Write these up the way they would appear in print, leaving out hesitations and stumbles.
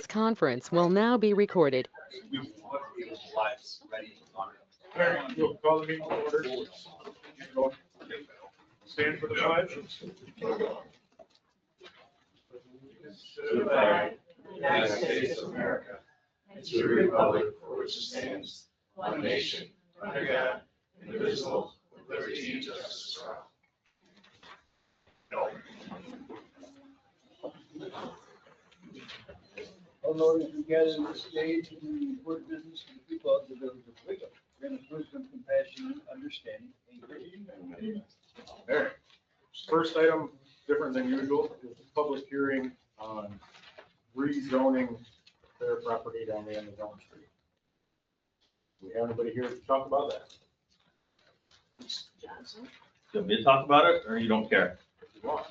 conference will now be recorded. You'll call the meeting to order. Stand for the pledge. To the flag of the United States of America, and to the republic for which it stands, one nation, under God, indivisible, with liberty and justice for all. All Lord, as we gather this day to report business to the people of the village of Owego, grant us wisdom, compassion, understanding. Amen. All right. First item, different than usual, is a public hearing on rezoning their property down the end of Elm Street. Do we have anybody here to talk about that? You want me to talk about it, or you don't care? If you want.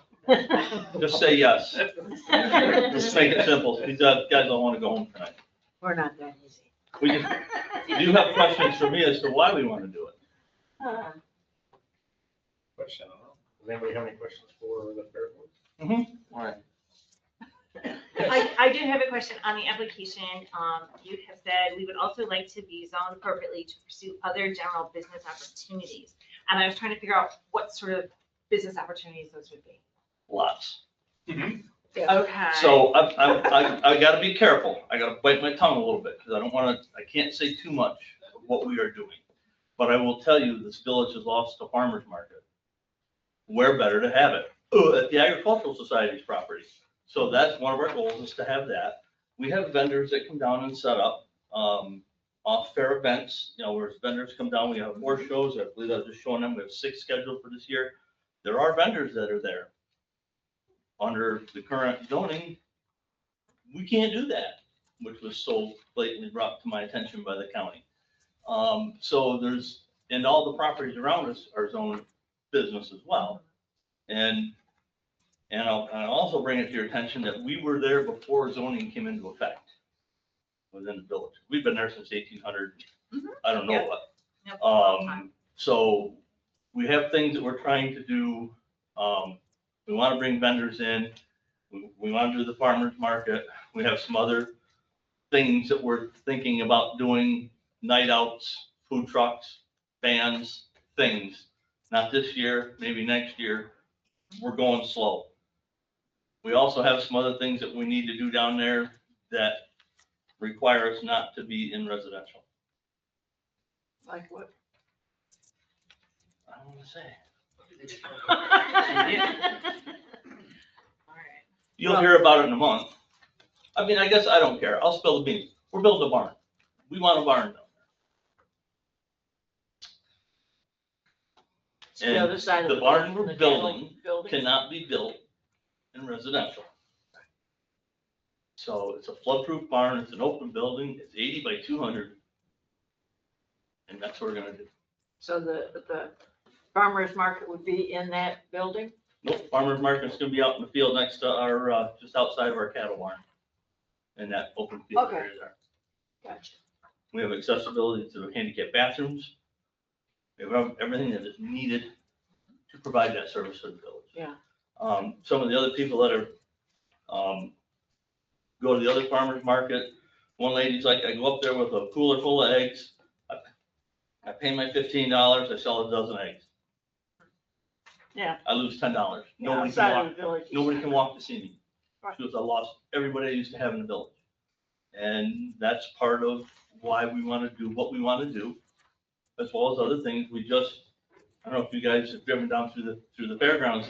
Just say yes. Let's make it simple. These guys don't want to go home tonight. We're not that easy. We just, you have questions for me as to why we want to do it. Question, I don't know. Does anybody have any questions for the fair board? All right. I do have a question on the application. You have said we would also like to be zoned appropriately to pursue other general business opportunities. And I was trying to figure out what sort of business opportunities those would be. Lots. Okay. So I gotta be careful. I gotta bite my tongue a little bit because I can't say too much of what we are doing. But I will tell you, this village has lost a farmer's market. Where better to have it? At the Agricultural Society's property. So that's one of our goals, is to have that. We have vendors that come down and set up off-fair events, where vendors come down. We have 4 shows. I believe I was just showing them. We have 6 scheduled for this year. There are vendors that are there. Under the current zoning, we can't do that, which was so blatantly brought to my attention by the county. So and all the properties around us are zoned business as well. And I'll also bring it to your attention that we were there before zoning came into effect within the village. We've been there since 1800. I don't know Yep. what. Yep. So we have things that we're trying to do. We want to bring vendors in. We want to do the farmer's market. We have some other things that we're thinking about doing, night outs, food trucks, bands, things. Not this year, maybe next year. We're going slow. We also have some other things that we need to do down there that require us not to be in residential. Like what? I don't want to say. All right. You'll hear about it in a month. I mean, I guess I don't care. I'll spill the beans. We're building a barn. We want a barn down It's the other side of the barn building, we're the building building. cannot be built in residential. So it's a flood-proof barn. It's an open building. It's 80 by 200. And that's what we're gonna do. So the farmer's market would be in that building? Nope, farmer's market's gonna be out in the field next to our, just outside of our cattle barn. In that open field Okay. area there. Gotcha. We have accessibility to handicap bathrooms. We have everything that is needed to provide that service to the village. Yeah. Some of the other people that are, go to the other farmer's market, one lady's like, I go up there with a cooler full of eggs. I pay my $15, I sell a dozen eggs. Yeah. I lose $10. Yeah, Nobody can outside walk, of the village. nobody can walk to see me. Right. Because I lost everybody I used to have in the village. And that's part of why we want to do what we want to do, as well as other things. I don't know if you guys have driven down through the fairgrounds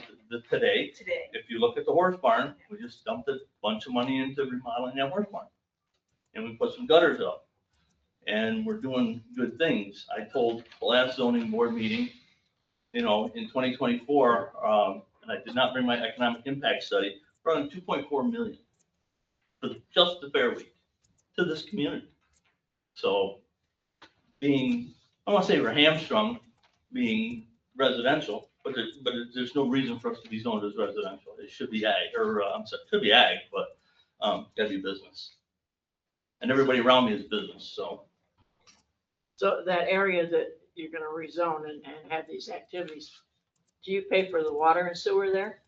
today. If you look at the horse barn, we just dumped a bunch of money into remodeling that horse barn. And we put some gutters up. And we're doing good things. I told the last zoning board meeting, in 2024, and I did not bring my economic impact study, brought in $2.4 million for just the fair week to this community. So I want to say we're hamstrung being residential, but there's no reason for us to be zoned as residential. It should be ag, should be ag, but gotta be business. And everybody around me is business, so. So that area that you're gonna rezone and have these activities, do you pay for the water and sewer there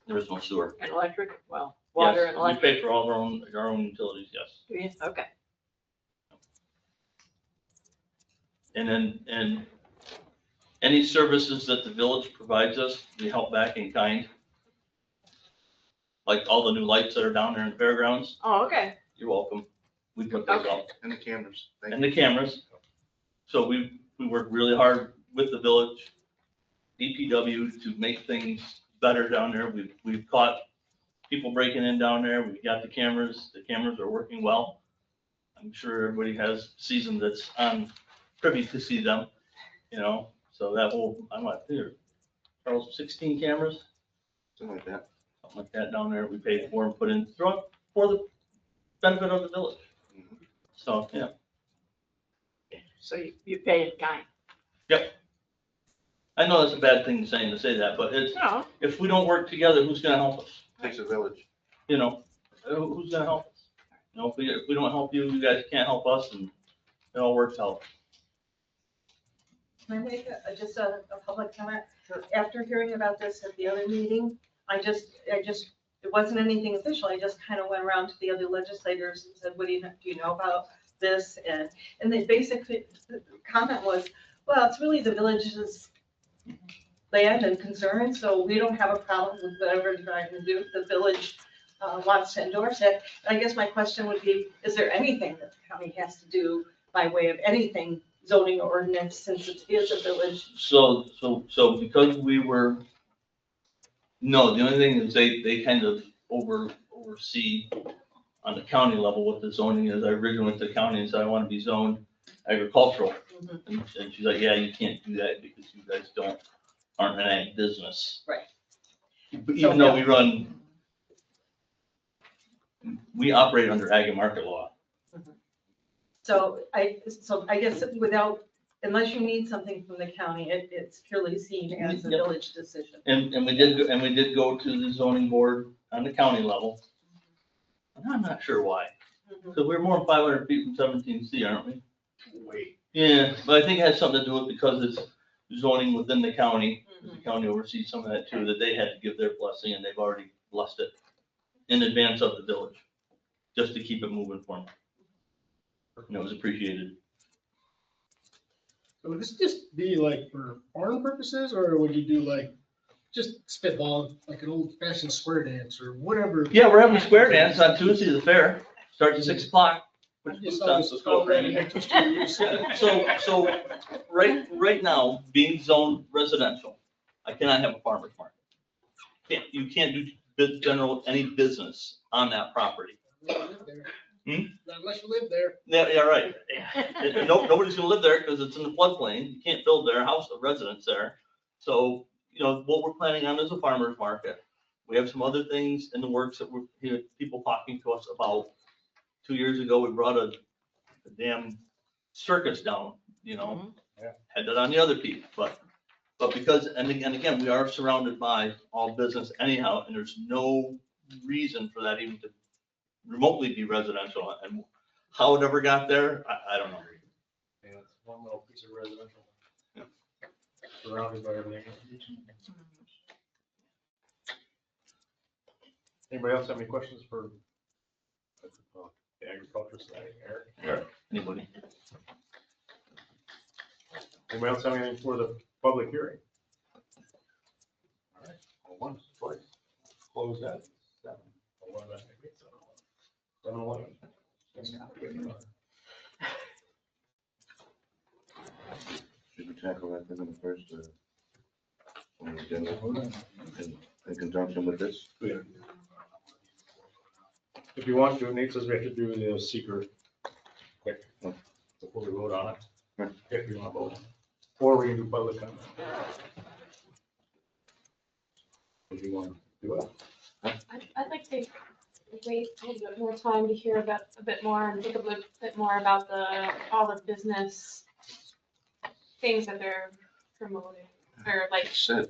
There is no sewer. and electric? Well, water Yes, and we electric? pay for all our own utilities, yes. Do you? Okay. And any services that the village provides us, we help back in kind. Like all the new lights that are down there in the fairgrounds, Oh, okay. you're welcome. We put those Okay. up. And the cameras. Thank And the cameras. So we work really hard with the village, DPW, to make things better down there. We've caught people breaking in down there. We've got the cameras. The cameras are working well. I'm sure everybody has season that's on privy to see them, you know, so that whole, I'm not there. Charles, 16 cameras, Something like that. something like that down there. We paid for and put in for the benefit of the village. So, yeah. So you pay in kind? I know that's a bad thing to say that, but it's, No. if we don't work together, who's gonna help us? Takes a village. You know, who's gonna help us? You know, if we don't help you, you guys can't help us, and it all works out. Can I make just a public comment? After hearing about this at the other meeting, it wasn't anything official. I just kind of went around to the other legislators and said, do you know about this? And they basically, the comment was, well, it's really the village's land and concern, so we don't have a problem with whatever they're trying to do. The village wants to endorse it. And I guess my question would be, is there anything that the county has to do by way of anything zoning ordinance, since it is a village? So because we were, no, the only thing is they kind of oversee on the county level what the zoning is. I originally went to the county and said, I want to be zoned agricultural. Mhm. And she's like, yeah, you can't do that because you guys aren't an ag business. Right. But even though we operate under ag and market law. So I guess unless you need something from the county, it's purely seen as a Yep. village decision. And we did go to the zoning board on the county level. And I'm not sure why, Mhm. because we're more than 500 feet from 17C, aren't we? Wait. Yeah, but I think it has something to do with because it's zoning within the county. The Mhm. county oversees some of that too, that they had to give their blessing, and they've already blessed it in advance of the village, just to keep it moving for them. And it was appreciated. So would this just be like for farm purposes, or would you do like, just spitball, like an old fashioned square dance or whatever? Yeah, we're having a square dance on Tuesday, the fair, starts at 6 o'clock. I Put just boots on, always let's go, call that an Franny. interesting use. So right now, being zoned residential, I cannot have a farmer's market. You can't do any business on that property. Not unless you live there. Yeah, right. Nobody's gonna live there because it's in the floodplain. You can't build their house of residence there. So, you know, what we're planning on is a farmer's market. We have some other things in the works that we're, people talking to us about. 2 years ago, we brought a damn circus down, you know, Yeah. had that on the other piece, but because, and again, we are surrounded by all business anyhow, and there's no reason for that even to remotely be residential, and how it ever got there, I don't know. And it's one little piece of residential. Yeah. Surrounded by everything. Anybody else have any questions for the agriculture side, Eric? Anybody? Anybody else have anything for the public hearing? All right, well, once, twice, close that. 7:11. 7:11. Should we tackle that thing in the first, on the agenda, in conjunction with this? If you want to, Nate says we have to do the seeker quick before we vote on it. If you want to vote. Or we can do public comment. If you want to do it. I'd like to wait a little bit more time to hear about a bit more and think a bit more about all the business things that they're promoting or like Said,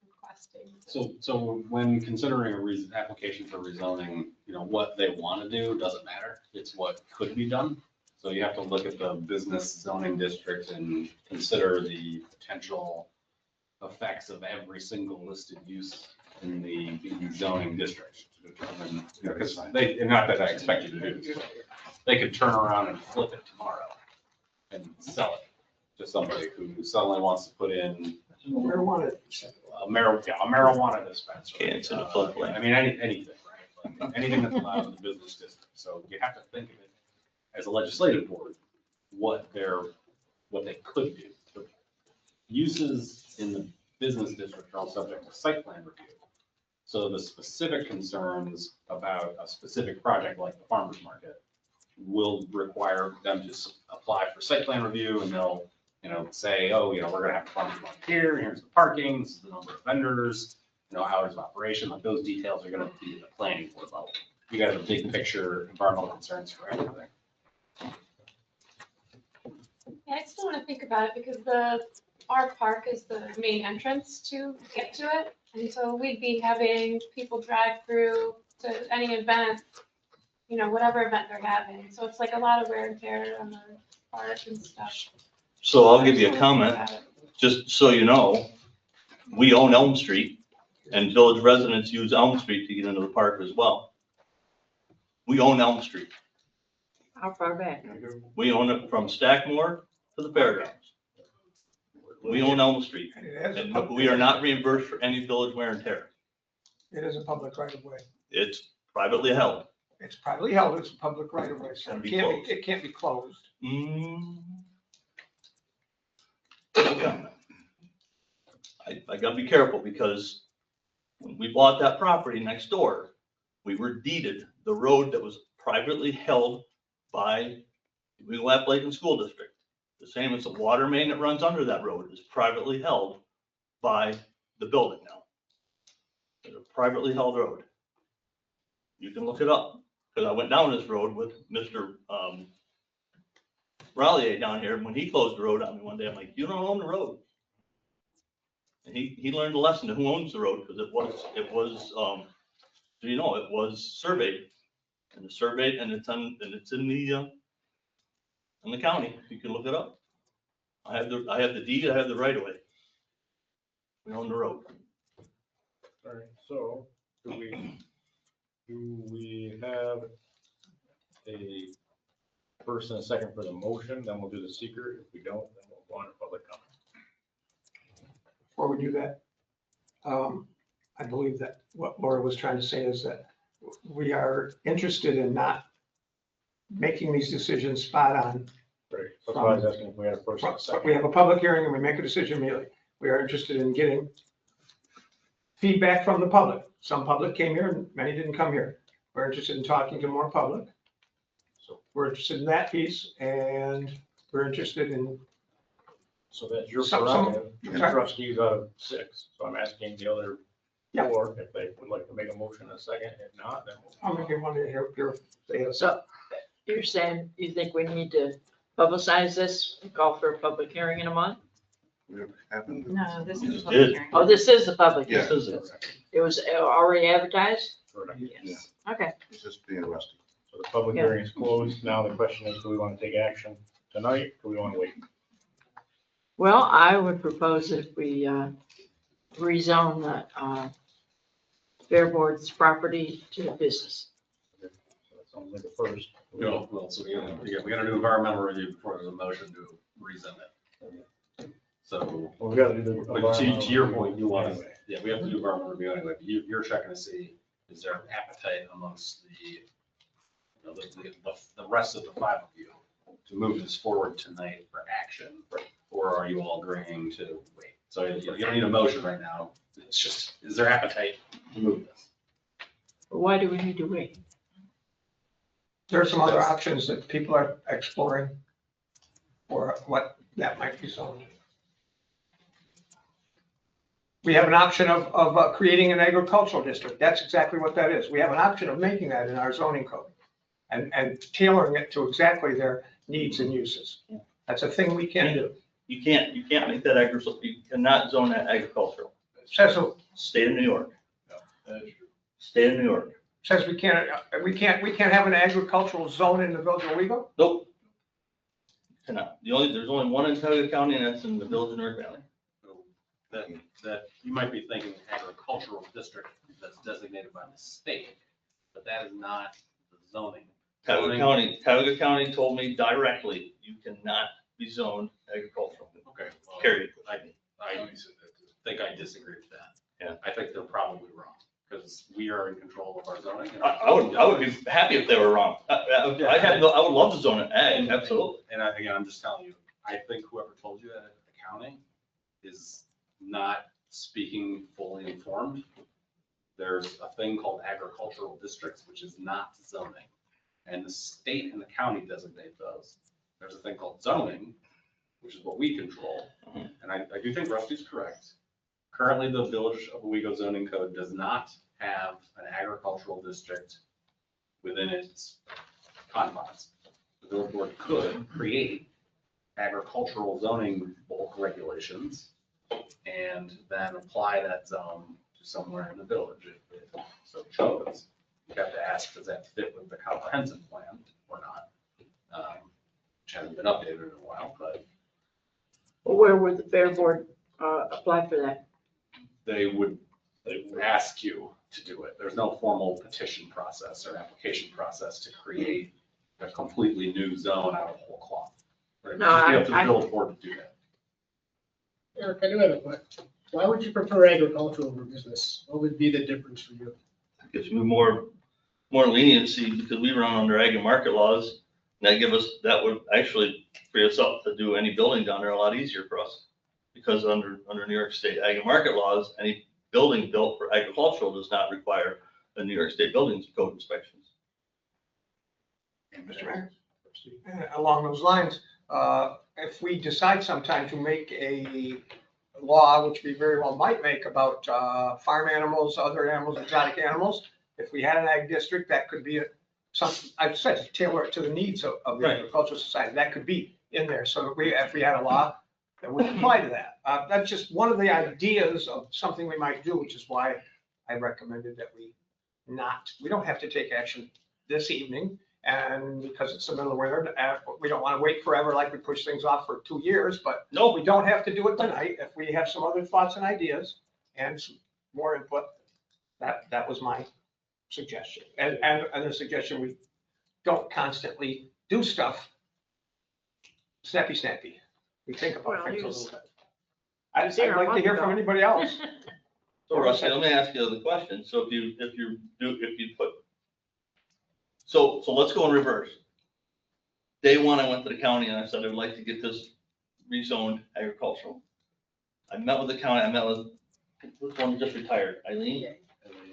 requesting. So when considering a application for rezoning, you know, what they want to do doesn't matter. It's what could be done. So you have to look at the business zoning district and consider the potential effects of every single listed use in the zoning district to determine, because they, and not that I expect you to do this, they could turn around and flip it tomorrow and sell it to somebody who suddenly wants to put in Marijuana. a marijuana dispensary. Okay, it's in a floodplain. I mean, anything, right? Like, anything that's allowed in the business district. So you have to think of it as a legislative board, what they could do. Uses in the business district are all subject to site plan review. So the specific concerns about a specific project like the farmer's market will require them to apply for site plan review, and they'll, say, oh, we're gonna have a farmer's market here, here's the parking, this is the number of vendors, hours of operation, like those details are gonna be at the planning board level. You got a big picture environmental concerns for everything. Yeah, I still want to think about it because our park is the main entrance to get to it. And so we'd be having people drive through to any event, whatever event they're having. So it's like a lot of wear and tear on the park and stuff. So I'll give you I a just wanna think comment, about it. just so you know, we own Elm Street and village residents use Elm Street to get into the park as well. We own Elm Street. How far back? We own it from Stackmore to the fairgrounds. We own Elm Street, and we are not reimbursed for any village wear and tear. It is a public right of way. It's privately held. It's privately held, it's a public right of way, so Can it be can't closed. be, it can't be closed. I gotta be careful because when we bought that property next door, we were deeded the road that was privately held by the Owego Lake School District. The same as the water main that runs under that road is privately held by the building now. It's a privately held road. You can look it up, because I went down this road with Mr. Raleigh down here, and when he closed the road on me one day, I'm like, you don't own the road. And he learned a lesson to who owns the road, because it was surveyed. And it's surveyed, and it's in the county. You can look it up. I have the deed, I have the right of way. We own the road. All right, so do we have a first and a second for the motion? Then we'll do the secret. If we don't, then we'll go on to public comment. Before we do that, I believe that what Laura was trying to say is that we are interested in not making these decisions spot on. Right, that's why I was asking if we had a first and a second. We have a public hearing and we make a decision immediately. We are interested in getting feedback from the public. Some public came here and many didn't come here. We're interested in talking to more public. So we're interested in that piece, and we're interested in. So that's your Some- prerogative, sorry? trustees out of 6. So I'm asking the other Yeah. 4 if they would like to make a motion in a second. If not, then we'll. I'm going to want to hear say it. So you're saying you think we need to publicize this and call for a public hearing in a month? No, this is a Just public did. hearing. Oh, this is the public This hearing. is it. It was already advertised? Correct. Yes. Okay. It's just being rusty. So the public Yeah. hearing is closed. Now the question is, do we want to take action tonight? Do we want to wait? Well, I would propose that we rezone the Fair Board's property to business. So that sounds like a first. Well, so we gotta do environmental review before there's a motion to rezone it. So, Well, we got to do the. but to your point, you want Anyway. to, we have to do environmental review anyway. But you're checking to see, is there an appetite amongst the rest of the 5 of you to move this forward tonight for action? Or are you all agreeing to wait? So you don't need a motion right now. It's just, is there appetite to move this? Why do we need to wait? There are some other options that people are exploring for what that might be zoned. We have an option of creating an agricultural district. That's exactly what that is. We have an option of making that in our zoning code and tailoring it to exactly their needs and uses. That's a thing we can do. You can't make that agricultural, you cannot zone that agricultural. Says, State of New York. State of New York. says we can't have an agricultural zone in the village of Owego? Nope. Cannot. There's only one in Tioga County, and that's in the village of North Valley. that you might be thinking agricultural district that's designated by the state, but that is not the zoning. Tioga County told me directly, you cannot be zoned agricultural. Okay. well, Period. I think I disagree with that. Yeah. I think they're probably wrong, because we are in control of our zoning. and I would be happy if they were wrong. I would love to zone it ag, absolutely. And again, I'm just telling you, I think whoever told you that at the county is not speaking fully informed. There's a thing called agricultural districts, which is not zoning. And the state and the county designate those. There's a thing called zoning, which is what we control. And I do think Rusty's correct. Currently, the Village of Owego zoning code does not have an agricultural district within its confines. The village board could create agricultural zoning bulk regulations and then apply that zone to somewhere in the village if it so chose. You have to ask, does that fit with the comprehensive plan or not? Which hasn't been updated in a while, but Well, where would the fair board apply for that? they would ask you to do it. There's no formal petition process or application process to create a completely new zone out of whole cloth. Right? No, You have to I- build board to do that. Eric, I do have a question. Why would you prefer agriculture over business? What would be the difference for you? Gives me more leniency because we run under ag and market laws. And that would actually free us up to do any building down there a lot easier for us. Because under New York State ag and market laws, any building built for agricultural does not require the New York State building code inspections. Mr. Mayor, along those lines, if we decide sometime to make a law, which we very well might make about farm animals, other animals, exotic animals, if we had an ag district, that could be something, I've said, tailor it to the needs of the Right. agricultural society. That could be in there. So if we had a law that would apply to that. That's just one of the ideas of something we might do, which is why I recommended that we don't have to take action this evening. And because it's the middle of winter, we don't want to wait forever like we push things off for 2 years, but No, we don't have to do it tonight. If we have some other thoughts and ideas and some more input, that was my suggestion. And the suggestion, we don't constantly do stuff snappy. We think about Well, things a he was- little bit. I'd was here a like to month hear from ago. anybody else. So Rusty, let me ask you the question. So so let's go in reverse. Day one, I went to the county and I said, I'd like to get this rezoned agricultural. I met with the county, this one just retired, Eileen,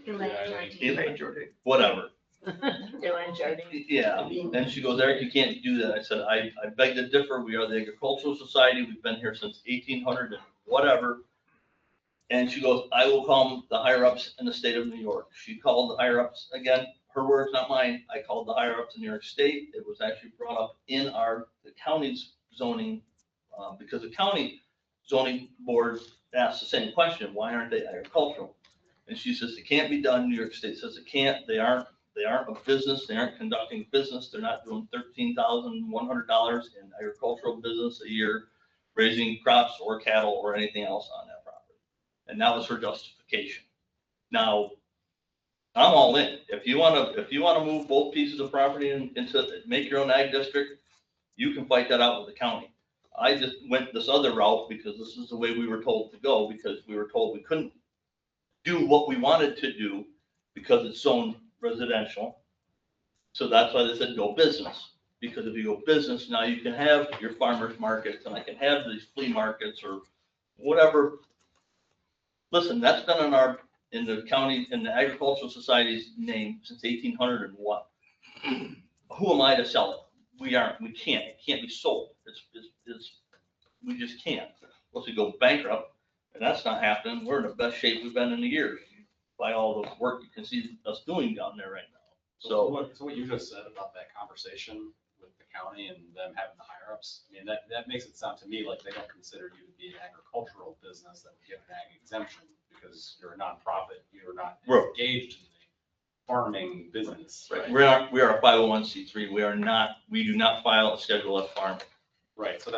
Hey, Jordan. whatever. Elaine Jardine. Yeah, and she goes, Eric, you can't do that. I said, I beg to differ. We are the Agricultural Society. We've been here since 1800 and whatever. And she goes, I will call the higher ups in the state of New York. She called the higher ups again, her words, not mine. I called the higher ups in New York State. It was actually brought up in the county's zoning, because the county zoning board asked the same question, why aren't they agricultural? And she says, it can't be done. New York State says it can't. They aren't a business. They aren't conducting business. They're not doing $13,100 in agricultural business a year, raising crops or cattle or anything else on that property. And that was her justification. Now, I'm all in. If you want to move both pieces of property into, make your own ag district, you can fight that out with the county. I just went this other route because this is the way we were told to go, because we were told we couldn't do what we wanted to do because it's zoned residential. So that's why they said go business, because if you go business, now you can have your farmers markets and I can have these flea markets or whatever. Listen, that's been in the county, in the agricultural society's name since 1800 and what? Who am I to sell it? We can't, it can't be sold. We just can't. Unless we go bankrupt, and that's not happening. We're in the best shape we've been in years by all the work you can see us doing down there right now. So what you just said about that conversation with the county and them having the higher ups, I mean, that makes it sound to me like they don't consider you to be an agricultural business that would get an ag exemption because you're a nonprofit, you're not engaged in the farming business. right, we are a 501c3. We do not file a Schedule F farm. Right, so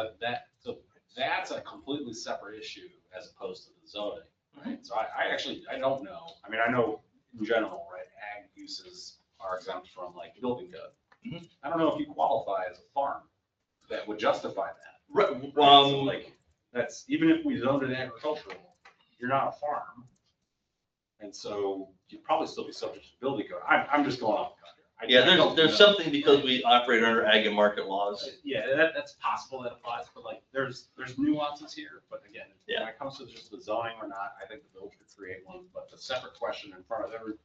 that's a completely separate issue as opposed to the zoning, right? So I actually, I don't know. I mean, I know in general, right, ag uses are exempt from like building code. Mhm. I don't know if you qualify as a farm that would justify that. Right, So like, that's, even if we zoned it agricultural, you're not a farm. And so you'd probably still be subject to building code. I'm just going off the cuff here. yeah, I don't there's know. something because we operate under ag and market laws. Yeah, that's possible that applies, but like, there's nuances here, but again, when it comes to just the zoning or not, I think the village could create one, but the separate question in front of the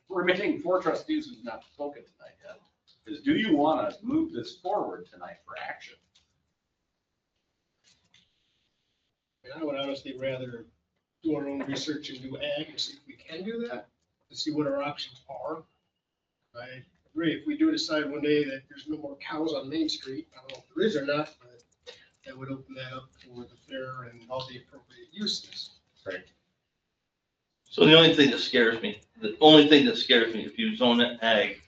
remaining 4 trustees who's not spoken tonight yet, is do you want to move this forward tonight for action? I would honestly rather do our own research and do ag and see if we can do that, to see what our options are. I agree, if we do decide one day that there's no more cows on Main Street, I don't know if there is or not, but that would open that up for the fair and all the appropriate uses. Right. So the only thing that scares me, if you zone it ag,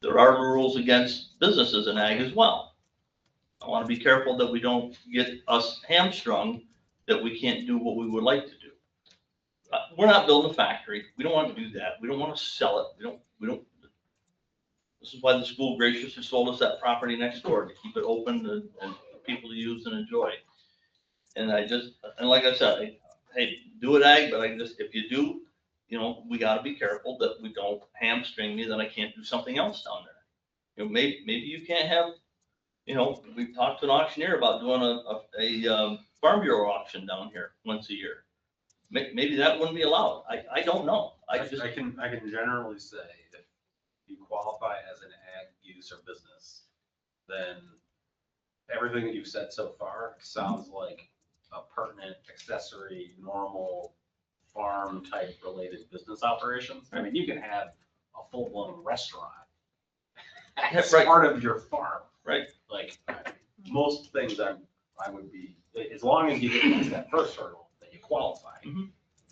there are rules against businesses in ag as well. I want to be careful that we don't get us hamstrung, that we can't do what we would like to do. We're not building a factory. We don't want to do that. We don't want to sell it. We don't. This is why the school graciously sold us that property next door, to keep it open and for people to use and enjoy. And like I said, hey, do it ag, but if you do, we gotta be careful that we don't hamstring me, that I can't do something else down there. Maybe you can't have, we've talked to an auctioneer about doing a Farm Bureau auction down here once a year. Maybe that wouldn't be allowed. I don't know. I can generally say if you qualify as an ag use or business, then everything that you've said so far sounds like a pertinent, accessory, normal farm type related business operation. I mean, you can have a full blown restaurant as right. part of your farm. Right. Like most things I would be, as long as you get past that first hurdle that you qualify,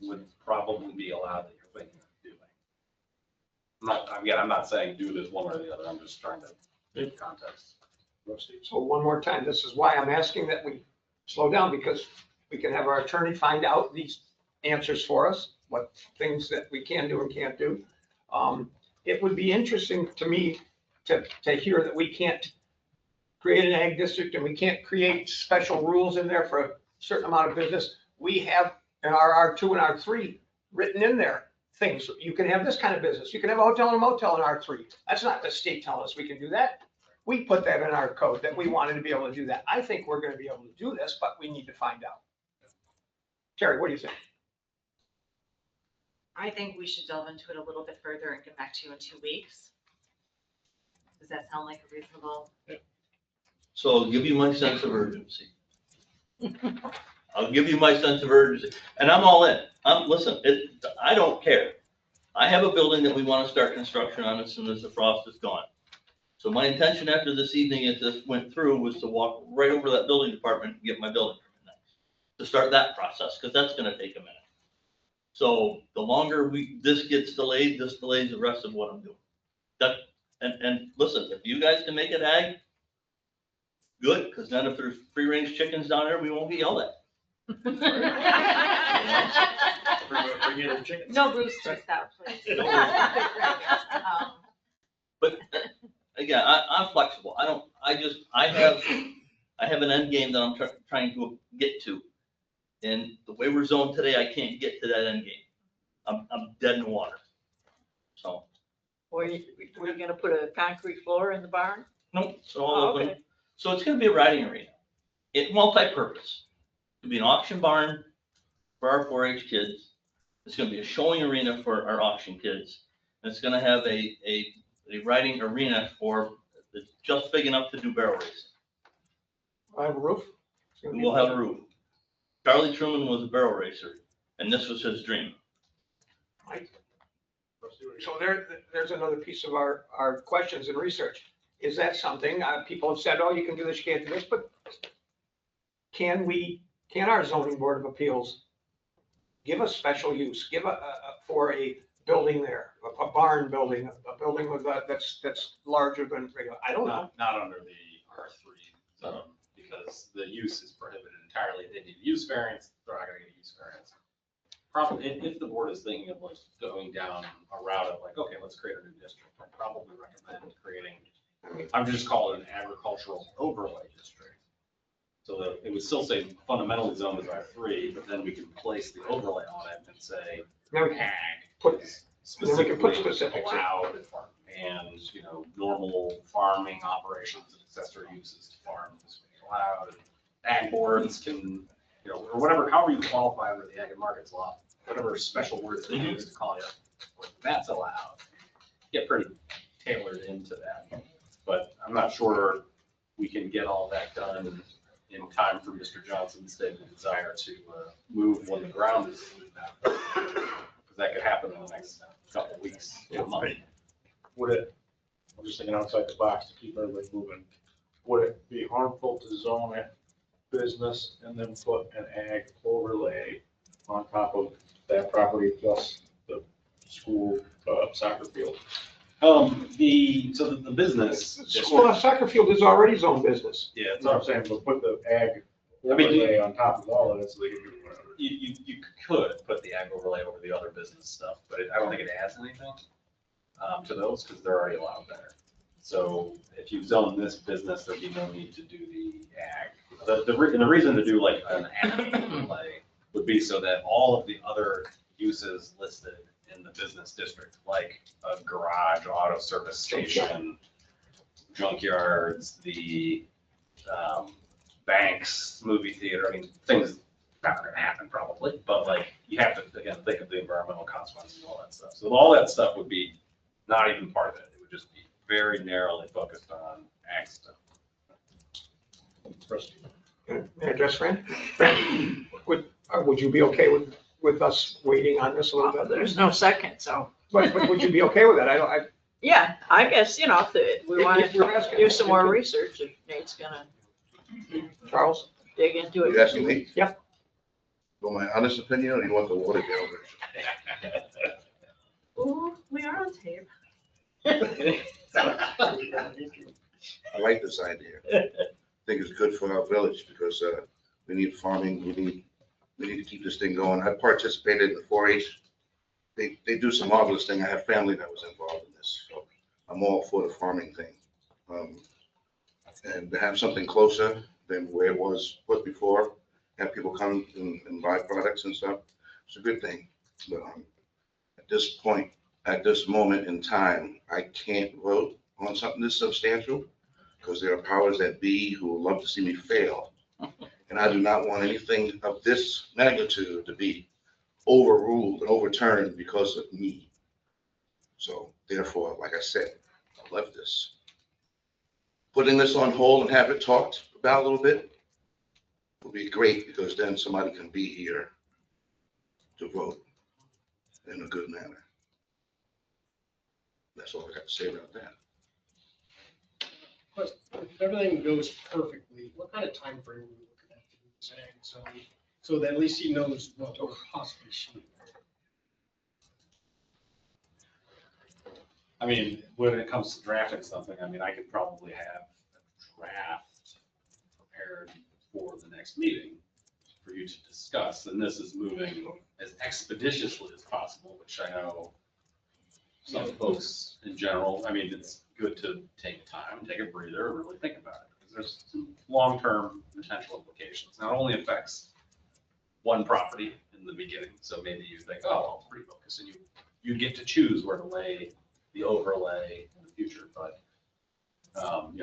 would probably be allowed that you're thinking of doing. I'm not saying do this one or the other. I'm just trying to give context. So one more time, this is why I'm asking that we slow down, because we can have our attorney find out these answers for us, what things that we can do and can't do. It would be interesting to me to hear that we can't create an ag district and we can't create special rules in there for a certain amount of business. We have in our R2 and R3 written in there things. You can have this kind of business. You can have a hotel and a motel in R3. That's not the state telling us we can do that. We put that in our code that we wanted to be able to do that. I think we're going to be able to do this, but we need to find out. Terry, what do you think? I think we should delve into it a little bit further and get back to you in 2 weeks. Does that sound like a reasonable? So I'll give you my sense of urgency. I'll give you my sense of urgency, and I'm all in. Listen, I don't care. I have a building that we want to start construction on as soon as the frost is gone. So my intention after this evening, if this went through, was to walk right over to that building department and get my building permit next, to start that process, because that's going to take a minute. So the longer this gets delayed, this delays the rest of what I'm doing. And listen, if you guys can make it ag, good, because then if there's free range chickens down there, we won't get yelled at. No roosters out, please. But again, I'm flexible. I have an end game that I'm trying to get to. And the way we're zoned today, I can't get to that end game. I'm dead in the water. So. Or we're gonna put a concrete floor in the barn? Nope, it's all open. Okay. So it's gonna be a riding arena. It's multi-purpose. It'll be an auction barn for our 4-H kids. It's gonna be a showing arena for our auction kids. And it's gonna have a riding arena that's just big enough to do barrel racing. I have a roof. We will have a roof. Charlie Truman was a barrel racer, and this was his dream. So there's another piece of our questions and research. Is that something, people have said, oh, you can do this, you can't do this, but can our zoning board of appeals give a special use, for a building there, a barn building, a building with that's larger than regular? I don't know. Not under the R3 zone, because the use is prohibited entirely. They need a use variance, they're not gonna get a use variance. Probably, if the board is thinking of like going down a route of like, okay, let's create a new district, I'd probably recommend creating, I'm just calling it an agricultural overlay district. So that it would still say fundamentally zoned as R3, but then we can place the overlay on it and say Now we can ag put, is then we can put specifically specifics in. allowed and, normal farming operations and accessory uses to farm is allowed. And ag boards can, or whatever, however you qualify under the ag and markets law, whatever special words they use to call you, that's allowed. Get pretty tailored into that. But I'm not sure we can get all that done in time for Mr. Johnson's stated desire to move when the ground is smooth out. Because that could happen in the next couple of weeks, a month. Would it, I'm just thinking outside the box to keep everybody moving, would it be harmful to zone it business and then put an ag overlay on top of that property plus the school soccer field? The business. Well, soccer field is already zone business. Yeah, That's what I'm saying, but put the ag I mean, overlay on top of all of it so they can do whatever. you could put the ag overlay over the other business stuff, but I don't think it adds anything to those because they're already allowed there. So if you zone this business, there'd be no need to do the ag. The reason to do like an ag overlay would be so that all of the other uses listed in the business district, like a garage, auto service station, junkyards, the banks, movie theater, I mean, things not gonna happen probably, but like, you have to, again, think of the environmental consequences and all that stuff. So all that stuff would be not even part of it. It would just be very narrowly focused on ag stuff. May I address Fran? Fran, would you be okay with us waiting on this a little bit? There's no second, so, But would you be okay with that? yeah, I guess, if we want If you're asking- to do some more research, if Nate's gonna Charles? dig into it. You asking me? Yep. Want my honest opinion, or you want the watered down version? Ooh, we are on tape. I like this idea. I think it's good for our village because we need farming, we need to keep this thing going. I participated in the 4-H. They do some marvelous thing. I have family that was involved in this, so I'm all for the farming thing. And to have something closer than where it was put before, have people come and buy products and stuff, it's a good thing. But at this point, at this moment in time, I can't vote on something this substantial because there are powers that be who would love to see me fail. And I do not want anything of this magnitude to be overruled and overturned because of me. So therefore, like I said, I left this. Putting this on hold and have it talked about a little bit would be great because then somebody can be here to vote in a good manner. That's all I got to say about that. But if everything goes perfectly, what kind of time frame are we looking at to do this ag zone? So that at least he knows what we're possibly shooting. I mean, when it comes to drafting something, I mean, I could probably have a draft prepared for the next meeting for you to discuss, and this is moving as expeditiously as possible, which I know some folks in general, I mean, it's good to take time, take a breather, and really think about it, because there's some long-term potential implications. Not only affects one property in the beginning, so maybe you think, oh, I'll refocus, and you get to choose where to lay the overlay in the future, but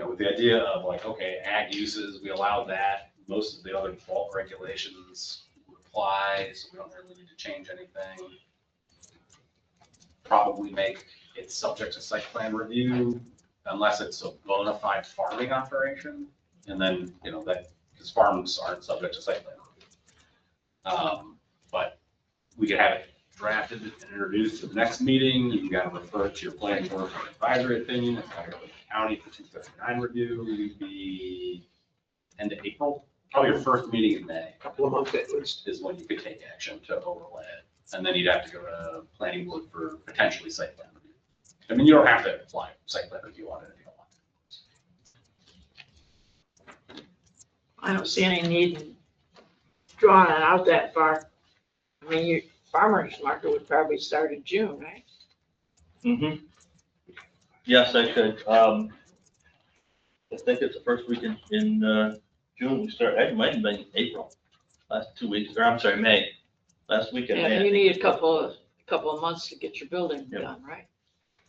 with the idea of like, okay, ag uses, we allow that, most of the other default regulations would apply, so we don't really need to change anything. Probably make it subject to site plan review unless it's a bona fide farming operation, and then, that, because farms aren't subject to site plan review. But we could have it drafted and introduced to the next meeting. You can kind of refer it to your planning board for advisory opinion. It's got to go to the county for 239 review. It'd be end of April. Probably your first meeting in May. Couple of months at least. Is when you could take action to overlay it. And then you'd have to go to planning board for potentially site plan review. I mean, you don't have to apply site plan review on it if you don't I don't see any need in drawing it out that far. I mean, your farmer's market would probably start in June, right? Mm-hmm. Yes, I could. I think it's the first week in June we start. It might have been April, last 2 weeks, or I'm sorry, May, last week in May. I Yeah, you think need it's a couple of months to get your building Yep. done, right?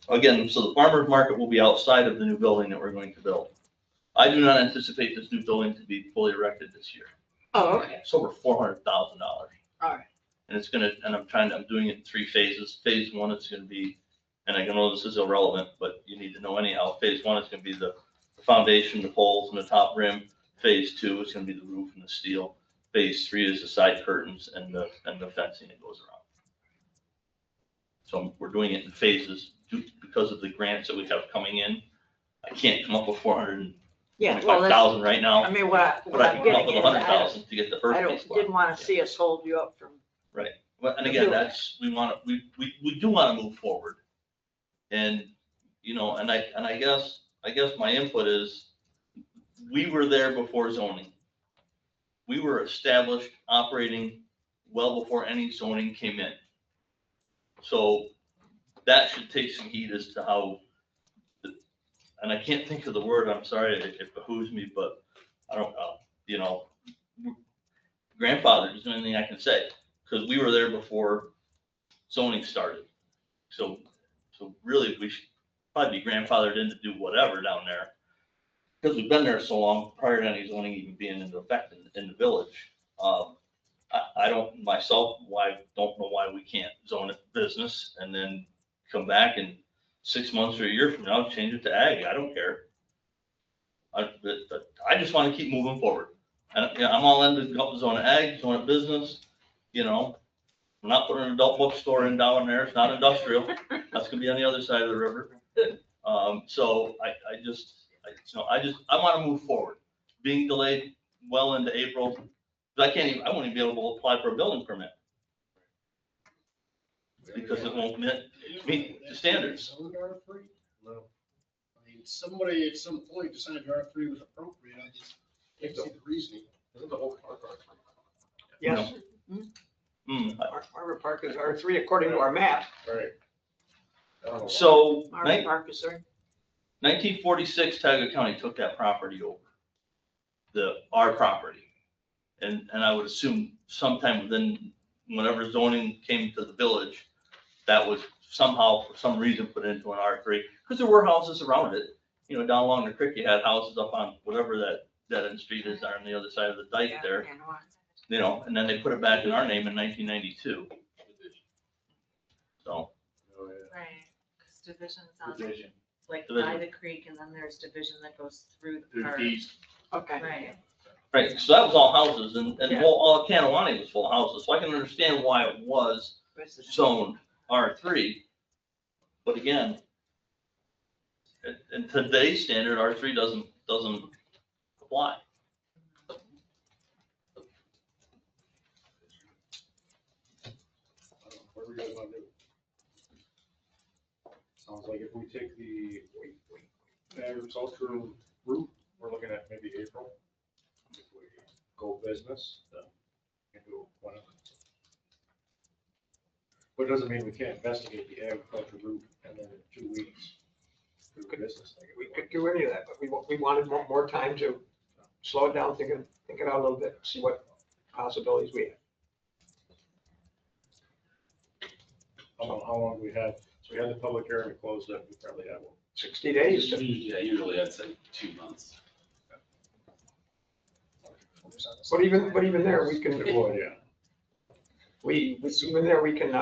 Again, so the farmer's market will be outside of the new building that we're going to build. I do not anticipate this new building to be fully erected this year. Oh, okay, It's over $400,000. all right. And I'm doing it in 3 phases. Phase 1 is gonna be, and I know this is irrelevant, but you need to know anyhow. Phase 1 is gonna be the foundation, the poles and the top rim. Phase 2 is gonna be the roof and the steel. Phase 3 is the side curtains and the fencing that goes around. So we're doing it in phases because of the grants that we have coming in. I can't come up with Yeah, well, that's, $425,000 right I now, mean, what but I I'm can come up getting with is, I $100,000 to get the first phase. didn't want to see us hold you up from, Well, and again, that's, we do want to move forward. And, and I guess my input is, we were there before zoning. We were established, operating well before any zoning came in. So that should take some heed as to how, and I can't think of the word, I'm sorry, it behooves me, but I don't, grandfather is the only thing I can say, because we were there before zoning started. So really, we should probably be grandfathered in to do whatever down there, because we've been there so long prior to any zoning even being into effect in the village. I don't don't know why we can't zone it business and then come back in 6 months or a year from now, change it to ag. I don't care. I just want to keep moving forward. And I'm all into zone of ag, zone of business, I'm not putting an adult bookstore in down there. It's not industrial. That's gonna be on the other side of the river. So I want to move forward. Being delayed well into April, I won't even be able to apply for a building permit because it won't meet the standards. Zoned R3? No. I mean, somebody at some point decided R3 was appropriate. I just can't see the reasoning. Isn't the whole park R3? Yes, Farmer Park is R3 according to our map. Right. I don't know. So Marvin Park, sir. 1946, Tioga County took that property over, our property. And I would assume sometime within, whenever zoning came to the village, that was somehow, for some reason, put into an R3, because there were houses around it. Down along the creek, you had houses up on whatever that dead end street is on the other side of the dike there. And then they put it back in our name in 1992. So, Oh, yeah. Right, because division's on, Division. like Division. by the creek, and then there's division that goes through the Through park. the east. Okay. Right. right, so that was all houses, and Yeah. all Kanawani was full of houses, so I can understand why it was zoned R3. But again, in today's standard, R3 doesn't apply. What are we guys want to do? Sounds like if we take the agricultural route, we're looking at maybe April. If we go business, then we can do whatever. But it doesn't mean we can't investigate the agricultural route and then in 2 weeks do business. We could do any of that, but we wanted more time to slow it down, think it out a little bit, see what possibilities we have. How long do we have? So we had the public hearing, we closed it, we probably have 60 days. Yeah, usually I'd say 2 months. But even there, we can, Well, yeah. even there, we can,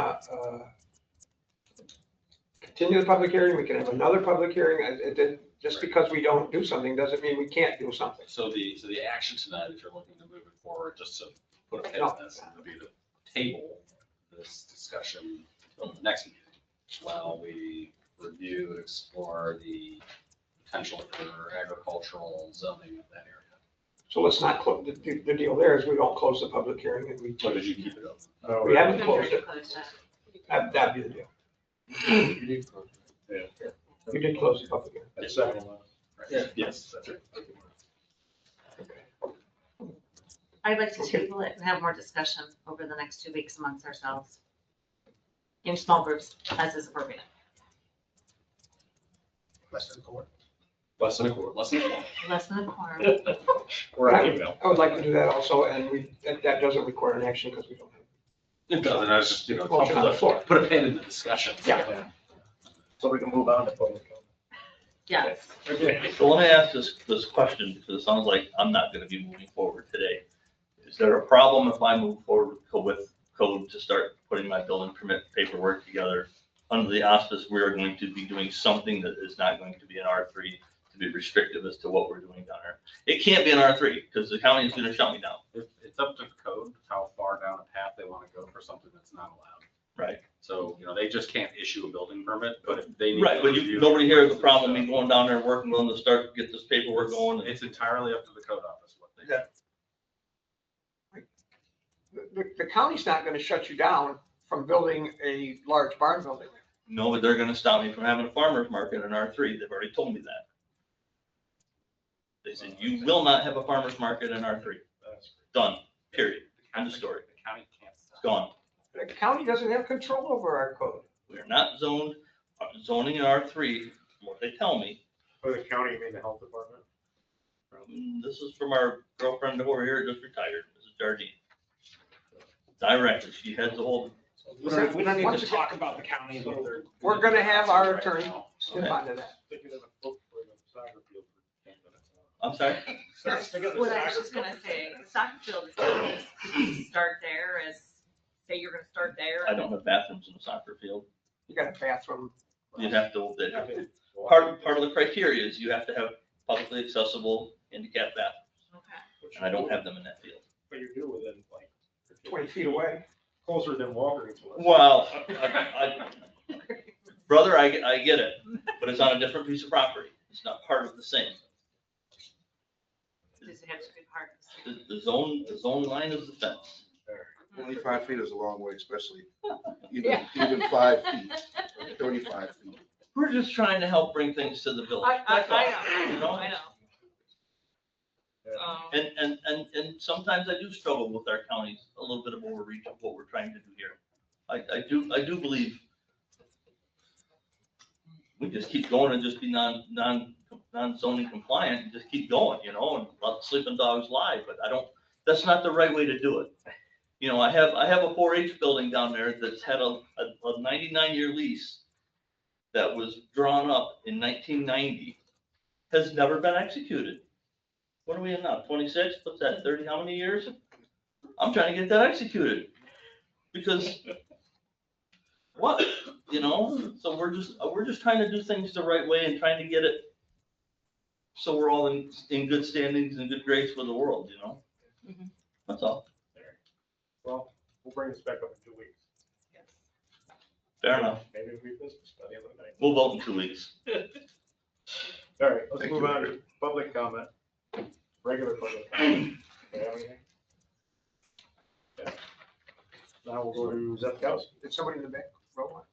continue the public hearing, we can have another public hearing. Just because we don't do something doesn't mean we can't do something. So the action tonight, if you're looking to move it forward, just to put a pin in this, would be to table this discussion until the next meeting, while we review and explore the potential for agricultural zoning of that area. So let's not close, the deal there is we don't close the public hearing and Or did you keep it open? No, we haven't We've closed already it. closed it. That'd be the deal. Yeah. We did close the public hearing. At 7:11. Yes, that's right. I'd like to Okay. table it and have more discussion over the next 2 weeks amongst ourselves. In small groups, as is appropriate. Less than a quarter. Less than a quarter, less than a quarter. Less than a quorum. Or an email. I would like to do that also, and that doesn't require an action because we don't have. It doesn't, I was just, Motion on the floor. put a pin in the discussion. Yeah. So we can move on to public comment. Yes. Okay. So let me ask this question, because it sounds like I'm not gonna be moving forward today. Is there a problem if I move forward with code to start putting my building permit paperwork together under the auspice we are going to be doing something that is not going to be an R3, to be restrictive as to what we're doing down there? It can't be an R3, because the county is gonna shut me down. It's up to the code, how far down a path they want to go for something that's not allowed. Right. So, they just can't issue a building permit, but if they need. Right, to but review nobody here has a the problem me stuff, going down there and working on to start, get this paperwork going. It's entirely up to the code office what they do. The county's not gonna shut you down from building a large barn building. No, but they're gonna stop me from having a farmer's market in R3. They've already told me that. They said, you will not have a farmer's market in R3. Done, period. End of story. The county can't It's stop. gone. The county doesn't have control over our code. We are not zoned, zoning in R3, from what they tell me. For the county, you mean the health department? This is from our girlfriend over here, just retired, Mrs. Jardine. Directly, she heads the whole, We don't need to talk about the county and what they're. We're gonna have our attorney step onto that. They could have a book for the soccer field for 10 minutes. I'm sorry? What I was just gonna say, the soccer field is gonna just start there as, say you're gonna start there. I don't have bathrooms in the soccer field. You got a bathroom. You'd have to, part of the criteria is you have to have publicly accessible handicap bathrooms, Okay. and I don't have them in that field. But you do within like. 20 feet away. Closer than Walker to us. Well, brother, I get it, but it's on a different piece of property. It's not part of the same. Does it have to be part of the The zone line is the fence. 25 feet is a long way, especially even 5 feet, 35 feet. We're just trying to help bring things to the village. That's all, you know? I know. And sometimes I do struggle with our counties, a little bit of overreach of what we're trying to do here. I do believe we just keep going and just be non-zoning compliant and just keep going, and let sleeping dogs lie, but that's not the right way to do it. I have a 4-H building down there that's had a 99-year lease that was drawn up in 1990, has never been executed. What are we in now, 26? What's that, 30, how many years? I'm trying to get that executed. Because, what, so we're just trying to do things the right way and trying to get it so we're all in good standings and good grace with the world, Mhm. That's all. Well, we'll bring this back up in 2 weeks. Fair enough. Maybe it'll be business by the end of the night. We'll vote in 2 weeks. All right, let's Thank move you. on to public comment. Regular public comment. Do you have anything? Okay. Now we'll go to Zetkowski. Did somebody in the back row one?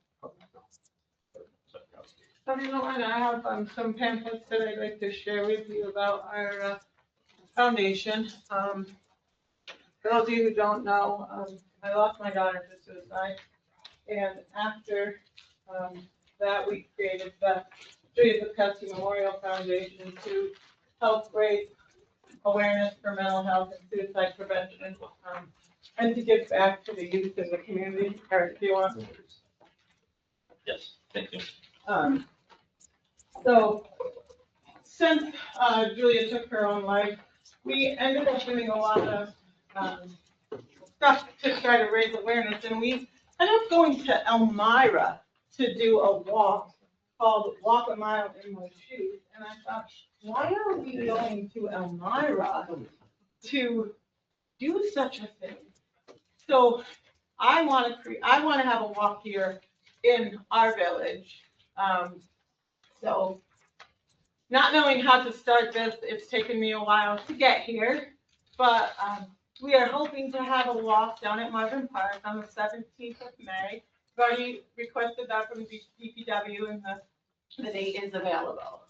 Zetkowski. If you don't mind, I have some pamphlets that I'd like to share with you about our foundation. For those of you who don't know, I lost my daughter to suicide. And after that, we created the Julia Pepsi Memorial Foundation to help raise awareness for mental health and suicide prevention, and to give back to the youth in the community. Or do you want? Yes, thank you. So since Julia took her own life, we ended up doing a lot of stuff to try to raise awareness, and we ended up going to Elmira to do a walk called Walk a Mile in My Shoes. And I thought, why are we going to Elmira to do such a thing? So I want to have a walk here in our village. So not knowing how to start this, it's taken me a while to get here, but we are hoping to have a walk down at Marvin Park on the 17th of May. We've already requested that from the DPW, and the date is available.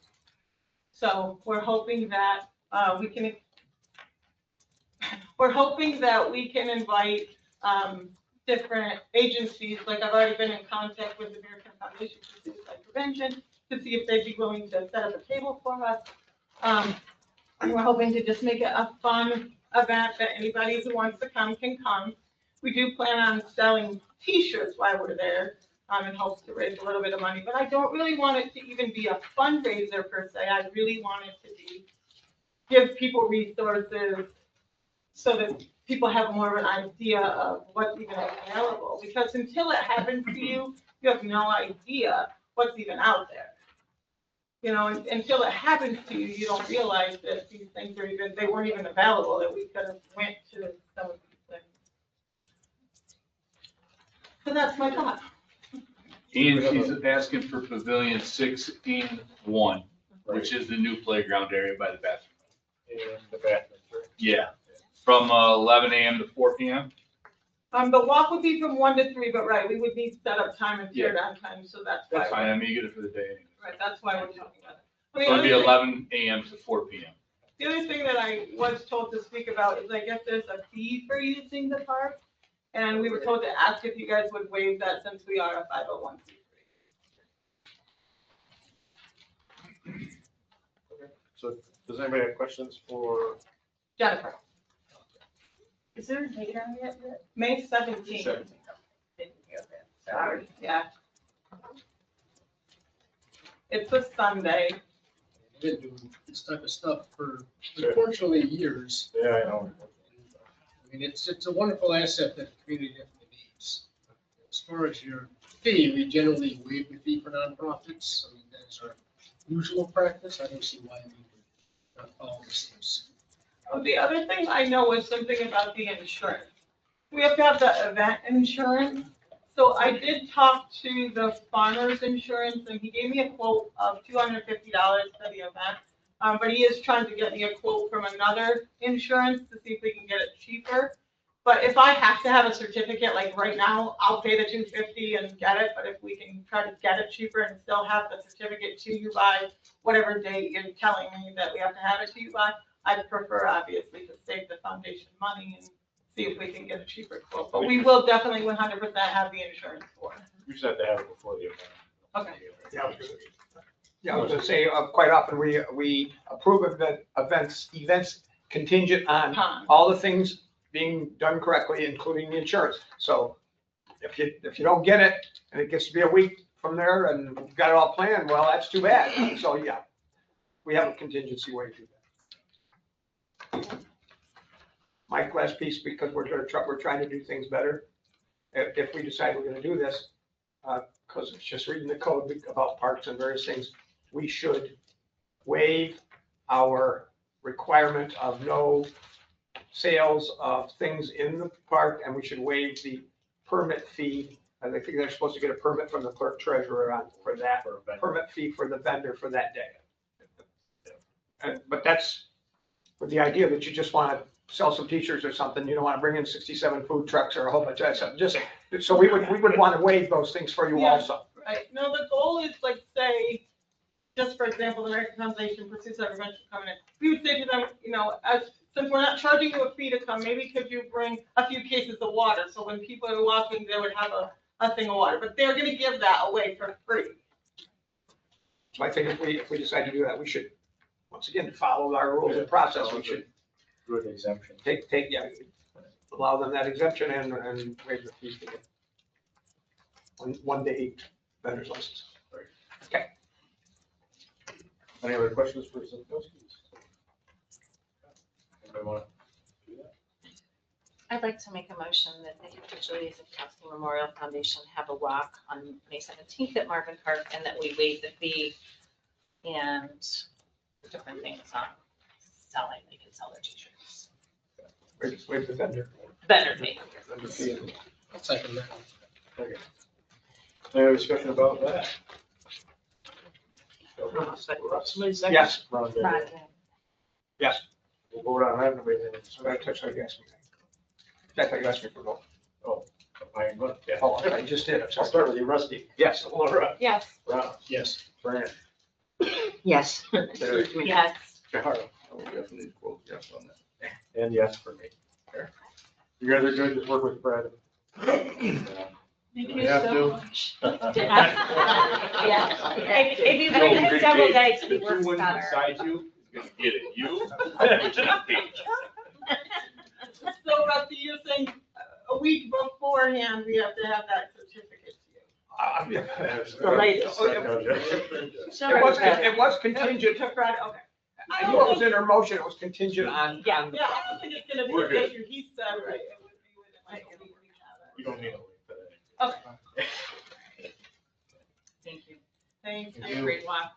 So we're hoping that we can we're hoping that we can invite different agencies, like I've already been in contact with the American Foundation for Suicide Prevention to see if they'd be willing to set up a table for us. And we're hoping to just make it a fun event that anybody who wants to come can come. We do plan on selling T-shirts while we're there, in hopes to raise a little bit of money, but I don't really want it to even be a fundraiser per se. I really want it to be, give people resources so that people have more of an idea of what's even available. Because until it happens to you, you have no idea what's even out there. You know, until it happens to you, you don't realize that these things are even, they weren't even available, that we could have went to some of these things. So that's my thought. And she's asking for Pavilion 6-1, which is the new playground area by the bathroom. In the bathroom, right? Yeah, from 11 a.m. to 4 p.m. The walk would be from 1 to 3, but right, we would need set up time and tear down time, so that's why. That's fine, I mean, you get it for the day anyway. Right, that's why we're talking about it. I So mean, it'll be other thing- 11 a.m. to 4 p.m. The other thing that I was told to speak about is I guess there's a fee for using the park. And we were told to ask if you guys would waive that since we are a 501c3. So does anybody have questions for? Jennifer, Is there a date on it yet? May 17th. 17th? Didn't hear that. Sorry, yeah. It's a Sunday. We've been doing this type of stuff for unfortunately years. Yeah, I know. I mean, it's a wonderful asset that the community definitely needs. As far as your fee, we generally waive the fee for nonprofits. I mean, that is our usual practice. I don't see why we would not follow the steps. The other thing I know is something about the insurance. We have to have the event insurance. So I did talk to the farmer's insurance and he gave me a quote of $250 for the event. But he is trying to get me a quote from another insurance to see if we can get it cheaper. But if I have to have a certificate, like right now, I'll pay the $250 and get it. But if we can try to get it cheaper and still have the certificate to you by whatever date you're telling me that we have to have it to you by, I'd prefer obviously to save the foundation money and see if we can get a cheaper quote. But we will definitely 100% have the insurance for it. We just have to have it before the event. Okay. Yeah, I was gonna say, quite often we approve of events contingent on all the things being done correctly, including the insurance. So if you don't get it and it gets to be a week from there and you've got it all planned, well, that's too bad. So yeah, we have a contingency way to do that. My last piece, because we're trying to do things better. If we decide we're gonna do this, because it's just reading the code about parks and various things, we should waive our requirement of no sales of things in the park, and we should waive the permit fee. And I think they're supposed to get a permit from the clerk treasurer for that permit fee for the vendor for that day. But that's with the idea that you just want to sell some t-shirts or something, you don't want to bring in 67 food trucks or a whole bunch of that stuff. Just, so we would want to waive those things for you Yeah. also. Right, no, the goal is like, say, just for example, the American Foundation for Suicide Prevention coming in, we would say to them, you know, since we're not charging you a fee to come, maybe could you bring a few cases of water, so when people are walking, they would have a thing of water, but they're gonna give that away for free. So I think if we decide to do that, we should, once again, follow our rules and process. We should Do an exemption. allow them that exemption and waive the fee for one day vendor's license. Okay. Any other questions for Zinkowski? Anybody want to do that? I'd like to make a motion that the Julia Zinkowski Memorial Foundation have a walk on May 17th at Marvin Park and that we waive the fee and different things on selling, they can sell their t-shirts. Waive the vendor. Vendor fee. Vendor fee. I'll second that. Okay. Any other discussion about that? Somebody second? Yes, Ron did. Right. yes. We'll vote on that. Nobody has any So I touched, you asked me. I thought you asked me for vote. Oh, yeah. Oh, I just did. I'm I'll sorry. start with you, Rusty. Yes. Laura. Yes. Ron. Yes. Fran. Yes. Terry. Yes. Carl. I would definitely quote yes on that. And yes for me. You guys are good, just work with Fred. Thank you have so to. much. Yeah, if you've been here several days, it works better. Beside you, is gonna get it, you. So Rusty, you're saying a week beforehand, we have to have that certificate to you? The latest. It was contingent, To Fred, okay. I knew it was in her motion, it was contingent on. Yeah, I don't think it's gonna be We're an good. issue. He said, right, it would be within like a week we have You don't need a link for that. it. Okay, Thank you. thank Have a you. great walk.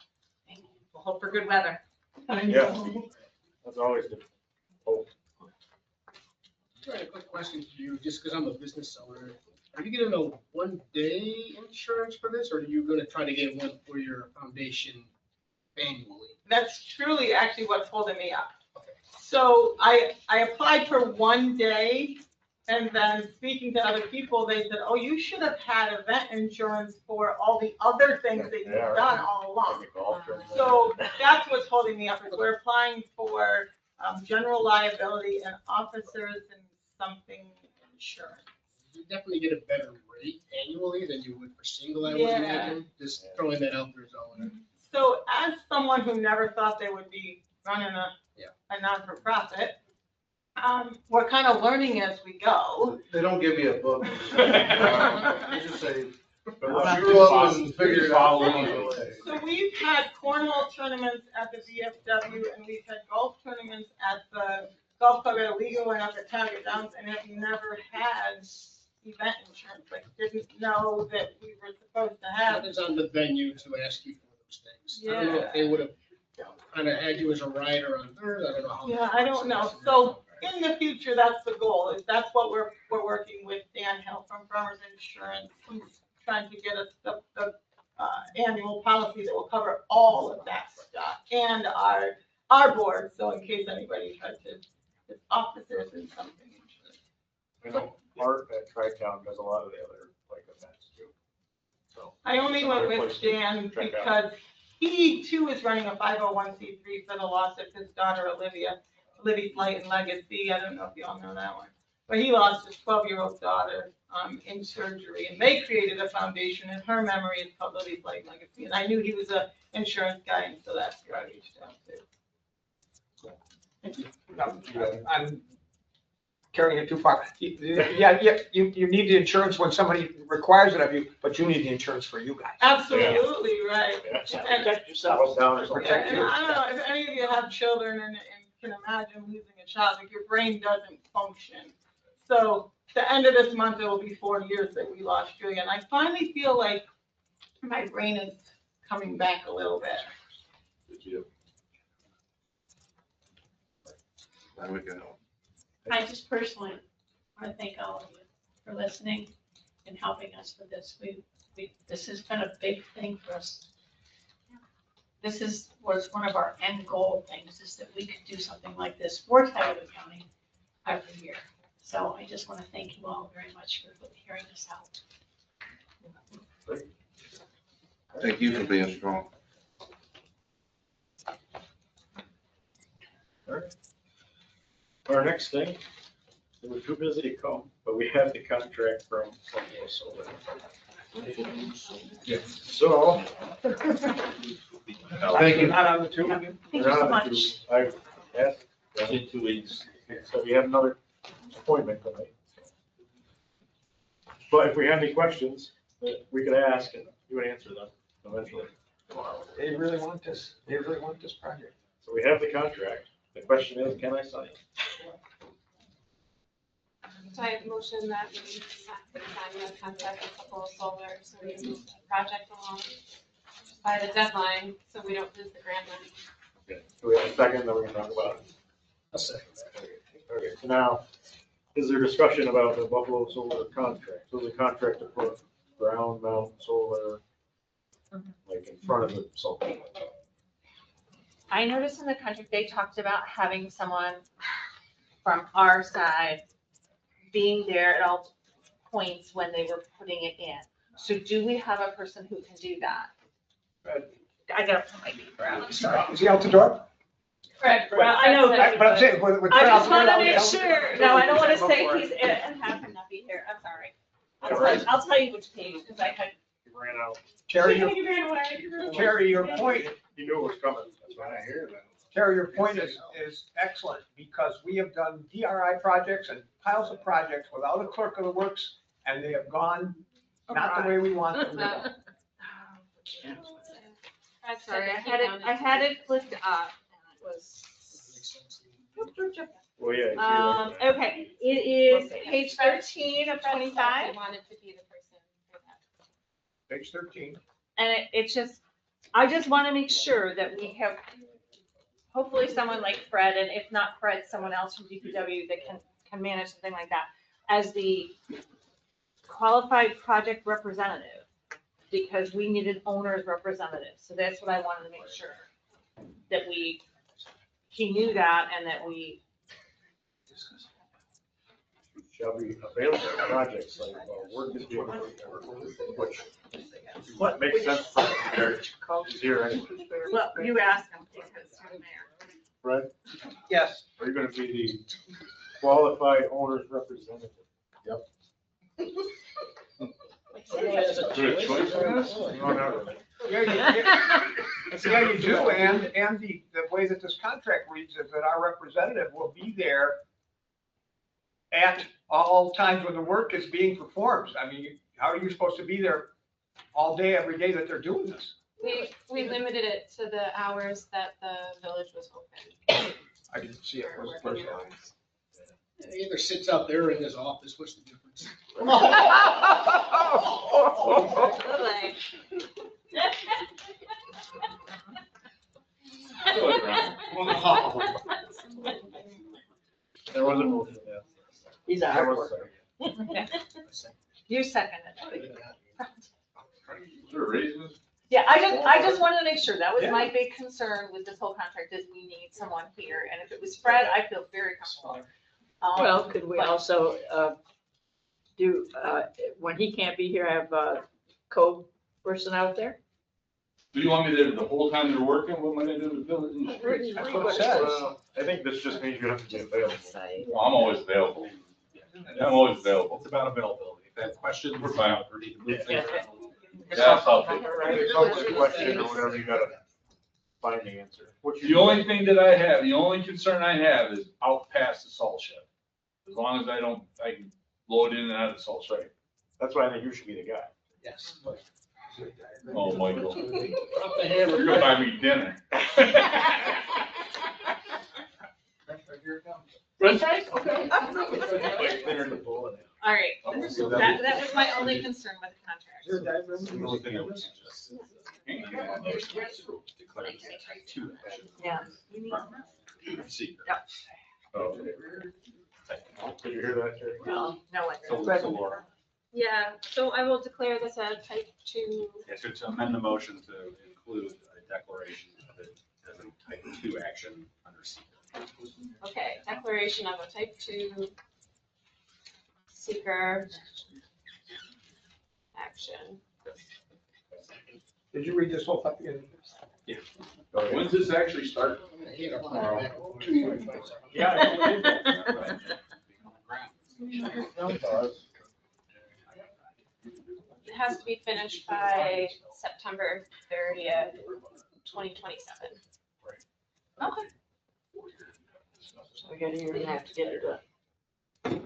Thank you. We'll hope for good weather. Yeah. That's always the hope. I had a quick question for you, just because I'm a business owner. Are you getting a one-day insurance for this, or are you gonna try to get one for your foundation annually? That's truly actually what's holding me up. So I applied for 1 day, and then speaking to other people, they said, oh, you should have had event insurance for all the other things that you've Yeah, done all along. Like a golf tournament. So that's what's holding me up, is we're applying for general liability and officers and something insurance. You definitely get a better rate annually than you would for single, I would Yeah. imagine. Just throwing that out there is all. So as someone who never thought they would be running Yeah. a non-for-profit, we're kind of learning as we go. They don't give you a book. They just say, Figure it out. So we've had cornhole tournaments at the VFW, and we've had golf tournaments at the golf club at Owego and up at Tiger Downs, and have never had event insurance, like didn't know that we were supposed to have. That is on the venue to ask you for those things. I don't know if they would have kind of had you as a rider on theirs. I don't know how. Yeah, I don't know. So in the future, that's the goal, is that's what we're working with Dan Hill from Farmers Insurance. He's trying to get us the annual policy that will cover all of that stuff and our board. So in case anybody tries to, it's officers and something. You know, Art at Tri-Town does a lot of the other like events too. So. I only went with Dan Check out. because he too is running a 501c3 for the loss of his daughter Libby's Light and Legacy. I don't know if you all know that one. But he lost his 12-year-old daughter in surgery, and they created a foundation in her memory. It's called Libby's Light and Legacy. And I knew he was an insurance guy, and so that's who I reached out to. Thank you. No, I'm carrying it too far. Yeah, you need the insurance when somebody requires it of you, but you need the insurance for you guys. Absolutely, right. Yeah. And, Protect yourself. Down is and protect you. I don't know if any of you have children and can imagine losing a child, like your brain doesn't function. So the end of this month, it will be 4 years that we lost Julia, and I finally feel like my brain is coming back a little bit. did you? There we go. I just personally want to thank all of you for listening and helping us with this. This has been a big thing for us. This was one of our end goal things, is that we could do something like this for Tioga County every year. So I just want to thank you all very much for hearing us out. Thank you for being strong. All right. Our next thing, we were too busy to come, but we have the contract from Owego Solar. Yeah, so. Thank you. Not on the two. Thank you so much. I've asked, In 2 weeks. so we have another appointment tonight. But if we have any questions, that we could ask and you would answer them eventually tomorrow. They really want this. They really want this project. So we have the contract. The question is, can I sign it? So I motion that we sign the contract with Owego Solar, so we can move the project along by the deadline, so we don't lose the grant money. Okay. Do we have a second, then we can talk about it? A second. Okay, so now, is there discussion about the Buffalo Solar contract? So the contract to put ground mount solar, like in front of the solar. I noticed in the contract, they talked about having someone from our side being there at all points when they were putting it in. So do we have a person who can do that? I gotta put my paper out, sorry. Is he out the door? Fred, Well, I know, But I'm saying, with. I just want to Fred, make I'll- sure, no, I don't want to say Before. he's, and have him not be here, I'm sorry. I'll tell you which page, because I had. You ran out. Terry, He ran away. Terry, your point, You knew it was coming. That's why I hear that. Terry, your point is excellent, because we have done DRI projects and piles of projects without a clerk of the works, and they have gone not the way we want them to go. Fred said Sorry, I that he had it, found I had it flipped up, and it was. Well, yeah. I see that. Okay, it is page 13 of Fred said 25. he wanted to be the person for that. Page 13. And it's just, I just want to make sure that we have, hopefully someone like Fred, and if not Fred, someone else from DPW that can manage something like that, as the qualified project representative, because we need an owner's representative. So that's what I wanted to make sure, that he knew that, and that we, Shall be available for projects like work is doing, which, what makes sense for he's here anyway. well, you ask him, because I'm there. Fred, Yes. are you gonna be the qualified owner's representative? Yep. Is there a choice in this? No, not really. Yeah, you do, and the way that this contract reads is that our representative will be there at all times when the work is being performed. I mean, how are you supposed to be there all day, every day that they're doing this? We limited it to the hours that the village was open. I didn't see it. Or Where's the working first hours. He either sits out there or in his office, what's the difference? There was a motion, yeah. He's a There hard was a worker. second. You seconded it. Is there a reason? Yeah, I just wanted to make sure, that was my big concern with this whole contract, is we need someone here, and if it was Fred, I feel very comfortable. Well, could we also do, when he can't be here, have a code person out there? Do you want me there the whole time they're working? What am I gonna do with the village? That's what it says. Well, I think this just means you have to be available. Well, I'm always available. I'm always available. It's about availability. If they have questions, We're fine. or need to move things around. Yeah, I'll take it. If it's open question or whatever, you gotta find the answer. The only thing that I have, the only concern I have is out past the salt shed. As long as I can load in and out of the salt shed. That's why I think you should be the guy. Yes. Oh, Michael, Drop the hammer. you're gonna buy me dinner. French fries? Okay. Thinner than bullet. All right, that was my only concern with the contract. The only thing I would suggest is that declare this a type 2 action. Yeah. Secret. Yep. Oh, did you hear that, Jerry? No, no one. So Laura, Yeah, so I will declare this a type 2. yeah, so to amend the motion to include a declaration of it as a type 2 action under secret. Okay, declaration of a type 2 seeker action. Did you read this whole thing again? When's this actually start? Yeah. It has to be finished by September 30th, 2027. Okay. So we got a year and a half to get it done.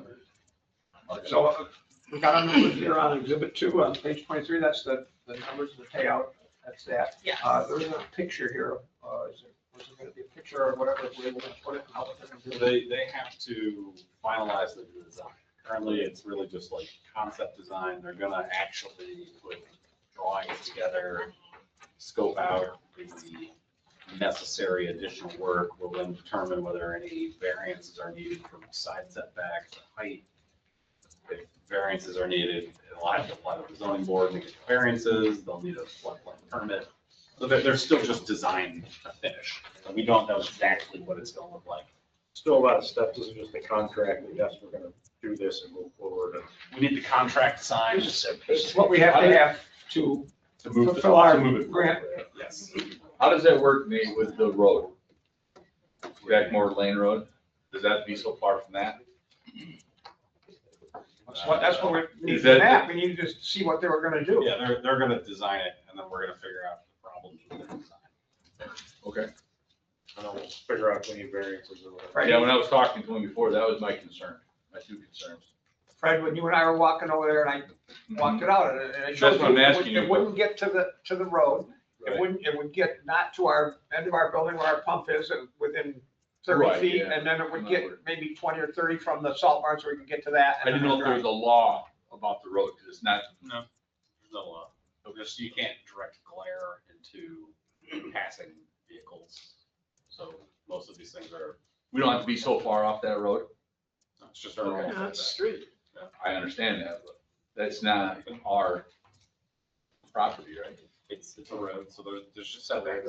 So we got our numbers here on exhibit 2 on page 23. That's the numbers of the payout. That's that. Yes. There is a picture here. Was there going to be a picture or whatever? Where we're going to put it? How we're going to do it? They have to finalize the design. Currently, it's really just like concept design. They're gonna actually put drawings together, scope out the necessary additional work. We'll then determine whether any variances are needed from side setbacks, height. If variances are needed, it'll have to apply to the zoning board to get the variances. They'll need a floodplain permit. So they're still just designed to finish. So we don't know exactly what it's gonna look like. Still a lot of stuff. This is just a contract. Yes, we're gonna do this and move forward. We need the contract signed. It's what we have to have to move fulfill our to move it. grant. Yes. How does that work, Nate, with the road? Jackmore Lane Road, does that have to be so far from that? That's what we need Is to that- map. We need to just see what they were gonna do. Yeah, they're gonna design it, and then we're gonna figure out the problems with the design. Okay. And then we'll figure out if we need variances or whatever. Right. Yeah, when I was talking to him before, that was my concern, my two concerns. Fred, when you and I were walking over there and I walked it out and I showed That's what I'm you, asking you it wouldn't get to the road. Right. It would get not to our end of our building where our pump is, within 30 Right, feet. yeah. And then it would get maybe 20 or 30 from the salt barn so we could get to that. I didn't know if there was a law about the road, because it's not, No, there's no law. Just, you can't direct glare into passing vehicles. So most of these things are, we don't have to be so far off that road. it's just our normal. No, it's street. I understand that, but that's not our property, right? It's a road, so there's just setbacks.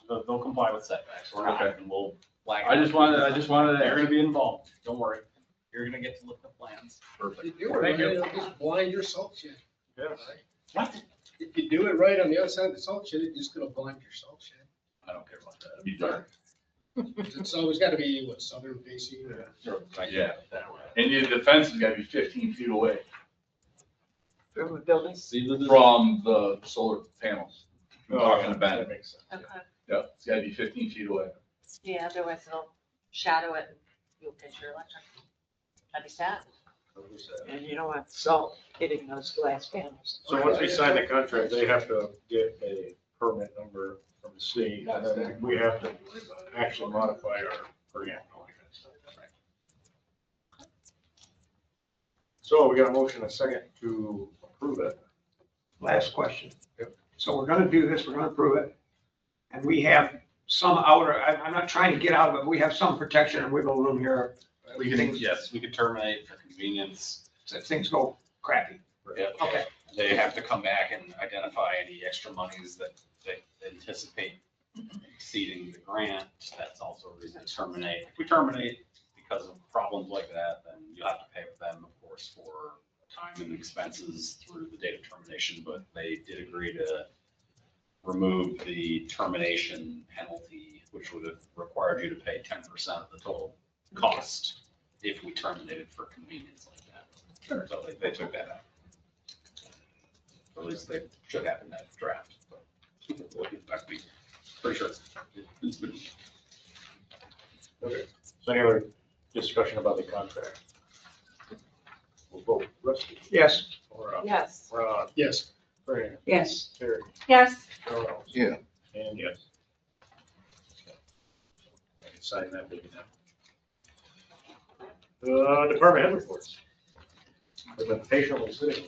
They'll comply with setbacks. We're not, Okay. and we'll flag. I just wanted to. You're gonna be involved. Don't worry. You're gonna get to look at plans. Perfect. You do it right, it'll just blind your salt shed. Yeah. What? If you do it right on the other side of the salt shed, it's just gonna blind your salt shed. I don't care about that. It'd be dark. It's always gotta be, what, southern facing? Yeah. And the fence has got to be 15 feet away From the building. See the. from the solar panels. I'm talking about That it. makes sense. Okay. Yeah, it's got to be 15 feet away. Yeah, otherwise it'll shadow it and you'll get your electric. That'd be sad. And you don't want salt hitting those glass panels. So once we sign the contract, they have to get a permit number from the state, and then we have to actually modify our grant. So we got a motion, a second to approve it. Last question. So we're gonna do this, we're gonna approve it. And we have some outer, I'm not trying to get out of it, but we have some protection and wiggle room here. We can, yes, we could terminate for convenience. If things go crappy. Yep. Okay. They have to come back and identify any extra monies that they anticipate exceeding the grant. That's also a reason to terminate. If we terminate because of problems like that, then you'll have to pay them, of course, for time and expenses through the date of termination. But they did agree to remove the termination penalty, which would have required you to pay 10% of the total cost if we terminated for convenience like that. Sure. So they took that out. Or at least they should have in that draft. But looking back, we pretty sure it's been. Okay. So any other discussion about the contract? We'll vote. Rusty? Yes. Or, Yes. Ron? Yes. Fran? Yes. Terry? Yes. Carl Ellis? Yeah. And yes. I can sign that baby now. Department head reports. They've been patiently sitting.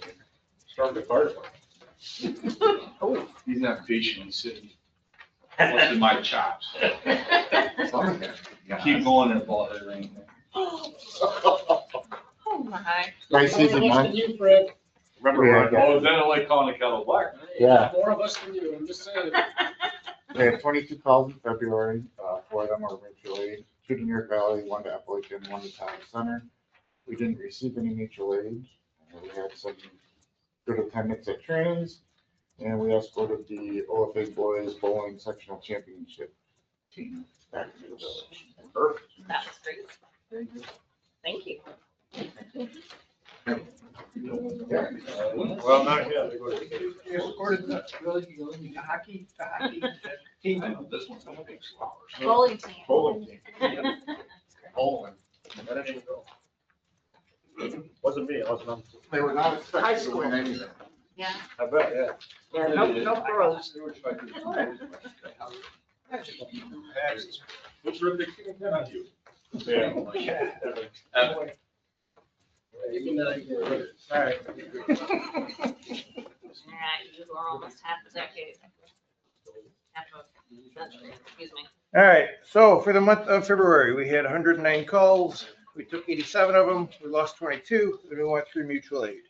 Start the fire department. Oh, he's not patiently sitting. Busting my chops. Keep going and ball it ring. Oh my. Nice season, More of us man. than you, Fred. Remember, Yeah, Ron? Oh, then I like calling the kettle black. Yeah. More of us than you, I'm just saying. We had 22 calls in February, 4 of them were mutual aid, 2 to Near Valley, 1 to Appalachian, 1 to Town Center. We didn't receive any mutual aid. We had some good attendance at trainings, and we escorted the OFA boys bowling sectional championship team back to the village. Perfect. That was great. Thank you. Well, not yet. They go to the- We escorted the hockey team. This one's gonna take flowers. Bowling team. Bowling team. Bowling. I didn't even go. Wasn't me, I wasn't on. They were not High expected to school. win anything. Yeah. I bet, yeah. Yeah, no pros. What's your big thing about you? Yeah. Even that I get rid of. All right. All right, you were almost half a decade. Half a century, excuse me. All right, so for the month of February, we had 109 calls. We took 87 of them. We lost 22, and we went through mutual aid.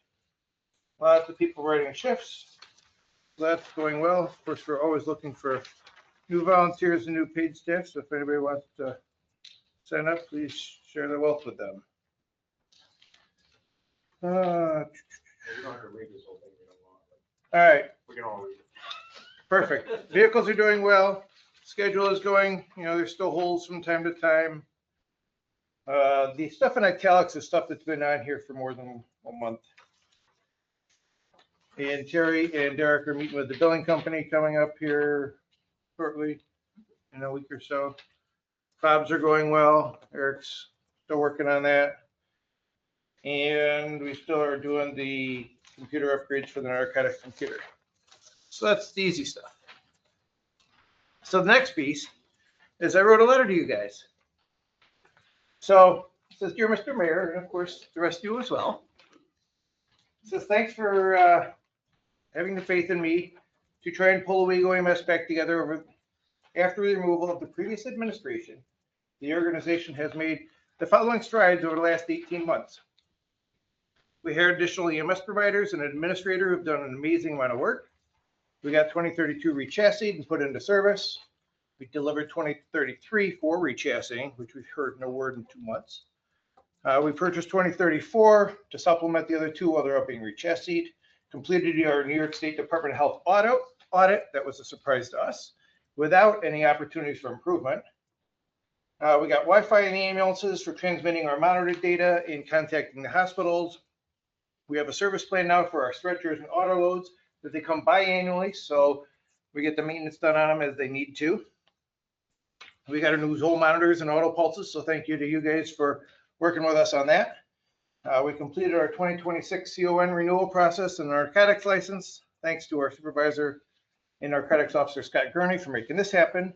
Lots of people writing shifts. That's going well. Of course, we're always looking for new volunteers and new paid staff, so if anybody wants to sign up, please share the wealth with them. You don't have to read this whole thing if you don't want. All right, We can all read it. perfect. Vehicles are doing well. schedule is going. There's still holes from time to time. The stuff in italics is stuff that's been on here for more than a month. And Terry and Derek are meeting with the billing company coming up here shortly, in a week or so. Fobs are going well. Eric's still working on that. And we still are doing the computer upgrades for the narcotic computer. So that's the easy stuff. So the next piece is I wrote a letter to you guys. So it says, "Dear Mr. Mayor," and of course the rest of you as well. It says, "Thanks for having the faith in me to try and pull Owego EMS back together after the removal of the previous administration. The organization has made the following strides over the last 18 months. We hired additional EMS providers and an administrator who've done an amazing amount of work. We got 2032 rechassied and put into service. We delivered 2033 for rechassing, which we've heard no word in 2 months. We purchased 2034 to supplement the other two while they're being rechassied. Completed our New York State Department of Health audit. That was a surprise to us, without any opportunities for improvement. We got Wi-Fi in the ambulances for transmitting our monitored data and contacting the hospitals. We have a service plan now for our stretchers and auto loads that they come biannually, so we get the maintenance done on them as they need to. We got our new Zoll monitors and auto pulses, so thank you to you guys for working with us on that. We completed our 2026 CON renewal process and narcotics license, thanks to our supervisor and narcotics officer, Scott Gurney, for making this happen.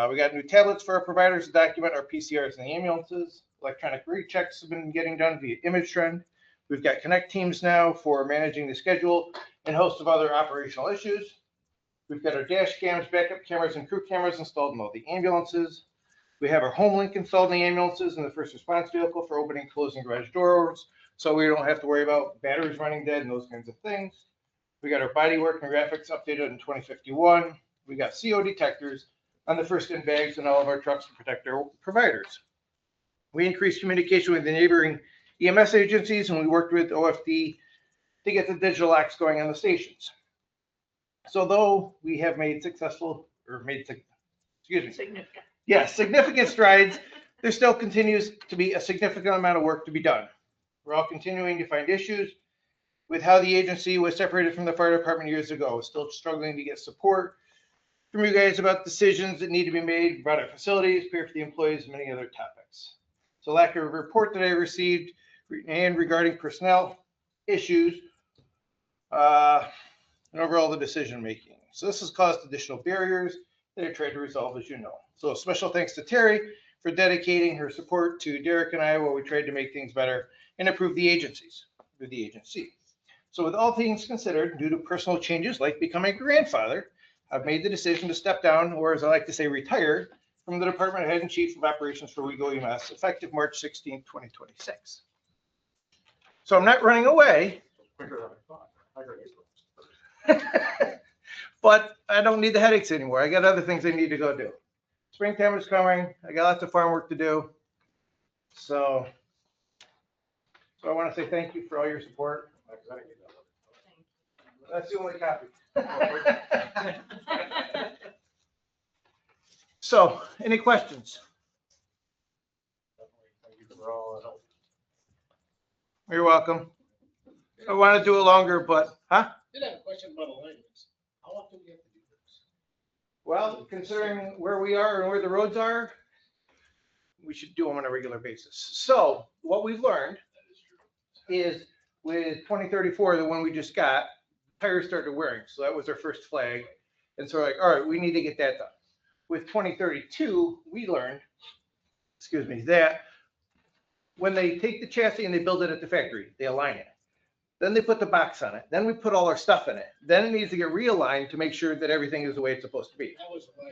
We got new tablets for our providers to document our PCRs in the ambulances. Electronic rechecks have been getting done via Image Trend. We've got Connect teams now for managing the schedule and a host of other operational issues. We've got our dash cams, backup cameras, and crew cameras installed in all the ambulances. We have our home link installed in the ambulances and the first response vehicle for opening and closing garage doors, so we don't have to worry about batteries running dead and those kinds of things. We got our bodywork and graphics updated in 2051. We got CO detectors on the first in bags in all of our trucks to protect our providers. We increased communication with the neighboring EMS agencies, and we worked with OFD to get the digital locks going on the stations. So though we have made significant strides, there still continues to be a significant amount of work to be done. We're all continuing to find issues with how the agency was separated from the fire department years ago. We're still struggling to get support from you guys about decisions that need to be made about our facilities, care for the employees, and many other topics. So lack of a report that I received and regarding personnel issues and overall the decision making. So this has caused additional barriers that I tried to resolve, as you know. So special thanks to Terry for dedicating her support to Derek and I while we tried to make things better and improve the agency. So with all things considered, due to personal changes like becoming a grandfather, I've made the decision to step down, or as I like to say, retire from the Department Head and Chief of Operations for Owego EMS, effective March 16, 2026. So I'm not running away, but I don't need the headaches anymore. I got other things I need to go do. Springtime is coming. I got lots of farm work to do. So I want to say thank you for all your support. That's the only copy. So, any questions? Thank you for all the help. You're welcome. I want to do it longer, but, I did have a question about alignments. How often do you have to do this? well, considering where we are and where the roads are, we should do them on a regular basis. So what we've learned is with 2034, the one we just got, tires started wearing. So that was our first flag. And so we're like, all right, we need to get that done. With 2032, we learned, that when they take the chassis and they build it at the factory, they align it. Then they put the box on it. Then we put all our stuff in it. Then it needs to get realigned to make sure that everything is the way it's supposed to be. That was my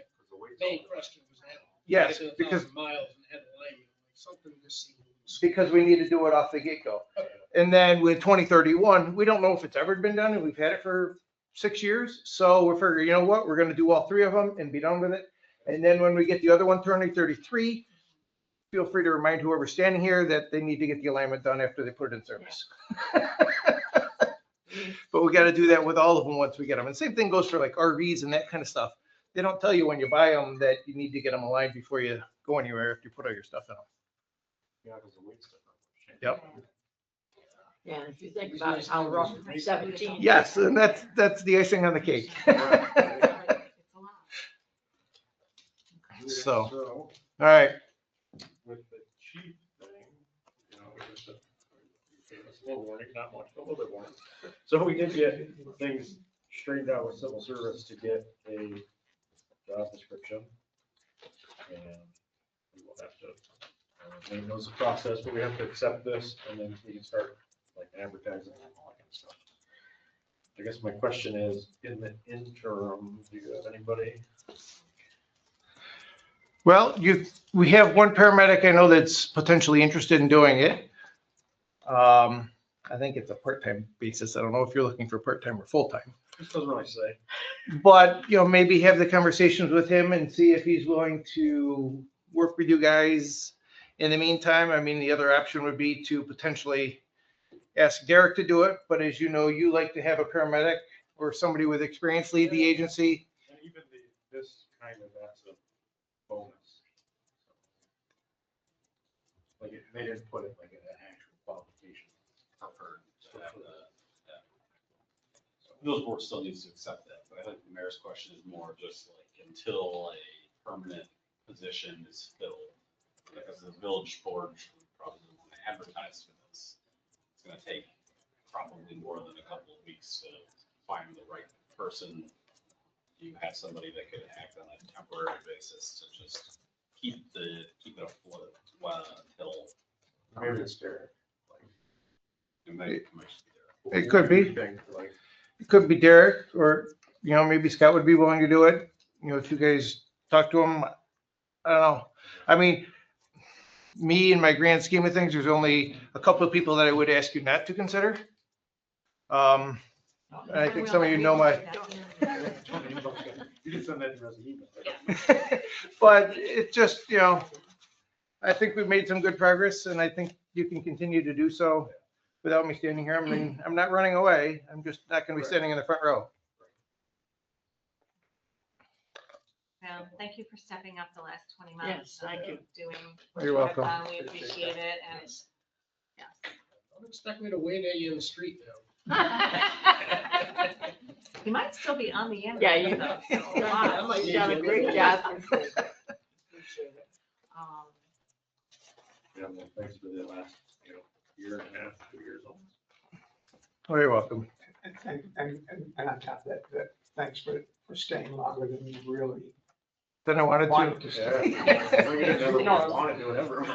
main question was that. Yes, You had because 1,000 miles and had alignment, like something just seemed loose. because we need to do it off the get-go. And then with 2031, we don't know if it's ever been done, and we've had it for 6 years. So we're figuring, you know what, we're going to do all 3 of them and be done with it. And then when we get the other one, 2033, feel free to remind whoever's standing here that they need to get the alignment done after they put it in service. But we got to do that with all of them once we get them. And same thing goes for like RVs and that kind of stuff. they don't tell you when you buy them that you need to get them aligned before you go anywhere if you put all your stuff in them. Yeah, because the weight's different. Yep. Yeah, if you think about it, how rough 17. Yes, and that's the icing on the cake. So, all right. With the chief thing, you know, just a little warning, not much, but a little bit warning. So we did get things straightened out with civil service to get a job description. And we will have to, Nate knows the process, but we have to accept this and then we can start like advertising and all that kind of stuff. I guess my question is, in the interim, do you have anybody? Well, we have one paramedic I know that's potentially interested in doing it. I think it's a part-time basis. I don't know if you're looking for part-time or full-time. This doesn't really say. But, maybe have the conversations with him and see if he's willing to work with you guys. In the meantime, I mean, the other option would be to potentially ask Derek to do it, but as you know, you like to have a paramedic or somebody with experience lead the agency. And even this kind of, that's a bonus. Like, they didn't put it like an actual qualification. Preferred to have those boards still needs to accept that, but I think the mayor's question is more just like until a permanent position is filled. Because the village board should probably want to advertise for this. It's gonna take probably more than a couple of weeks to find the right person. You have somebody that could act on a temporary basis to just keep it afloat until. Maybe it's Derek. It might be there. It could be. Like, It could be Derek, or, maybe Scott would be willing to do it. If you guys talk to him, I don't know. I mean, me, in my grand scheme of things, there's only a couple of people that I would ask you not to consider. And I think some of you know my, you can send that as an email. but it just, I think we've made some good progress, and I think you can continue to do so without me standing here. I mean, I'm not running away. I'm just not going to be standing in the front row. Well, thank you for stepping up the last 20 months. Yes, thank you. Doing. You're welcome. We appreciate it, and, yes. Don't expect me to wave at you in the street now. You might still be on the end. Yeah, you know. you've done a great job. Yeah, well, thanks for the last, year and a half, 2 years almost. Oh, you're welcome. And on top of that, thanks for staying longer than you really Then I wanted wanted to. to stay. We didn't ever want to do it ever.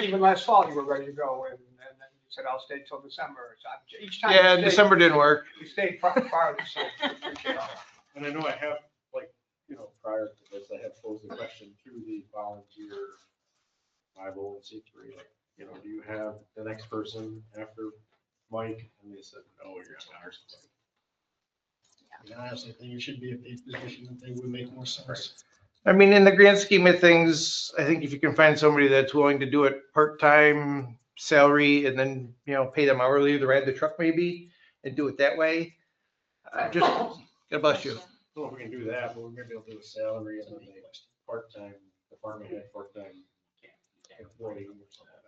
Even last fall, you were ready to go, and then you said, I'll stay till December. So each time. Yeah, you stayed- December didn't work. You stayed farther, so appreciate all that. And I know I have, prior to this, I have posed the question to the volunteer 501c3, do you have the next person after Mike? And they said, no, you're not ours. Yeah, honestly, I think you should be a paid position, I think would make more sense. I mean, in the grand scheme of things, I think if you can find somebody that's willing to do it part-time salary and then, pay them hourly to ride the truck maybe and do it that way. Just, God bless you. Well, if we can do that, but we may be able to do a salary and then a part-time department head, part-time employee or something like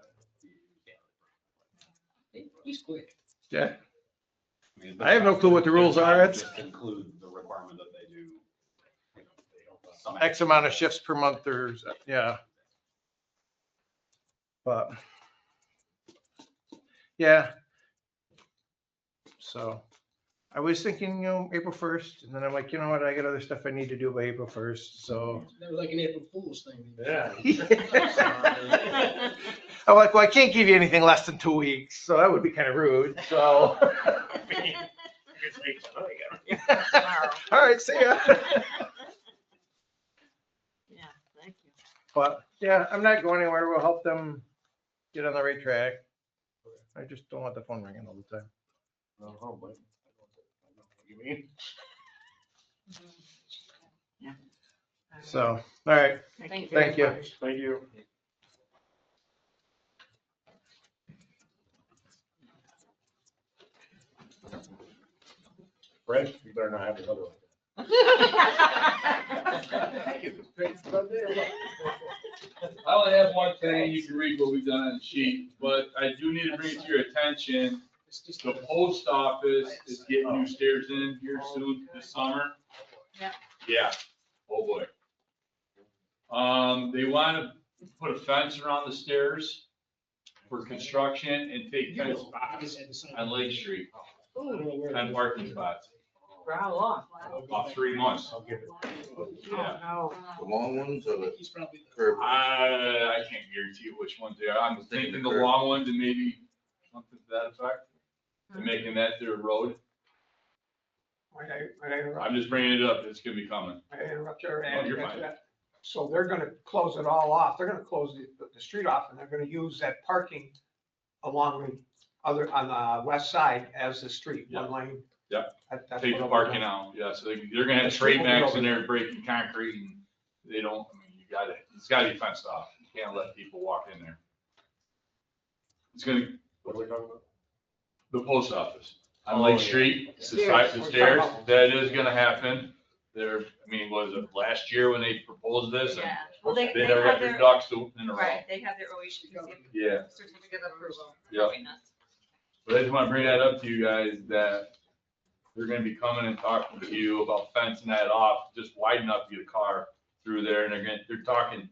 that. He's quick. Yeah. mean, I have no clue what the rules are. It's Just include the requirement that they do. Some X amount of shifts per month or, yeah. But, yeah. So I was thinking, April 1st, and then I'm like, you know what, I got other stuff I need to do by April 1st, so. That was like an April Fool's thing. Yeah. I'm like, well, I can't give you anything less than 2 weeks, so that would be kind of rude, so. All right, see ya. Yeah, thank you. But, yeah, I'm not going anywhere. We'll help them get on the right track. I just don't want the phone ringing all the time. No, but I know what you mean. So, all right, Thank you. thank you. Thank you. Fred, you better not have another one. I only have one thing, you can read what we've done on the sheet, but I do need to bring it to your attention. The post office is getting new stairs in here soon this summer. Yeah. Yeah, oh boy. They want to put a fence around the stairs for construction and take 10 spots on Lake Street, 10 parking spots, For how long? about 3 months. Yeah. Oh, The long ones or the He's probably. curb? I can't guarantee you which ones they are. I'm thinking the long ones and maybe something to that effect. And making that their road. Might I interrupt? I'm just bringing it up. It's gonna be coming. Might I interrupt there? No, you're And fine. so they're gonna close it all off. They're gonna close the street off and they're gonna use that parking along the other, on the west side as the street, one lane. Yep. That's Take what the it'll be parking done. out. Yeah, so they're gonna have That's trade what we'll max do. in there breaking concrete and they don't, I mean, it's gotta be fenced off. You can't let people walk in there. It's gonna, What are we talking about? the post office on Oh, Lake yeah. Street, the Stairs. stairs, that is gonna happen. There, I mean, was it last year when they proposed this? Yeah, well, they They never have got their their, ducks in a row. right, they have their OHPC Yeah. certificate of approval. Yep. Very nice. But I just want to bring that up to you guys, that they're gonna be coming and talking to you about fencing that off, just wide enough to get a car through there, and they're talking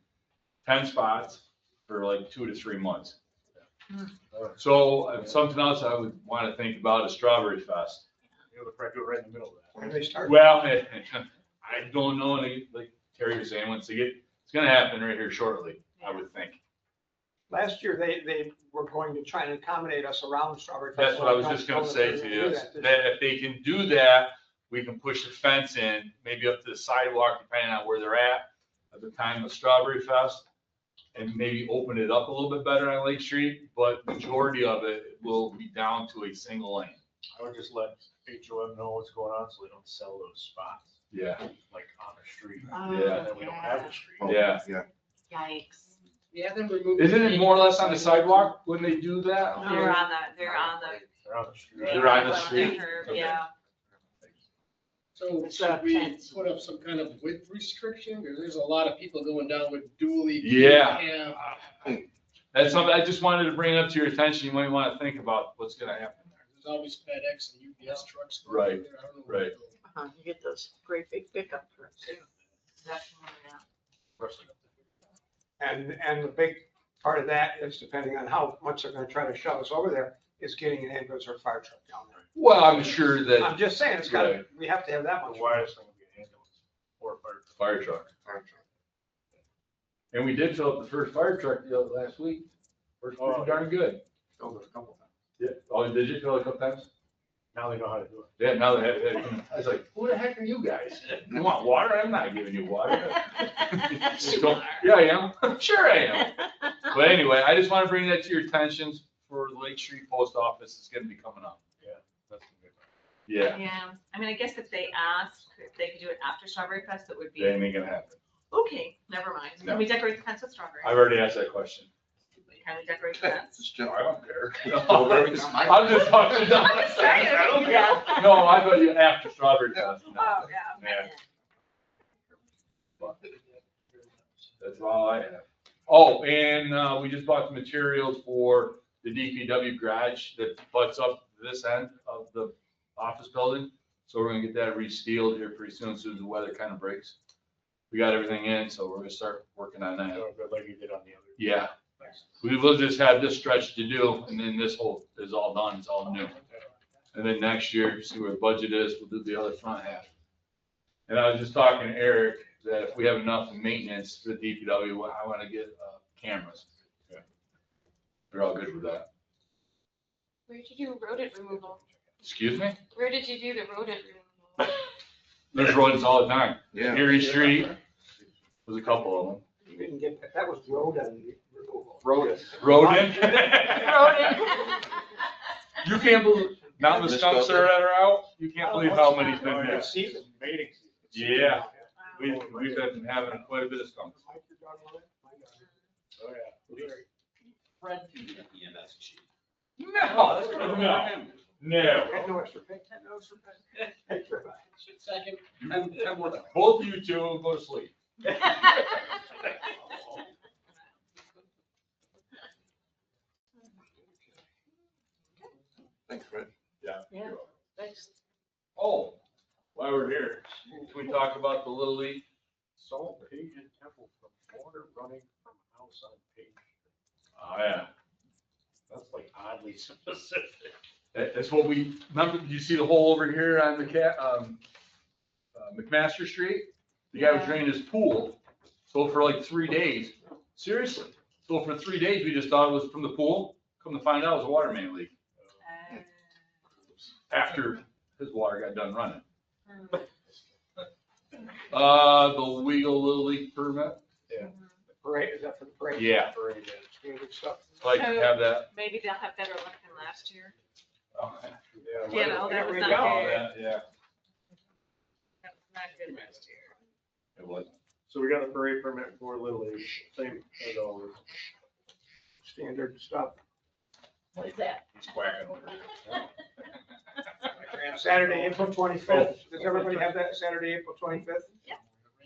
10 spots for like 2 to 3 months. So something else I would want to think about is Strawberry Fest. You know, probably do it right in the middle of that. When they start. Well, I don't know, like Terry was saying, once they get, it's gonna happen right here shortly, I would think. Last year, they were going to try and accommodate us around Strawberry That's Festival. what I was just gonna say to you, That this that if they can do that, we can push the fence in, maybe up to the sidewalk, depending on where they're at the time of Strawberry Fest, and maybe open it up a little bit better on Lake Street, but majority of it will be down to a single lane. I would just let HOM know what's going on so they don't sell those spots, Yeah, like on the street. Yeah. And then we don't have the street. yeah. Yeah. Yikes. yeah, then remove. Isn't it more or less on the sidewalk when they do that? They're on the They're on the street. They're on the They're street? curb, Okay. yeah. So It's, should we fence. put up some kind of width restriction? Because there's a lot of people going down with dually. Yeah. cab. That's something, I just wanted to bring it up to your attention, you might want to think about what's gonna happen there. There's always FedEx and UPS trucks. going Right, there. I don't know what right. they'll- You get those great big pickup trucks too. And the big part of that is, depending on how much they're gonna try to shove us over there, is getting an ambulance or fire truck down there. Well, I'm sure that. I'm just saying, it's gotta, we have to have that The much. widest thing would be an ambulance or a fire truck. Fire truck. And we did fill up the first fire truck the other last week. Worked pretty darn good. Filled it a couple times. Yeah. Oh, did you fill it a couple times? Now they know how to do it. Yeah, now they have, I was like, who the heck are you guys? You want water? I'm not giving you water. So, yeah, I am. Sure I am. But anyway, I just want to bring that to your attention for Lake Street Post Office. It's gonna be coming up. That's good. Yeah, Yeah, I mean, I guess if they ask, if they could do it after Strawberry Fest, it would be, that ain't gonna happen. okay, never mind. No. Can we decorate the fence with strawberries? I've already asked that question. Can we decorate the fence? Just jump. I don't care. Strawberry is my- I'm just talking. I'm just trying to I don't figure care. out. No, I thought you after Strawberry Fest. No. Oh, yeah. Yeah. But that's all I have. Oh, and we just bought the materials for the DPW garage that butts up this end of the office building. So we're gonna get that re-steeled here pretty soon as the weather kind of breaks. We got everything in, so we're gonna start working on that. So good like you did on the other. Yeah, we will just have this stretch to do, and then this whole is all done, it's all new. And then next year, see where the budget is, we'll do the other front half. And I was just talking to Eric, that if we have enough maintenance for the DPW, I wanna get cameras. They're all good with that. Where did you do rodent removal? Excuse me? Where did you do the rodent removal? There's rodents all the time. Yeah. Erie Street, there's a couple of them. You didn't get, that was road and removal. Rodent. Rodent. You can't believe, now the stumps that are out, you can't believe how many's been there. Season, mating season. Yeah, we've been having quite a bit of stumps. Oh, yeah. Fred can get the EMS chief. No, no. No. Had no extra pay. Extra pay. Second. Both of you two go to sleep. Thanks, Fred. Yeah, thanks. Oh, while we're here, can we talk about the Little League? Salt Page and Temple from water running from house on Page. Oh, yeah. That's like oddly specific. That's what we, remember, did you see the hole over here on the McMaster Street? The guy was draining his pool, so for like 3 days, seriously. So for 3 days, we just thought it was from the pool, come to find out it was a water main leak. After his water got done running. The Owego Little League permit? Parade, is that for the parade? Yeah. Parade, yeah. Good stuff. Like to have that. Maybe they'll have better luck than last year. Yeah, You know, that was we not go. good. Yeah, That was not good last year. it was. So we got the parade permit for Little League, same as always. Standard stuff. What is that? He's quacking over there. Saturday, April 25th. Does everybody have that Saturday, April 25th?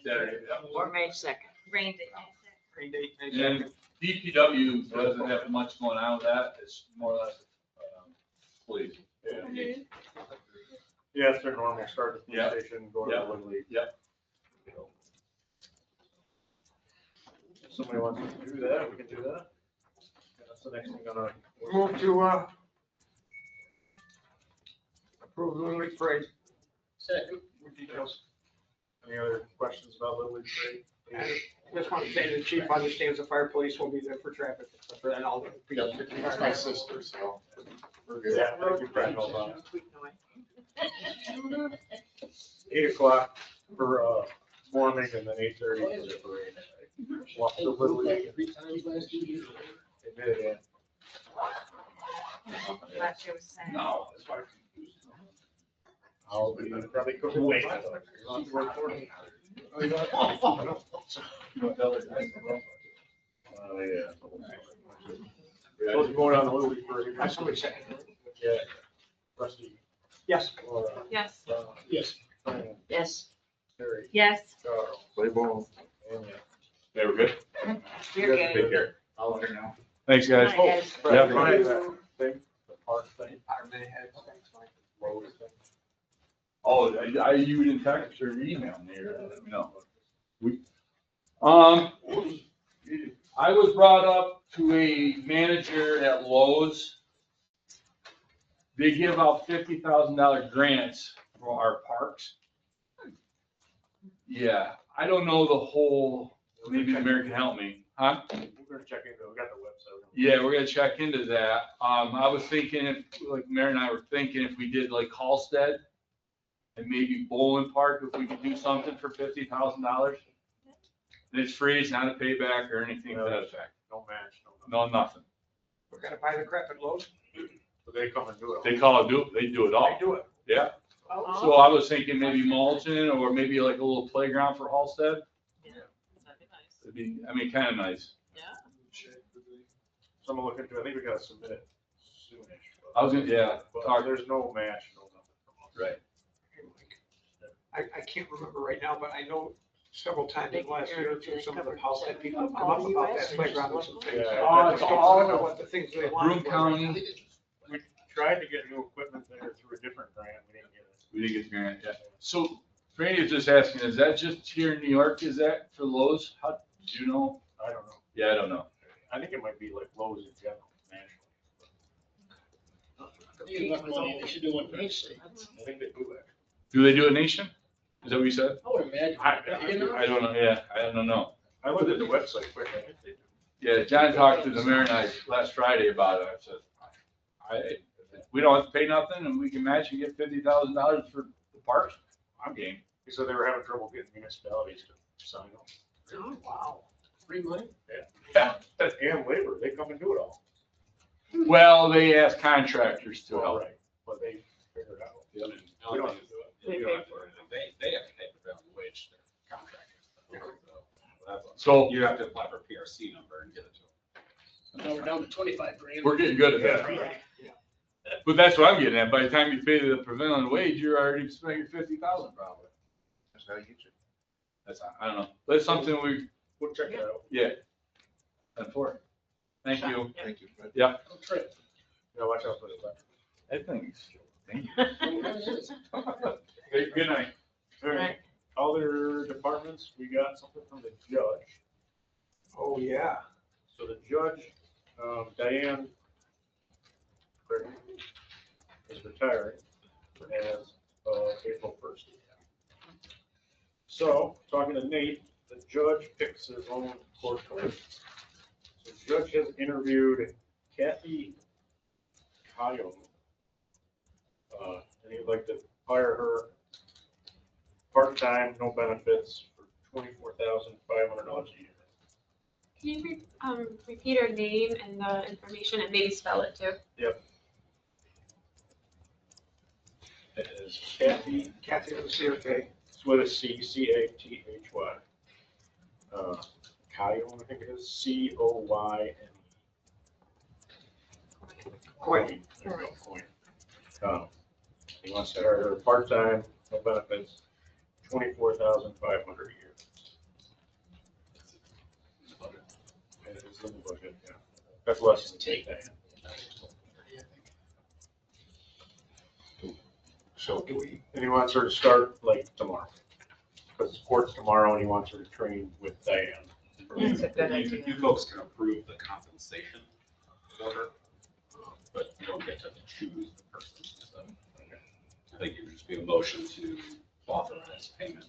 Saturday, yeah. Or May 2nd? Rained it. Green date, May 2nd. And DPW doesn't have much going on with that, it's more or less, police. Yeah, it's their normal start at the Yeah. police station, go to the Yeah. Little League. Yep. If somebody wants to do that, we can do that. That's the next thing on our. Move to, approve Little League parade. Second. With details. Any other questions about Little League parade? And just want to say the chief understands the fire police will be there for traffic, for that all the people. It's my sister, so. we're good. Yeah, thank you, Fred, hold on. Squeak noise. 8 o'clock for, morning and then 8:30 for the parade. Walk the Little League. Three times last year. They did it, Last year was sad. No, that's why I'm confused. I'll be probably cooking late. Oh, yeah. Supposed to go down the Little League parade. That's what we said. Yeah. Rusty. Yes. Laura, Yes. Yes. Diane, Yes. Terry, Yes. Carl, Play ball. and yeah. They were good? We're Take good. care. I'll let her know. Thanks, guys. Good night, guys. Fred, you wanna do that thing, the park thing? Lowe's thing? Oh, you didn't text or email me or let me know. I was brought up to a manager at Lowe's. They give out $50,000 grants for our parks. Yeah, I don't know the whole, maybe the mayor can help me, huh? We're gonna check into it, we got the website. Yeah, we're gonna check into that. I was thinking if, like Mayor and I were thinking if we did like Halsted and maybe Bowling Park, if we could do something for $50,000. And it's free, it's not a payback or anything to that effect. No match, No, nothing. We're gonna buy the crap at Lowe's. But they come and do it. They they do it all. They do it. Yeah. So I was thinking maybe mulching or maybe like a little playground for Halsted. That'd be nice. It'd be, I mean, kind of nice. So I'm gonna look into it, I think we gotta submit it soonish. I was gonna, yeah, But there's no match, no nothing. right. I can't remember right now, but I know several times in the last year or two, some of the house that people have come up about that playground with some things. Yeah. I don't know what the things they want. Broome County, We tried to get new equipment there through a different grant, we didn't get it. we didn't get the grant, yeah. So Franny was just asking, is that just here in New York? Is that for Lowe's? How, do you know? I don't know. Yeah, I don't know. I think it might be like Lowe's in general, nationally. They got money, they should do one for each state. I think they do that. Do they do a nation? Is that what you said? I would imagine. I don't know, yeah, I don't know. I looked at the website quick, I think they do. Yeah, John talked to the mayor and I last Friday about it. I said, we don't have to pay nothing and we can match and get $50,000 for the parks. I'm game. He said they were having trouble getting municipalities to sign up. Oh, wow. Free money? Yeah. And labor, they come and do it all. Well, they ask contractors to All help. right, but they figured it out. Yeah. We don't have to do it. They have to pay the prevailing wage, their contractors. So You have to apply for a PRC number and get it to them. Now we're down to 25 grand. we're getting good at that. But that's what I'm getting at. By the time you pay the prevailing wage, you're already spending 50,000 probably. That's how you get you. That's, I don't know. That's something We'll check it out. yeah. And for. Thank you. Thank you. Yeah. Yeah, watch out for the left. That thing's dangerous. Okay, good night. All right, other departments, we got something from the judge. Oh, yeah. So the judge, Diane is retiring as of April 1st. So, talking to Nate, the judge picks his own court clerk. So the judge has interviewed Kathy Coyote. And he'd like to hire her part-time, no benefits, for $24,500 a year. Can you repeat her name and the information and maybe spell it too? Yep. It is Kathy, Kathy with a C-O-K. it's with a C, C-A-T-H-Y. Coyote, I think it is, C-O-Y-N. Coin. There we go, Coin. He wants to hire her part-time, no benefits, $24,500 a year. And it is in the budget, yeah. That's less than take that. So do we, And he wants her to start like tomorrow. Because court's tomorrow and he wants her to train with Diane. That's a good idea. You folks can approve the compensation order, but you don't get to choose the person. So I think it would just be a motion to authorize payment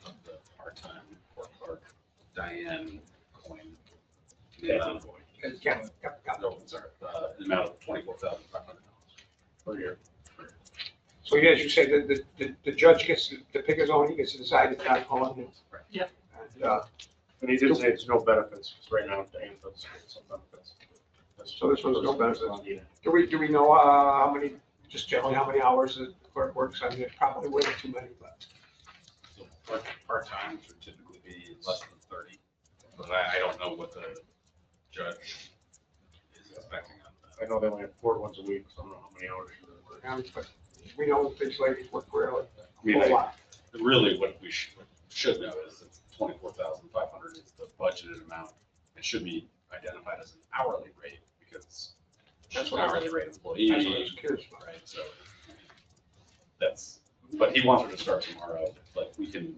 of the part-time court clerk, Diane Coyne. The amount of, no, sorry, the amount of $24,500 Per year. so as you say, the judge gets to pick his own, he gets to decide if that's on him. Yep. And he did say it's no benefits, because right now Diane does get some benefits. So this one's no benefits. Yeah. Do we know, how many, just generally how many hours the clerk works? I mean, it's probably way too many, but. So part-time should typically be less than 30, but I don't know what the judge is expecting on that. I know they only have court once a week, so I don't know how many hours she really works. But we know these ladies work really I mean, a lot. really what we should know is that 24,500 is the budgeted amount. It should be identified as an hourly rate because That's she's what an I- hourly rate employee. That's what I was curious about. Right, so that's, but he wants her to start tomorrow, but we can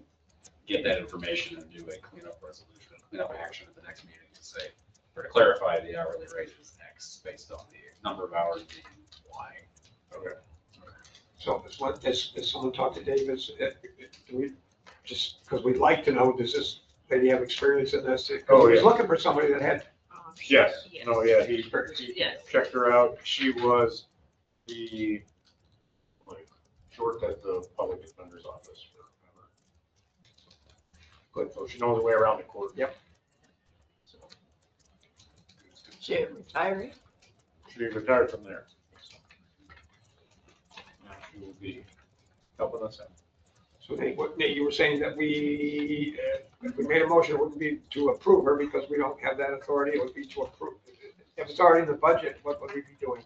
get that information and do a cleanup resolution, cleanup action at the next meeting to say, or to clarify the hourly rate is X based on the number of hours being Y. Okay. So has someone talked to Davis? Do we, just because we'd like to know, does this lady have experience in this? 'Cause Oh, he was yeah. looking for somebody that had Yes, Yes. no, yeah, he Yes. checked her out. She was the, like, worked at the public defender's office forever. Good, so she knows the way around the court. Yep. So, She a retiree? she retired from there. Now she will be helping us out. So Nate, you were saying that if we made a motion, it wouldn't be to approve her because we don't have that authority, it would be to approve. If it's already in the budget, what would we be doing?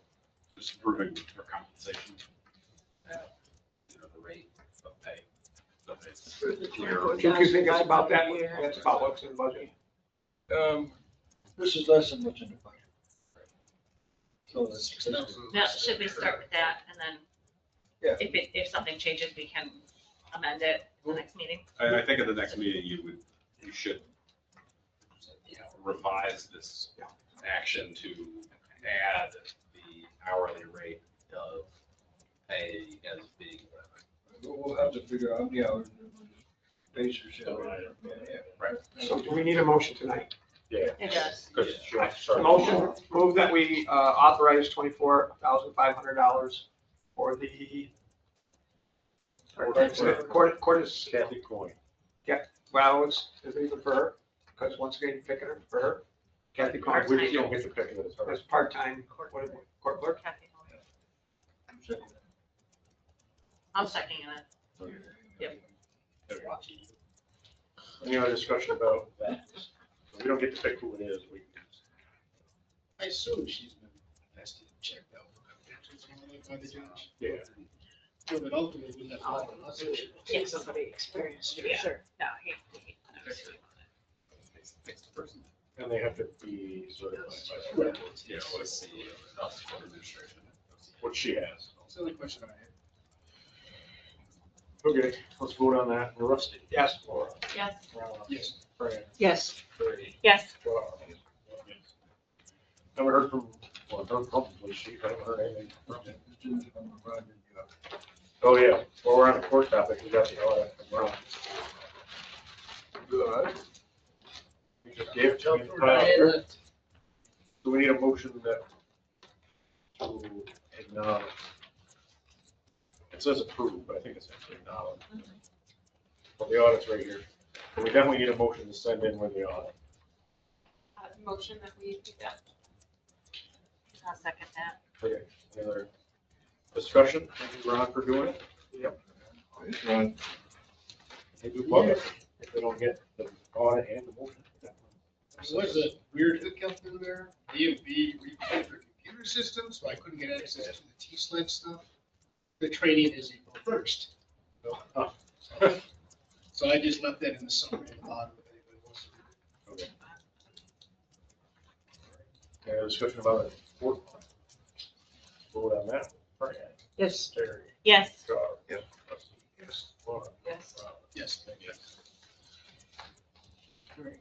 Just approving her compensation at, the rate of pay. So it's clear. Do you think it's about that? That's about what's in the budget? This is less than what's in the budget. So Now, should we start with that and then Yeah. if something changes, we can amend it the next meeting? I think at the next meeting, you should, revise this action to add the hourly rate of pay as being whatever. we'll have to figure out, base your Right. So do we need a motion tonight? Yeah. It does. Because she wants to start. Motion, move that we authorize $24,500 for the court is, Kathy Coyne. well, it's even for her, because once again, you're picking her for her. Kathy Coyne, We just don't get to pick it as her. as part-time court clerk. Kathy. I'm seconding it. Any other discussion about that? We don't get to pick who it is. I assume she's been tested, checked out. by the judge. Yeah. So that ultimately wouldn't have to fall on us. Yeah, somebody experienced it, Yeah. sure. No, And they have to be certified by the board, Yeah, what's the health administration? which she has. That's the only question I had. Okay, let's vote on that. Rusty? Yes. Laura? Yes. Yes. Fran? Yes. Terry? Yes. Charles? Haven't heard from, well, heard from the police chief. I haven't heard anything from him. Oh, yeah. Well, we're on the court topic. We got the audit from Ron. Good. We just gave it to me. Do we need a motion that to acknowledge? It says approve, but I think it's actually acknowledge. Well, the audit's right here. But we definitely need a motion to send in with the audit. Motion that we do that. I'll second that. Okay, any other discussion? Thank you, Ron, for doing it. Yep. Thanks, Ron. They do love it if they don't get the audit and the motion. So there's a weird hookup in there. DMV repaid their computer system, so I couldn't get access to the T-Sled stuff. The training is April 1st. So I just left that in the summary at the bottom if anybody wants to read it. Okay. Any discussion about it? Vote on that. Fran? Yes. Terry? Yes. Charles? Yep. Rusty? Yes. Laura? Yes. Ron? Yes. Yes. Great.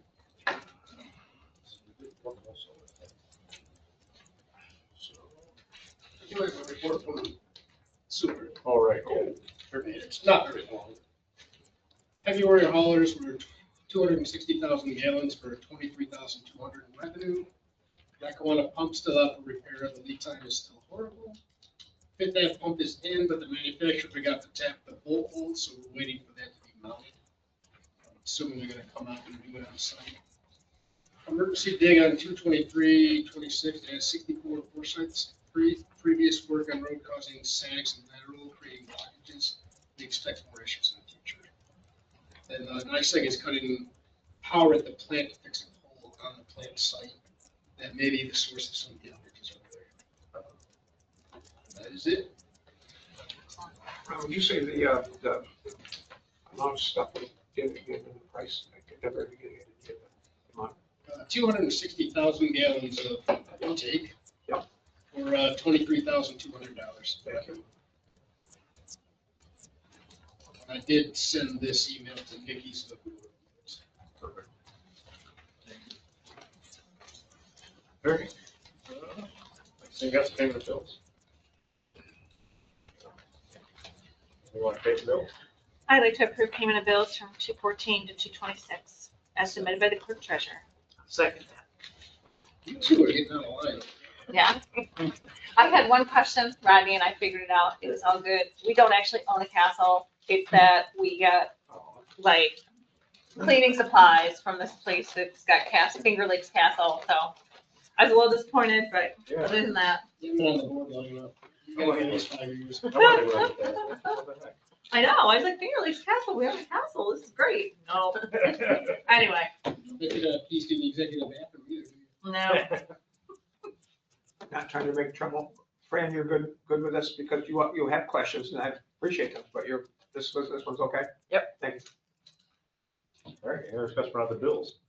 You have a report from the sewer. All right. It's not very long. February haulers were 260,000 gallons for 23,200 in revenue. Lackawanna pump still out for repair. The lead time is still horrible. Fifth Ave pump is in, but the manufacturer forgot to tap the bolt hole, so we're waiting for that to be mounted. I'm assuming they're gonna come out and do it on site. Emergency dig on 223-26, it has 64 foresights. Previous work on road causing sags and lateral, creating blockages. We expect more issues in the future. And nice thing is cutting power at the plant to fix a hole on the plant site. That may be the source of some of the outages over there. That is it. Would you say the amount of stuff we did give them the price? I could never get it. 260,000 gallons of intake. Yep. For $23,200. Thank you. I did send this email to Nikki, so that we were. Perfect. Very. So you got some payment of bills? You want to pay the bill? I'd like to approve payment of bills from 214 to 226 as submitted by the clerk treasurer. Second that. You two are getting out of line. Yeah. I had one question, Rodney, and I figured it out. It was all good. We don't actually own a castle. It's that we got like cleaning supplies from this place that's got Finger Lakes Castle. So I was a little disappointed, but Yeah. other than that, You've been on the board long enough. You gotta get at least 5 years. I want to run with that. I know. I was like, Finger Lakes Castle, we have a castle. This is great. No. Anyway, They could please give the executive bathroom either. no. Not trying to make trouble. Fran, you're good with this because you have questions and I appreciate them, but this one's okay? Yep. Thank you. All right, any other discussion about the bills?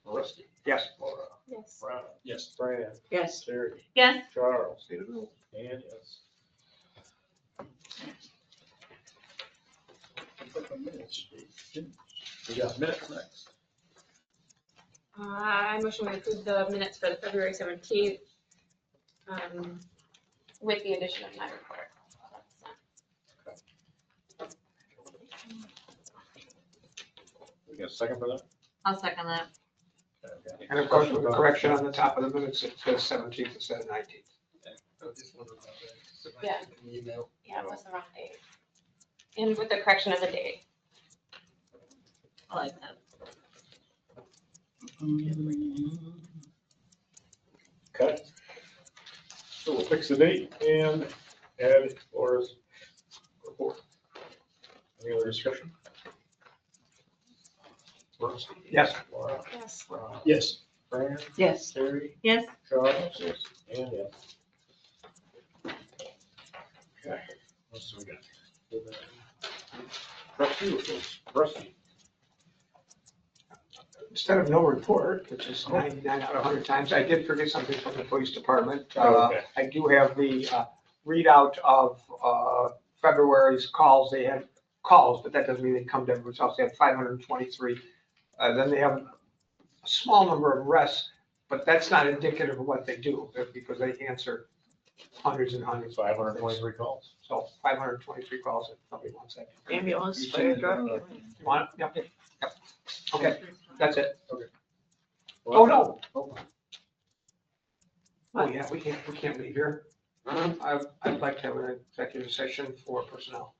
Rusty? Yes. Laura? Yes. Ron? Yes. Fran? Yes. Terry? Yes. Charles? And yes. We got minutes next. I motion we approve the minutes for the February 17th, with the addition of my report. We got a second for that? I'll second that. Okay. And of course, with the correction on the top of the minutes, it says 17th instead of 19th. I was just wondering about that. So I Yeah. put in the email. Yeah, it was the wrong date. And with the correction of the date. I like that. Okay. So we'll fix the date and add Laura's report. Any other discussion? Rusty? Yes. Laura? Yes. Ron? Yes. Fran? Yes. Terry? Yes. Charles? Yes. And yes. Okay. What else do we got? Trustee reports. Trustee. Instead of no report, which is 99 out of 100 times, I did forget something from the police department. Okay. I do have the readout of February's calls. They had calls, but that doesn't mean they come to everyone's house. They had 523. Then they have a small number of arrests, but that's not indicative of what they do because they answer hundreds and hundreds. 523 calls. So 523 calls, if somebody wants that. Ambulance, fire truck. You want it? Yep. Okay, that's it. Okay. Oh, no. Oh, Oh, yeah, we can't leave here. I'd like to have an executive session for personnel.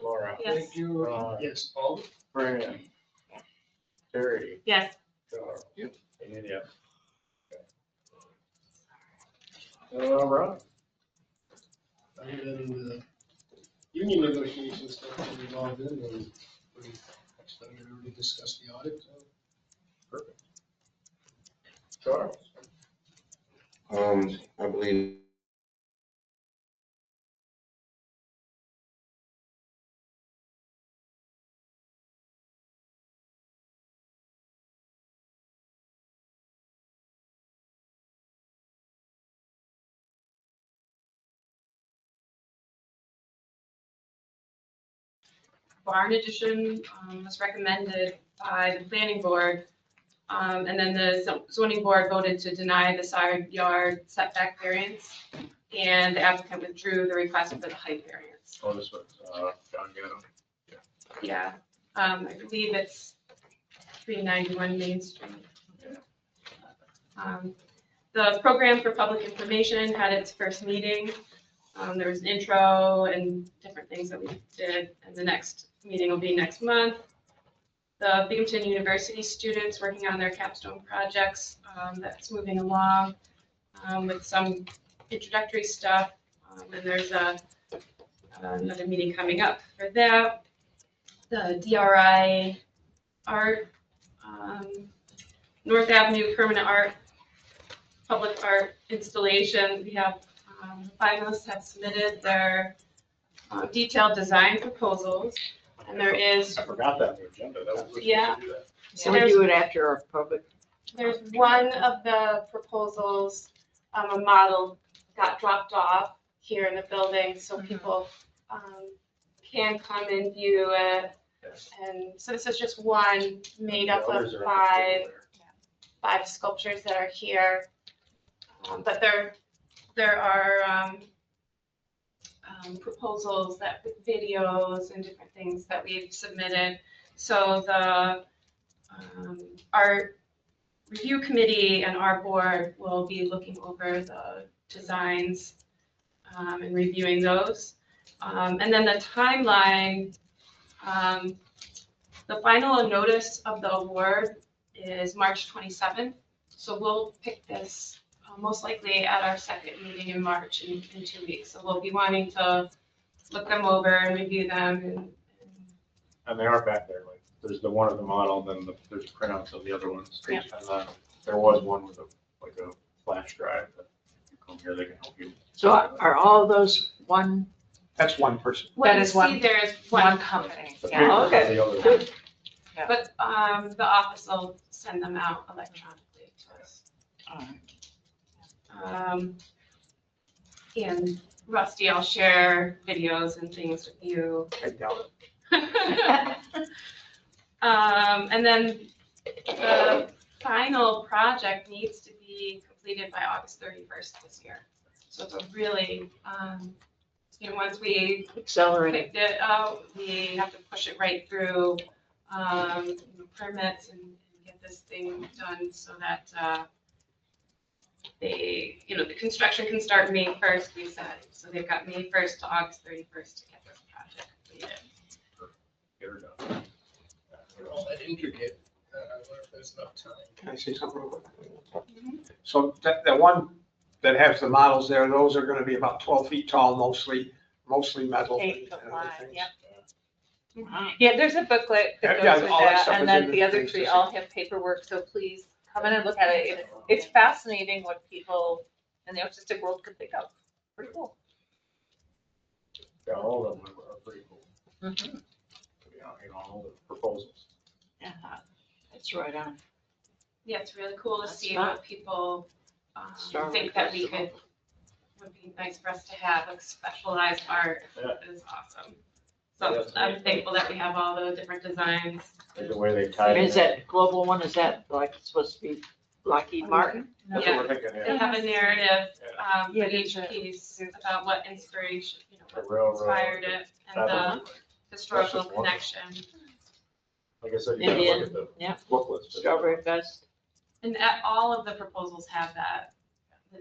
Laura. Yes. Thank you. Yes, Paul? Fran. Terry. Yes. Charles. Yep. And yeah. All right. Other than the union negotiations stuff that we're involved in, and we already discussed the audit. Perfect. Charles. I believe Barn addition was recommended by the planning board. And then the zoning board voted to deny the side yard setback variance. And the applicant withdrew the request for the height variance. Oh, this was, John Gannon. Yeah, I believe it's 391 Main Street. The program for public information had its first meeting. There was an intro and different things that we did, and the next meeting will be next month. The Binghamton University students working on their capstone projects, that's moving along with some introductory stuff. And there's another meeting coming up for that. The DRI art, North Avenue permanent art, public art installation. We have finalists have submitted their detailed design proposals, and there is, I forgot that on the agenda. That was, we should Yeah. do that. So we do it after our public. there's one of the proposals, a model got dropped off here in the building, so people can come and view it. And so this is just one made up The of others are on the table five sculptures that are here. But there are proposals that with videos and different things that we've submitted. So the art review committee and our board will be looking over the designs and reviewing those. And then the timeline, the final notice of the award is March 27th. So we'll pick this most likely at our second meeting in March in 2 weeks. So we'll be wanting to look them over and review them. And they are back there, like, there's the one of the model, then there's printouts of the other ones. Yeah. And then there was one with a flash drive that you come here, they can help you. So are all those one? That's one person. What That you is one- see there is One one, company, The yeah. paper Oh, okay. for the other Good. one. but the office will send them out electronically to us. And Rusty, I'll share videos and things with you. I doubt it. And then the final project needs to be completed by August 31st this year. So it's a really, once we Accelerating. picked it out, we have to push it right through permits and get this thing done so that the construction can start May 1st, we said. So they've got May 1st to August 31st to get this project completed. Get her done. They're all that intricate. wonder if there's enough time. Can I say something real quick? So the one that has the models there, those are gonna be about 12 feet tall, mostly metal. 8 foot and wide, everything. yep. Yeah, there's a booklet that Yeah, goes with all that that, stuff and is then in the the other things three to see. all have paperwork, so please come in and look at it. It's fascinating what people in the artistic world could think of. Pretty cool. Yeah, all of them are pretty cool. Mhm. You know, all the proposals. Yeah, that's right on. Yeah, it's really cool to That's see not- what people Star think Wars that we Festival. would be nice for us to have, like specialized art Yeah. is awesome. So I'm thankful that we have all the different designs. Like the way they tied it. Is that global one, is that like supposed to be Lockheed Martin? That's what we're thinking, They yeah. have a narrative for Yeah, each there's a- piece about what inspiration, The what railroad. inspired it and the historical That's just wonderful. connection. Like I said, you gotta look at the Yeah. booklets. Strawberry Fest. And all of the proposals have that,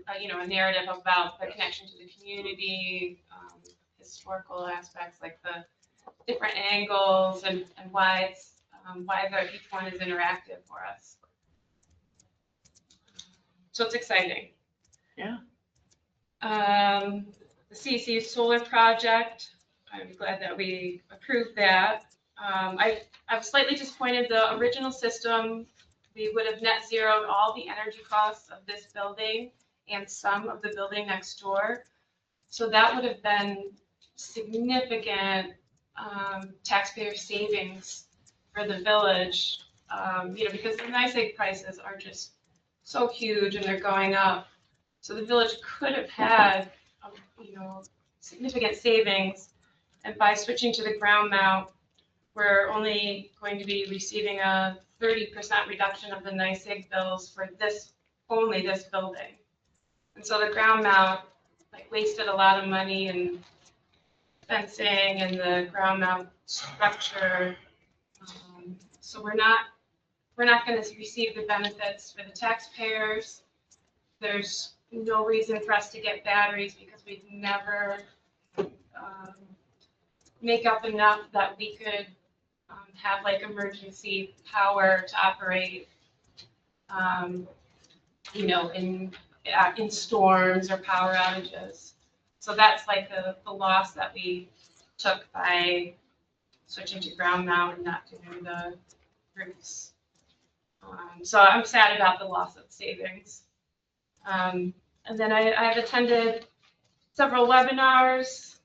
a narrative about the connection to the community, historical aspects, like the different angles and why each one is interactive for us. So it's exciting. Yeah. The CEC solar project, I'm glad that we approved that. I'm slightly disappointed, the original system, we would have net zeroed all the energy costs of this building and some of the building next door. So that would have been significant taxpayer savings for the village, because the NYSEG prices are just so huge and they're going up. So the village could have had, significant savings. And by switching to the ground mount, we're only going to be receiving a 30% reduction of the NYSEG bills for only this building. And so the ground mount wasted a lot of money in fencing and the ground mount structure. So we're not going to receive the benefits for the taxpayers. There's no reason for us to get batteries because we'd never make up enough that we could have emergency power to operate, in storms or power outages. So that's the loss that we took by switching to ground mount and not doing the roofs. So I'm sad about the loss of savings. And then I've attended several webinars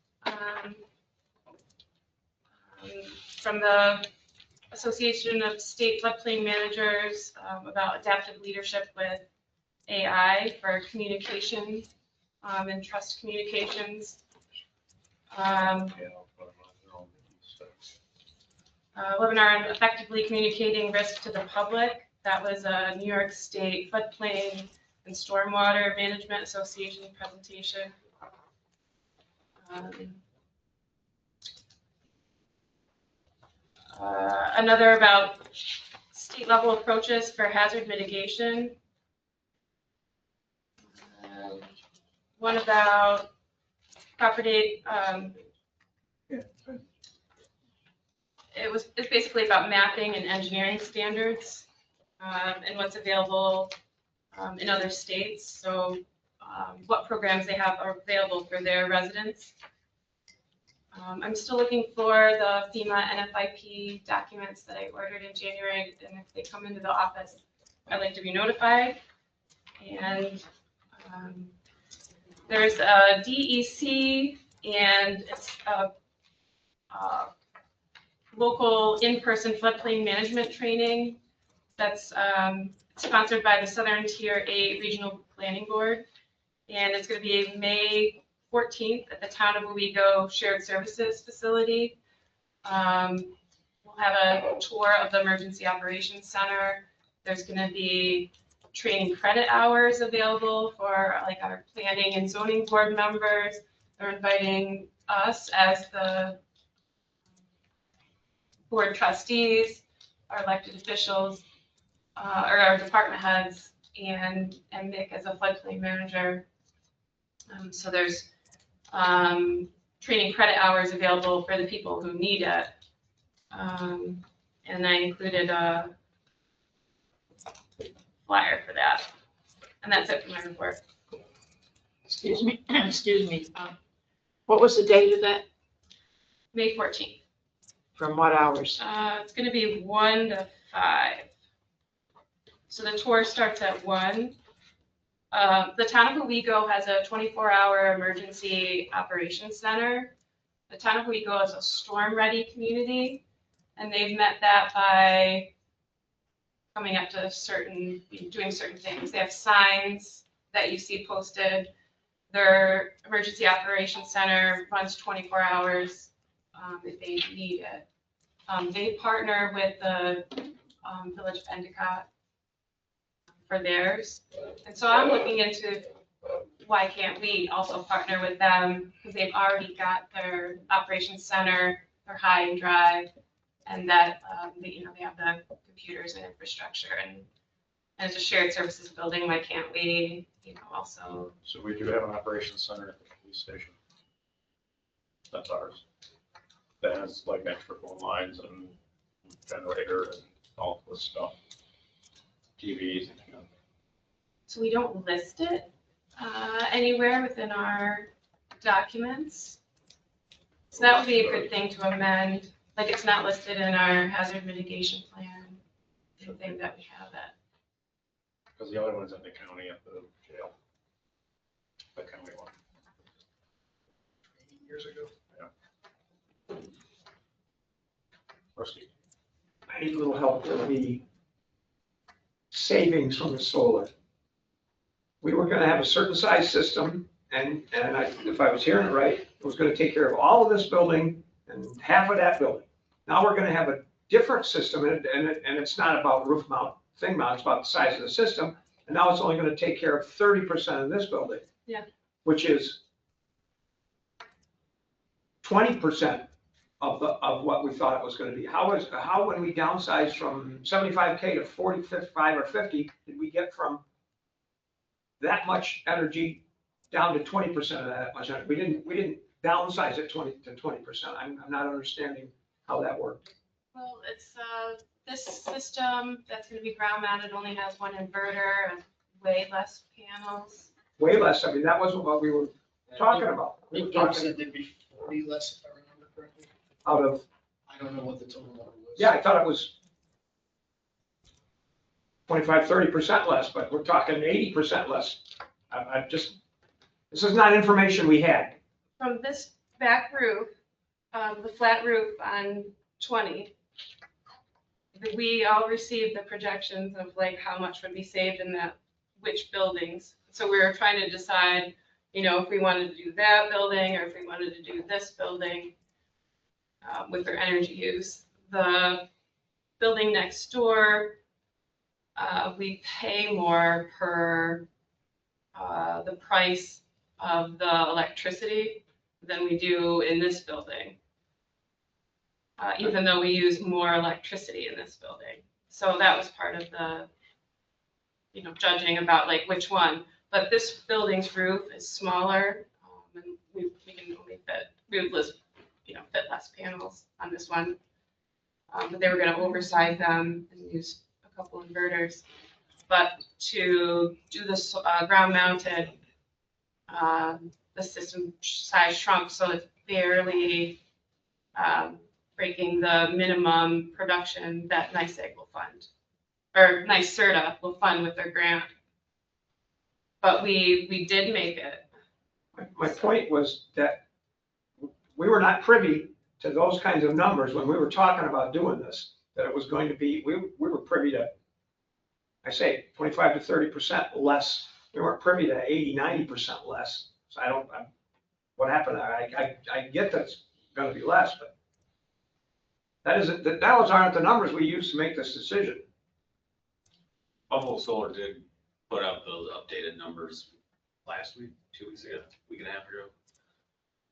from the Association of State Floodplain Managers about adaptive leadership with AI for communication and trust communications. Webinar on effectively communicating risk to the public. That was a New York State Floodplain and Stormwater Management Association presentation. Another about state level approaches for hazard mitigation. One about property, it's basically about mapping and engineering standards and what's available in other states. So what programs they have are available for their residents. I'm still looking for the FEMA NFIP documents that I ordered in January, and if they come into the office, I'd like to be notified. And there's a DEC, and it's a local in-person floodplain management training that's sponsored by the Southern Tier 8 Regional Planning Board. And it's going to be May 14th at the Town of Owego Shared Services Facility. We'll have a tour of the Emergency Operations Center. There's going to be training credit hours available for our planning and zoning board members. They're inviting us as the board trustees, our elected officials, or our department heads, and Nick as a floodplain manager. So there's training credit hours available for the people who need it. And I included a flyer for that. And that's it for my report. Excuse me, excuse me. What was the date of that? May 14th. From what hours? It's gonna be 1 to 5. So the tour starts at 1. The town of Owego has a 24-hour emergency operations center. The town of Owego is a storm-ready community, and they've met that by coming up to doing certain things. They have signs that you see posted. Their emergency operations center runs 24 hours if they need it. They partner with the Village of Endicott for theirs. And so I'm looking into why can't we also partner with them, because they've already got their operations center, their high and dry, and that, they have the computers and infrastructure, and it's a shared services building, why can't we, also. So we do have an operations center at the police station. That's ours. That has like extra phone lines and generator and all this stuff. TVs. So we don't list it anywhere within our documents. So that would be a good thing to amend, like it's not listed in our hazard mitigation plan, anything that we have that. Because the other one's at the county at the jail. The county one. 8 years ago. Yeah. Rusty. I need a little help with the savings from the solar. We were gonna have a certain size system, and if I was hearing it right, it was gonna take care of all of this building and half of that building. Now we're gonna have a different system, and it's not about roof mount, thing mount, it's about the size of the system. And now it's only gonna take care of 30% of this building. Yeah. Which is 20% of what we thought it was gonna be. How when we downsized from 75K to 45 or 50, did we get from that much energy down to 20% of that much energy? We didn't downsize it 20%. I'm not understanding how that worked. Well, it's, this system that's gonna be ground mounted only has one inverter and way less panels. Way less, I mean, that wasn't what we were talking about. We were Doug talking said there'd be 40 less, if I remember correctly. out of, I don't know what the total number was. yeah, I thought it was 25, 30% less, but we're talking 80% less. I just, this is not information we had. From this back roof, the flat roof on 20, we all received the projections of like how much would be saved in that, which buildings. So we were trying to decide, if we wanted to do that building or if we wanted to do this building with their energy use. The building next door, we pay more per the price of the electricity than we do in this building. Even though we use more electricity in this building. So that was part of the, judging about like which one. But this building's roof is smaller, and we can only fit less panels on this one. But they were gonna oversize them and use a couple inverters. But to do this ground mounted, the system size shrunk, so it's barely breaking the minimum production that NYSEG will fund, or NYSERDA will fund with their grant. But we did make it. My point was that we were not privy to those kinds of numbers when we were talking about doing this, that it was going to be, we were privy to, I say, 25 to 30% less. We weren't privy to 80, 90% less. So what happened? I get that it's gonna be less, but those aren't the numbers we used to make this decision. Buffalo Solar did put out those updated numbers last week, 2 weeks ago, week and a half ago.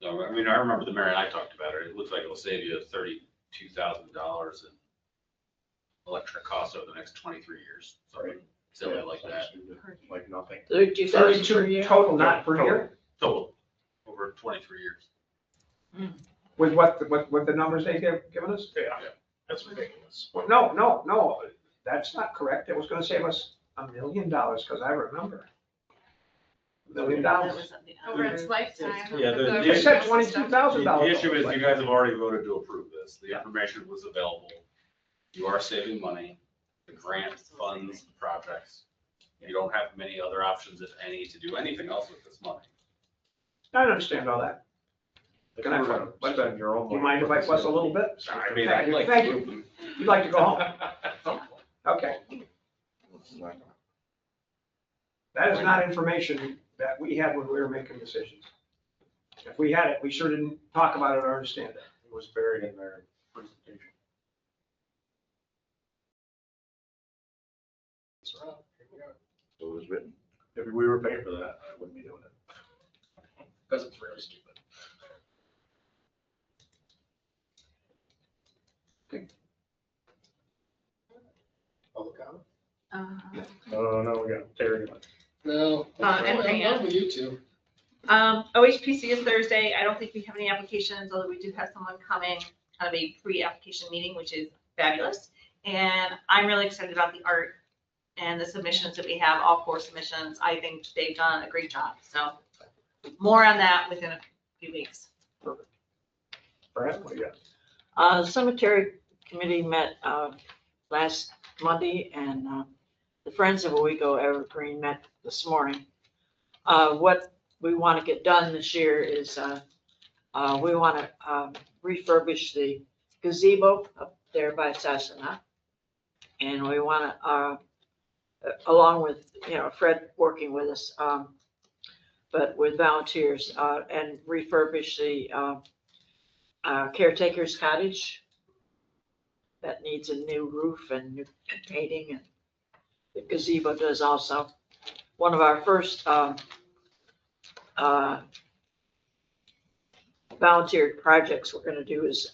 So, I mean, I remember the mayor and I talked about it. It looks like it'll save you $32,000 in electric costs over the next 23 years. Something silly like that. Like nothing. 32,000 per year? Total, not per year? Total, over 23 years. With what the numbers they've given us? Yeah, that's ridiculous. Well, no. That's not correct. It was gonna save us $1 million, because I remember. $1 million. That was something. Over its lifetime. Yeah, the They said issue, $22,000. the issue is you guys have already voted to approve this. The information was available. You are saving money. The grant funds the projects. You don't have many other options, if any, to do anything else with this money. I understand all that. If you were gonna spend your own Do you money. mind if I fuss a little bit? I mean, I'd like. Thank you. You'd like to go home? Okay. That is not information that we had when we were making decisions. If we had it, we sure didn't talk about it or understand it. It was buried in their presentation. It's around. Here we go. So it was written. If we were paying for that, I wouldn't be doing it. Because it's really stupid. Public comment? No, we got Terry. No. And I'm Diane. done with you two. OHPC is Thursday. I don't think we have any applications, although we do have someone coming out of a pre-application meeting, which is fabulous. And I'm really excited about the art and the submissions that we have, all 4 submissions. I think they've done a great job. So more on that within a few weeks. Brad, what do you got? Cemetery committee met last Monday, and the Friends of Owego Evergreen met this morning. What we want to get done this year is we want to refurbish the gazebo up there by Sassanat. And we want to, along with, Fred working with us, but with volunteers, and refurbish the caretaker's cottage that needs a new roof and new painting, and the gazebo does also. One of our first volunteered projects we're gonna do is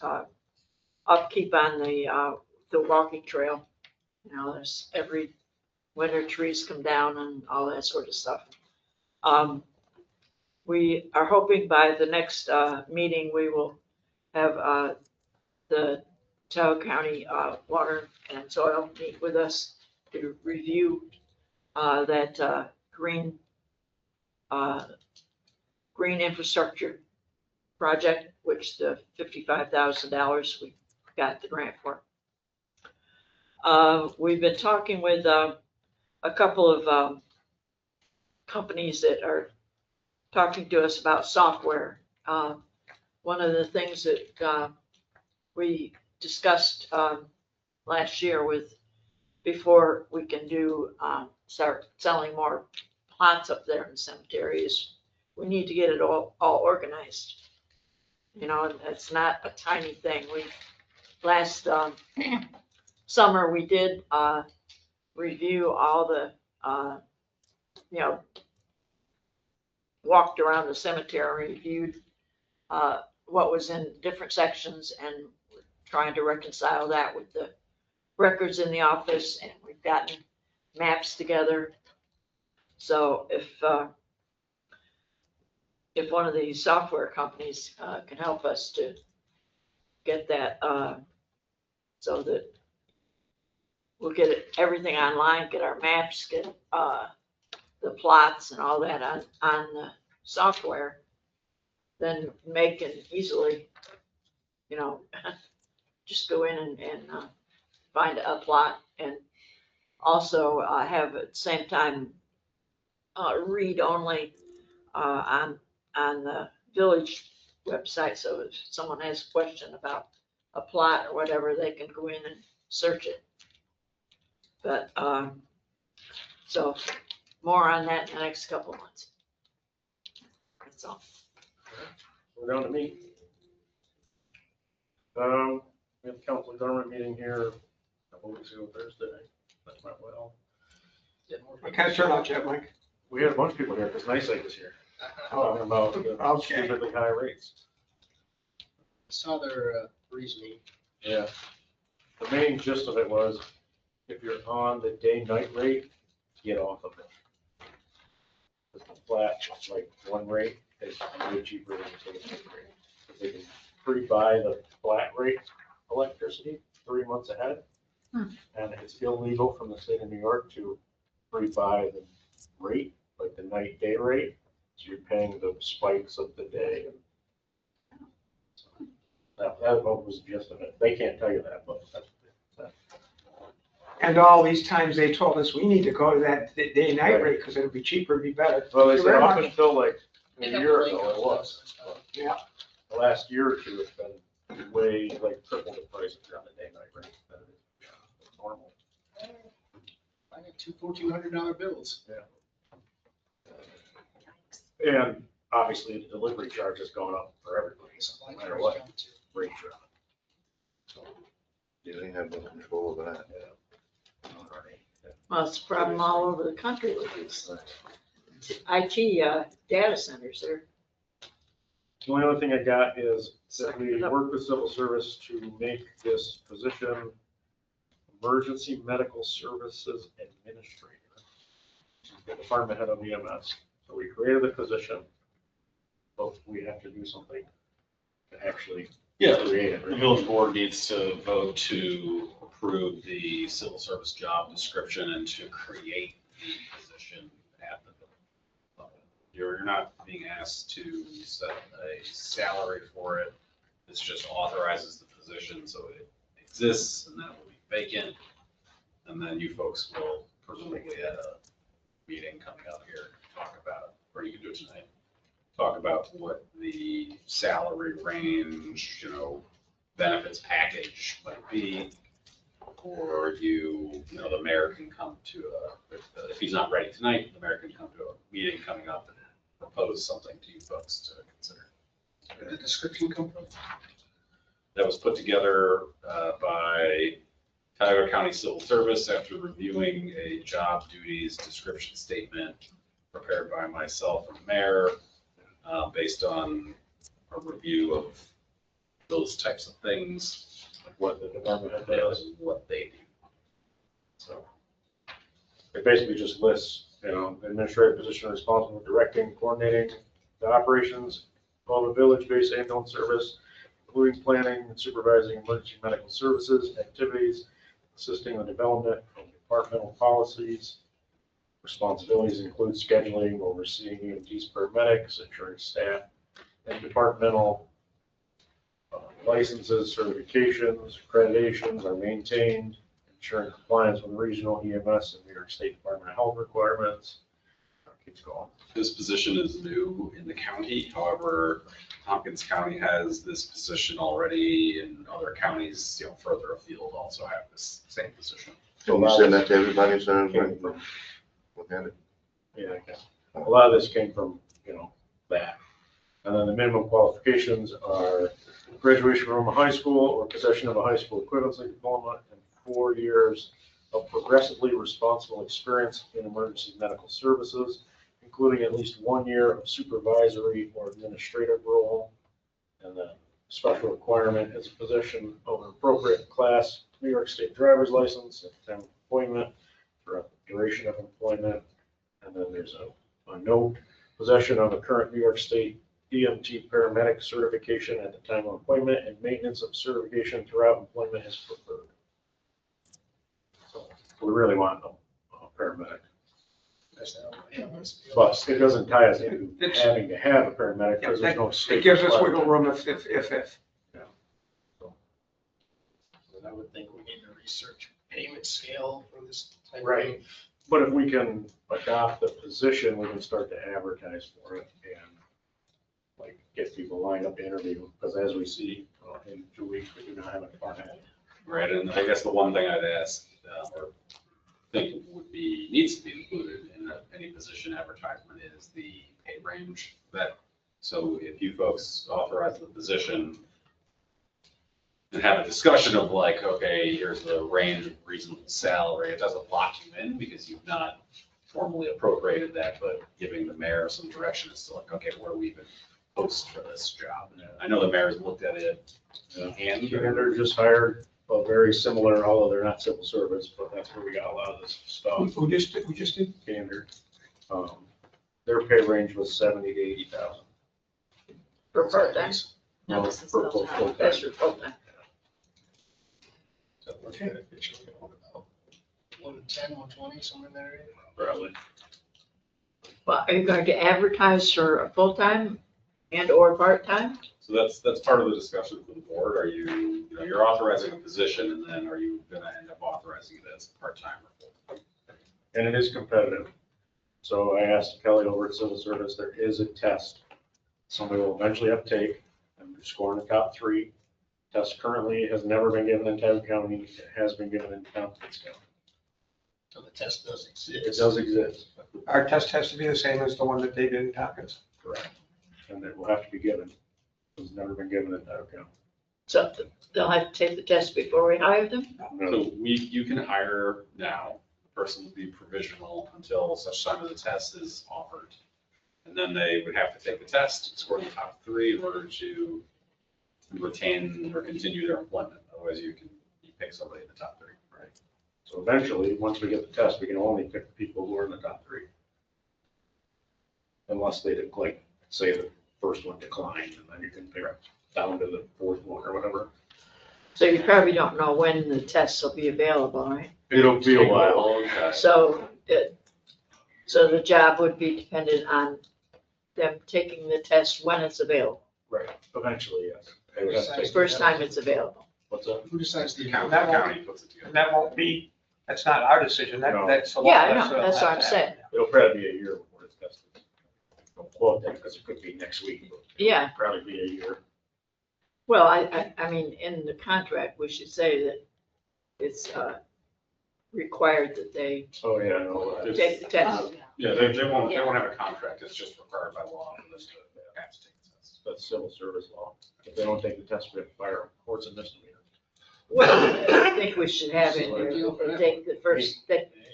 upkeep on the walking trail. There's every winter trees come down and all that sort of stuff. We are hoping by the next meeting, we will have the Tahoe County Water and Soil meet with us to review that green infrastructure project, which the $55,000 we got the grant for. We've been talking with a couple of companies that are talking to us about software. One of the things that we discussed last year before we can start selling more plots up there in the cemetery is we need to get it all organized. And it's not a tiny thing. Last summer, we did review all the, walked around the cemetery, reviewed what was in different sections, and trying to reconcile that with the records in the office, and we've gotten maps together. So if one of these software companies can help us to get that, so that we'll get everything online, get our maps, get the plots and all that on the software, then Meg can easily, just go in and find a plot, and also have at the same time read only on the village website. So if someone has a question about a plot or whatever, they can go in and search it. But so more on that in the next couple of months. That's all. We're down to me. We had the council of government meeting here a couple weeks ago Thursday. That went well. What kind of turnout you have, Mike? We had a bunch of people here because Nice Lake was here. Talking about the Okay. stupidly high rates. Saw their reasoning. Yeah. The main gist of it was, if you're on the day-night rate, get off of it. The flat, like, one rate is way cheaper than the day-night rate. 'Cause they can pre-buy the flat rate electricity 3 months ahead. And it's illegal from the state of New York to pre-buy the rate, like the night-day rate. So you're paying the spikes of the day. That was the gist of it. They can't tell you that, but that's. And all these times they told us we need to go to that day-night rate because it'll be cheaper, it'd be better. Well, they Thank you said very up much. until like a year ago it was. Yeah. The last year or two, it's been way, like triple the price on the day-night rate than it is normal. I got two $1,400 bills. And obviously the delivery charge has gone up for everybody, no matter what rate you're on. So, You didn't have no control over that. Well, it's a problem all over the country with these IT data centers there. The only other thing I got is that we work with civil service to make this position emergency medical services administrator. The department head of EMS. So we created the position, but we have to do something to actually Yeah, create it. the village board needs to vote to approve the civil service job description and to create the position at the village level. You're not being asked to set a salary for it. This just authorizes the position so it exists and then it will be vacant. And then you folks will presumably at a meeting coming up here, talk about, or you can do it tonight, talk about what the salary range, benefits package might be. Or the mayor can come to if he's not ready tonight, the mayor can come to a meeting coming up and propose something to you folks to consider. Where did the description come from? That was put together by Tioga County Civil Service after reviewing a job duties description statement prepared by myself and the mayor, based on a review of those types of things, What the department head does. and what they do. So it basically just lists, administrative position responsible for directing, coordinating the operations of a village-based ambulance service, including planning and supervising emergency medical services activities, assisting the development of departmental policies. Responsibilities include scheduling, overseeing EMTs, paramedics, insurance staff, and departmental licenses, certifications, accreditations are maintained, ensuring compliance with regional EMS and New York State Department of Health requirements. Keeps going. This position is new in the county. However, Tompkins County has this position already, and other counties, further afield also have this same position. Can you send that to everybody so everybody can look at it? Yeah, I guess. A lot of this came from, that. And then the minimum qualifications are graduation from a high school or possession of a high school equivalency diploma and 4 years of progressively responsible experience in emergency medical services, including at least 1 year of supervisory or administrative role. And the special requirement is possession of an appropriate class New York State driver's license at the time of employment for a duration of employment. And then there's a note, possession of a current New York State EMT paramedic certification at the time of employment and maintenance of certification throughout employment is preferred. So we really want a paramedic. But it doesn't tie us into having to have a paramedic because there's no state. It gives us requirement. wiggle room if. I would think we need to research payment scale for this type of. Right. But if we can adopt the position, we can start to advertise for it and get people lined up to interview, because as we see in 2 weeks, we do not have a department head. Right, and I guess the one thing I'd ask, or think needs to be included in any position advertisement is the pay range so if you folks authorize the position and have a discussion of okay, here's the range of reasonable salary, it doesn't lock you in because you've not formally appropriated that, but giving the mayor some direction as to okay, where do we even post for this job? And I know the mayor's looked at it And they're just hired a very similar, although they're not civil service, but that's where we got a lot of this stuff. Who just did? Standard. Their pay range was 70 to 80,000. For part-time? No, this is for full-time. full-time. That's your full-time. So what's beneficial, about 110, 120, somewhere in that area? Probably. Well, are you going to advertise for a full-time and or part-time? So that's part of the discussion for the board. Are you, you know, you're authorizing a position and then are you gonna end up authorizing it as part-time or full-time? And it is competitive. So I asked Kelly over at Civil Service, there is a test somebody will eventually have to take, and score in the top 3. Test currently has never been given in Tioga County, it has been given in Tompkins County. So the test does exist. It does exist. Our test has to be the same as the one that they did in Tompkins. Correct. And it will have to be given. It's never been given in Tioga County. So they'll have to take the test before we hire them? So you can hire now, the person will be provisional until such time as the test is offered. And then they would have to take the test, score the top 3 in order to retain or continue their employment. Otherwise, you pick somebody in the top 3, right? So eventually, once we get the test, we can only pick the people who are in the top 3. Unless they decline, say the first one declined, and then you can pick down to the 4th one or whatever. So you probably don't know when the tests will be available, right? It'll be a while. So so the job would be dependent on them taking the test when it's available. Right, eventually, yes. They would have to The take- first time it's available. What's up? Who decides the County- amount? that won't- County puts it together. And that won't be, that's not our decision, No. that's the law. Yeah, I know, what'll that's have what I'm to saying. happen. It'll probably be a year before it's tested. Don't quote that, because it could be next week. But Yeah. it'll probably be a year. Well, I mean, in the contract, we should say that it's required that they Oh, yeah, I know. take the test. Yeah, they won't have a contract. It's just required by law for this to have to take the test. That's civil service law. If they don't take the test, we have to fire them. Or it's a misdemeanor. Well, I think we should have in there, that they take the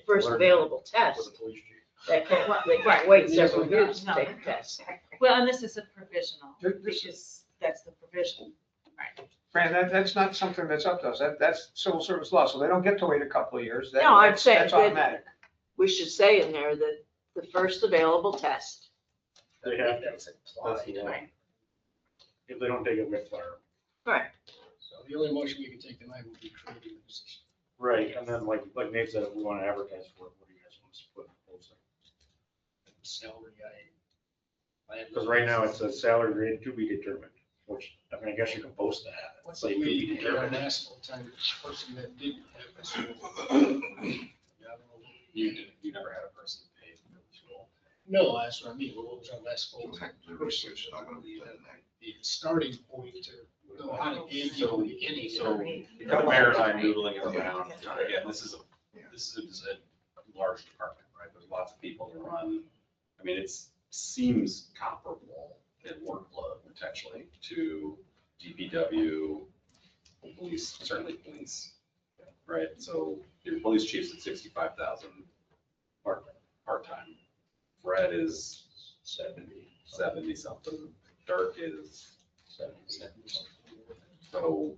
first available For test. the police chief. They can't wait several years to take the test. Well, and this is a provisional, This- because that's the provision. Fran, that's not something that's up to us, that's civil service law, so they don't get to wait a couple of years. No, I'm saying That's that- automatic. We should say in there that the first available test. They have to. That's That's the applied, law. right? If they don't take it, we have to fire them. Right. So the only motion we can take tonight will be creating the position. Right, and then like Nate said, if we want to advertise for it, what do you guys want us to put in the posting? Salary, Because right now it says salary grade to be determined, which, I mean, I guess you can post that. What's Say the to way be you get an determined. ask full-time person that didn't have this role? Yeah, I don't know. You never had a person paid for this role. No, that's what I mean, what was our last full-time person? Not gonna be that night. The starting point to know how to gauge it in the beginning. So the mayor and I noodling it around, again, this is a large department, right? There's lots of people to run. I mean, seems comparable in workload potentially to DPW, police, certainly police, right? So your police chief's at 65,000 part-time. Fred is 70 something. Dirk is 70. So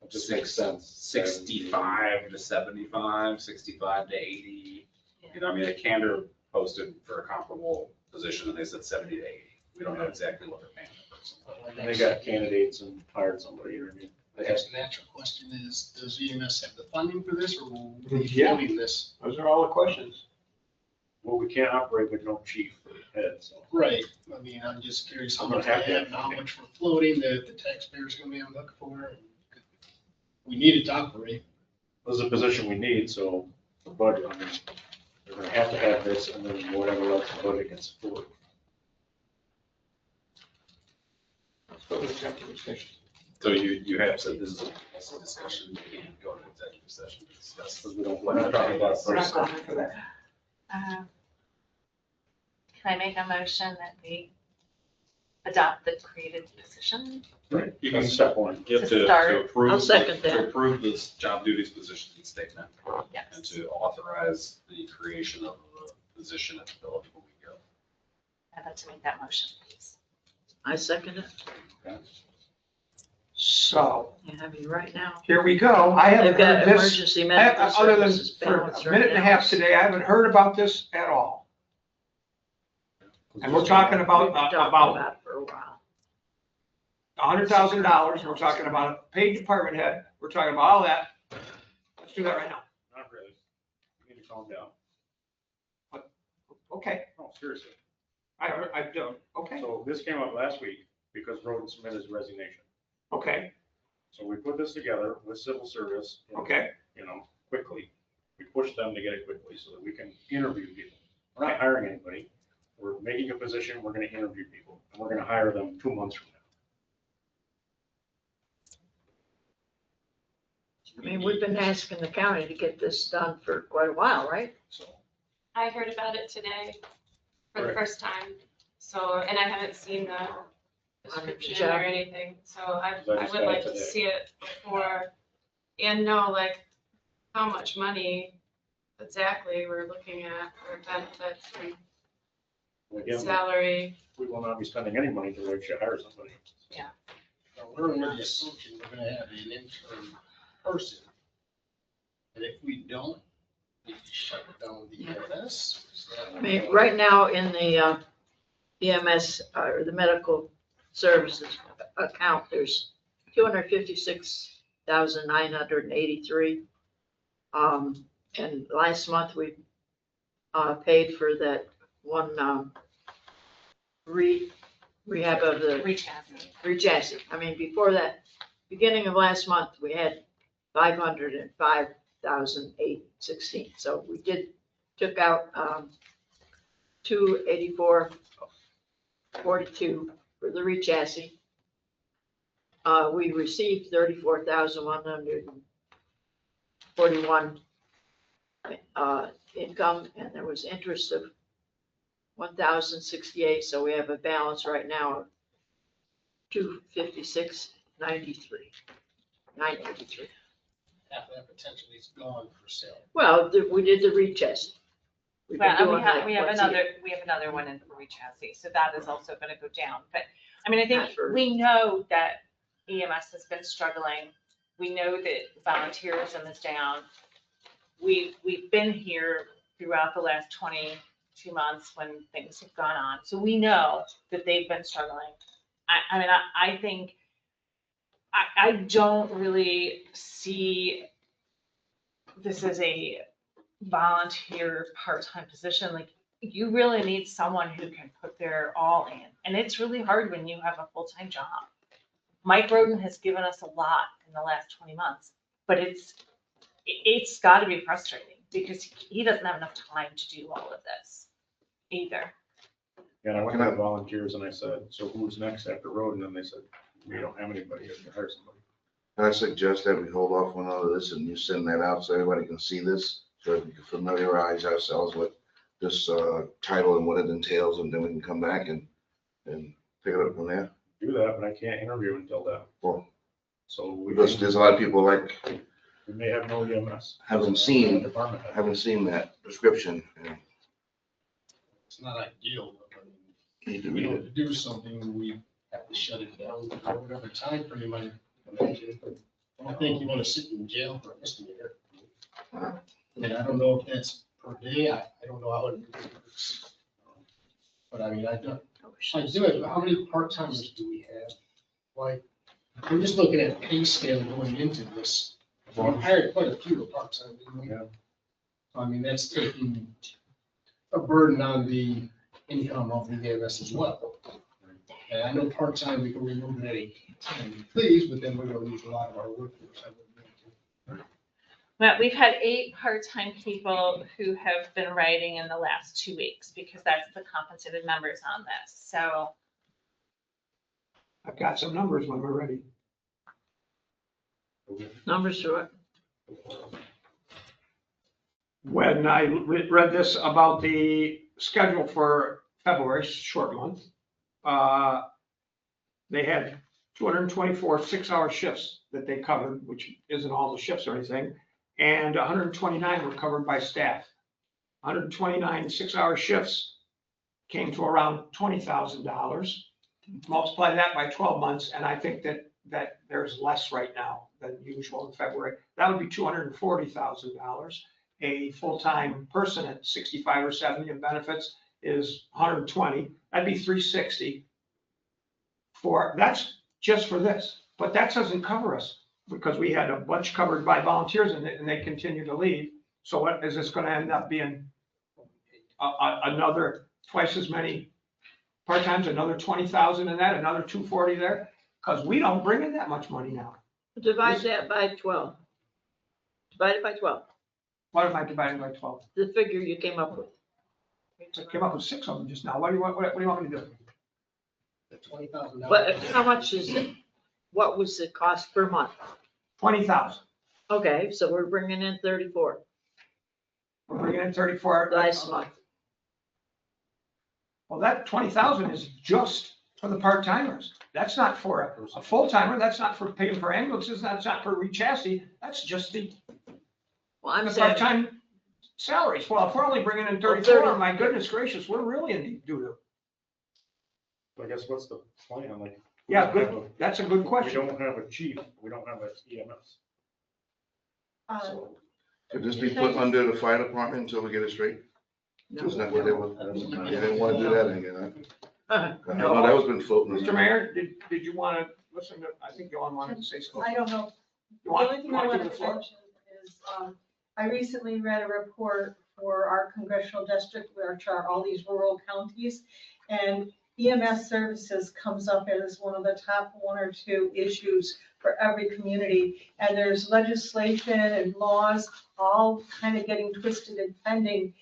It just makes sense. 65 to 75, 65 to 80. You know, I mean, a candor posted for a comparable position and they said 70 to 80. We don't know exactly what they're paying the person. And they got candidates and hired somebody, you know what I mean? I guess the natural question is, does EMS have the funding for this, or will we be Yeah. floating this? Those are all the questions. Well, we can't operate with no chief or head, so. Right, I mean, I'm just curious how I'm gonna much we have to have, have and how funding. much we're floating, that the taxpayers gonna be on the hook for. We need it to operate. This is a position we need, so the budget, I mean, they're gonna have to have this and then whatever else the budget can support. Let's go to executive session. So you have said this is a discussion, we can't go into executive session to discuss. Because we're not talking about We're not personnel. going for that. Can I make a motion that we adopt the created position? Right, you can step one. You have To to start. approve. I'll second that. To approve this job duties position statement and Yes. to authorize the creation of a position at the village of Owego. I'd like to make that motion, please. I second it. So, I have you right now. here we go. I haven't They've got heard this, emergency medical other than services for balance a right minute and a now. half today, I haven't heard about this at all. And we're talking We've been about talking about it for a while. $100,000, we're talking about a paid department head, we're we're talking about all that. Let's do that right now. Not really. You need to calm down. Okay, No, seriously. I don't, okay, So this came up last week because Roden submitted his resignation. okay, So we put this together with civil service. okay. Quickly. We pushed them to get it quickly so that we can interview people. We're not hiring anybody. We're making a position, we're gonna interview people, and we're gonna hire them 2 months from now. I mean, we've been asking the county to get this done for quite a while, right? So, I heard about it today for the Right. first time, so, and I haven't seen the description or anything, so I I just would got like it to today. see it before and know like how much money exactly we're looking at for benefits and again, salary. we will not be spending any money until we actually hire somebody. Now, we're under the assumption we're gonna have an interim person. And if we don't, we can shut down the EMS. Is that- I mean, right now in the EMS, or the medical services account, there's 256,983. And last month we paid for that one rehab of the chassis. I mean, before that, beginning of last month, we had 505,816. So we took out 284.42 for the re-chassis. We received 34,141 income, and there was interest of 1,068, so we have a balance right now of 256.93, 983. Half of that potentially is gone for sale. Well, we did the re-chassis. We've been Well, and doing that we have once a year. we have another one in the re-chassis, so that is also gonna go down. But, I mean, I Not think for- we know that EMS has been struggling. We know that volunteerism is down. We've been here throughout the last 22 months when things have gone on. So we know that they've been struggling. I mean, I think, I don't really see this as a volunteer part-time position. Like, you really need someone who can put their all in. And it's really hard when you have a full-time job. Mike Roden has given us a lot in the last 20 months, but it's gotta be frustrating because he doesn't have enough time to do all of this either. And I went to the volunteers and I said, so who's next after Roden? And they said, we don't have anybody, you have to hire somebody. I suggest that we hold off on all of this and you send that out so everybody can see this, so we can familiarize ourselves with this title and what it entails, and then we can come back and pick it up from there. Do that, but I can't interview until then. Well, So because there's a lot of people like we may have no EMS. haven't seen Department head. that description and It's not ideal, but I mean, need to we read don't it. do something, we have to shut it down for whatever time frame I imagine. I don't think you want to sit in jail for a misdemeanor. And I don't know if that's per day, I don't know how it works. But I mean, I do it, how many part-timers do we have? Like, I'm just looking at pay scale going into this. I've hired quite a few part-time. Yeah. I mean, that's taking a burden on the income of the EMS as well. And I know part-time, we can remove it any time we please, but then we're gonna lose a lot of our workforce. I wouldn't want to. But we've had 8 part-time people who have been writing in the last 2 weeks because that's the compensated members on this. So I've got some numbers when we're ready. Numbers to it. When I read this about the schedule for February, short month, they had 224 6-hour shifts that they covered, which isn't all the shifts or anything, and 129 were covered by staff. 129 6-hour shifts came to around $20,000. Multiply that by 12 months, and I think that there's less right now than usual in February. That would be $240,000. A full-time person at 65 or 70 in benefits is 120. That'd be 360. That's just for this, but that doesn't cover us because we had a bunch covered by volunteers and they continue to leave. So what, is this gonna end up being another twice as many part-times, another 20,000 in that, another 240 there? Because we don't bring in that much money now. Divide that by 12. Divide it by 12, What am I dividing by 12? the figure you came up with. I came up with 6 of them just now. What do you want, what do you want me to do? $20,000. But how much is it? What was the cost per month? 20,000. Okay, so we're bringing in 34 We're bringing in 34. last month. Well, that 20,000 is just for the part-timers. That's not for a full-timer. That's not for paying for ambulances. That's not for re-chassis. That's just the Well, I'm the saying, part-time salaries. Well, if we're only bringing in Well, 34, my goodness gracious, we're really in deep doo-doo. I guess what's the plan? Like, Yeah, good. That's a good we question. don't have a chief, we don't have a EMS. So, Could this be put under the fire department until we get it straight? Isn't that what they were, they didn't want to do that again, huh? I know that was been floating. Mr. Mayor, did you want to listen to, I think you all wanted to say something. I don't know. You The want, only you thing I want to wanted give the to floor? mention is, I recently read a report for our congressional district, which are all these rural counties. And EMS services comes up as one of the top 1 or 2 issues for every community. And there's legislation and laws all kind of getting twisted and pending,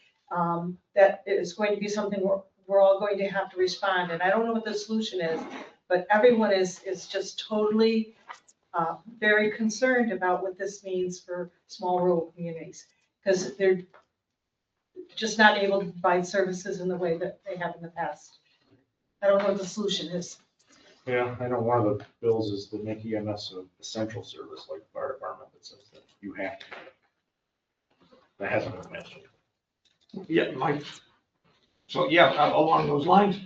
that is going to be something we're all going to have to respond. And I don't know what the solution is, but everyone is just totally very concerned about what this means for small rural communities, because they're just not able to provide services in the way that they have in the past. I don't know what the solution is. yeah, I know one of the bills is to make EMS an essential service like the fire department that says that you have to. That hasn't been mentioned. Yeah, Mike. So, yeah, along those lines,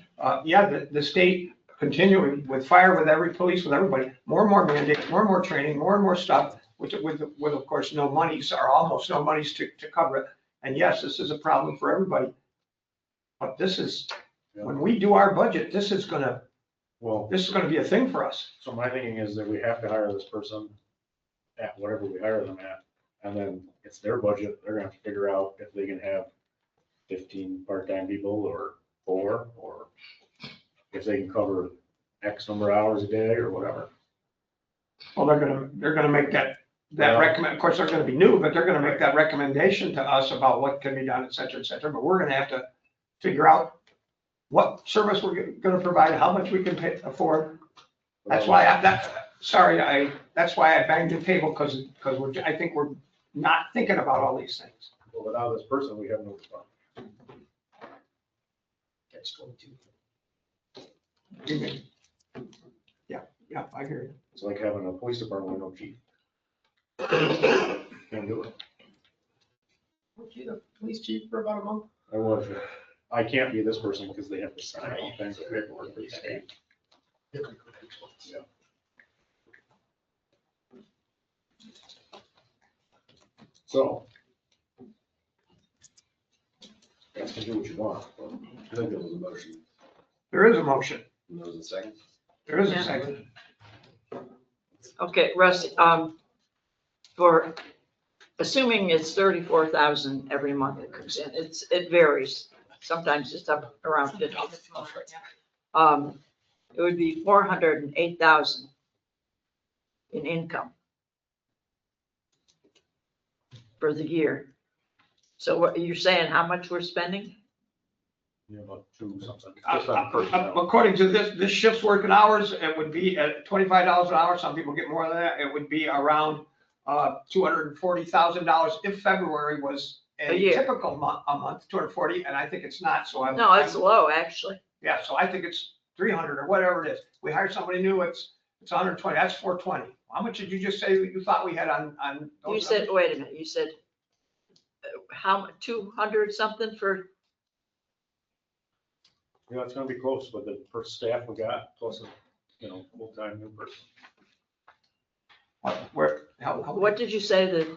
yeah, the state continuing with fire, with every police, with everybody, more and more mandates, more and more training, more and more stuff, with of course, no monies or almost no monies to cover it. And yes, this is a problem for everybody. But this is, when we do our budget, this is gonna be a thing for us. So my thinking is that we have to hire this person at whatever we hire them at, and then it's their budget, they're gonna have to figure out if they can have 15 part-time people or 4, or if they can cover X number of hours a day or whatever. Well, they're gonna make that Well- recommend, of course, they're gonna be new, but they're gonna make that recommendation to us about what can be done, et cetera, but we're gonna have to figure out what service we're gonna provide, how much we can afford. That's why that's why I banged the table, because I think we're not thinking about all these things. Well, without this person, we have no response. Catch 22. Yeah, I hear you. It's like having a police department with no chief. Can't do it. Was you the police chief for about a month? I was, I can't be this person because they have to sign all kinds of paperwork for the state. Different credentials. Yeah. So. You guys can do what you want, but I think there was a motion. There is a motion. And there was a second. There is a Yeah. second. Okay, Russ, for, assuming it's 34,000 every month it comes in, it varies. Sometimes it's up around 50. It would be 408,000 in income for the year. So what, you're saying how much we're spending? Yeah, about 2 something. Just on personnel. According to this shift's working hours, it would be at $25 an hour. Some people get more than that. It would be around $240,000 if February was A a year. typical month, 240, and I think it's not, so I'm. No, it's low, actually. Yeah, so I think it's 300 or whatever it is. We hire somebody new, it's 120, that's 420. How much did you just say that you thought we had on You those said, numbers? wait a minute, you said, how, 200 something for, Yeah, it's gonna be close, but the first staff we got, plus a, full-time new person. How- what did you say that,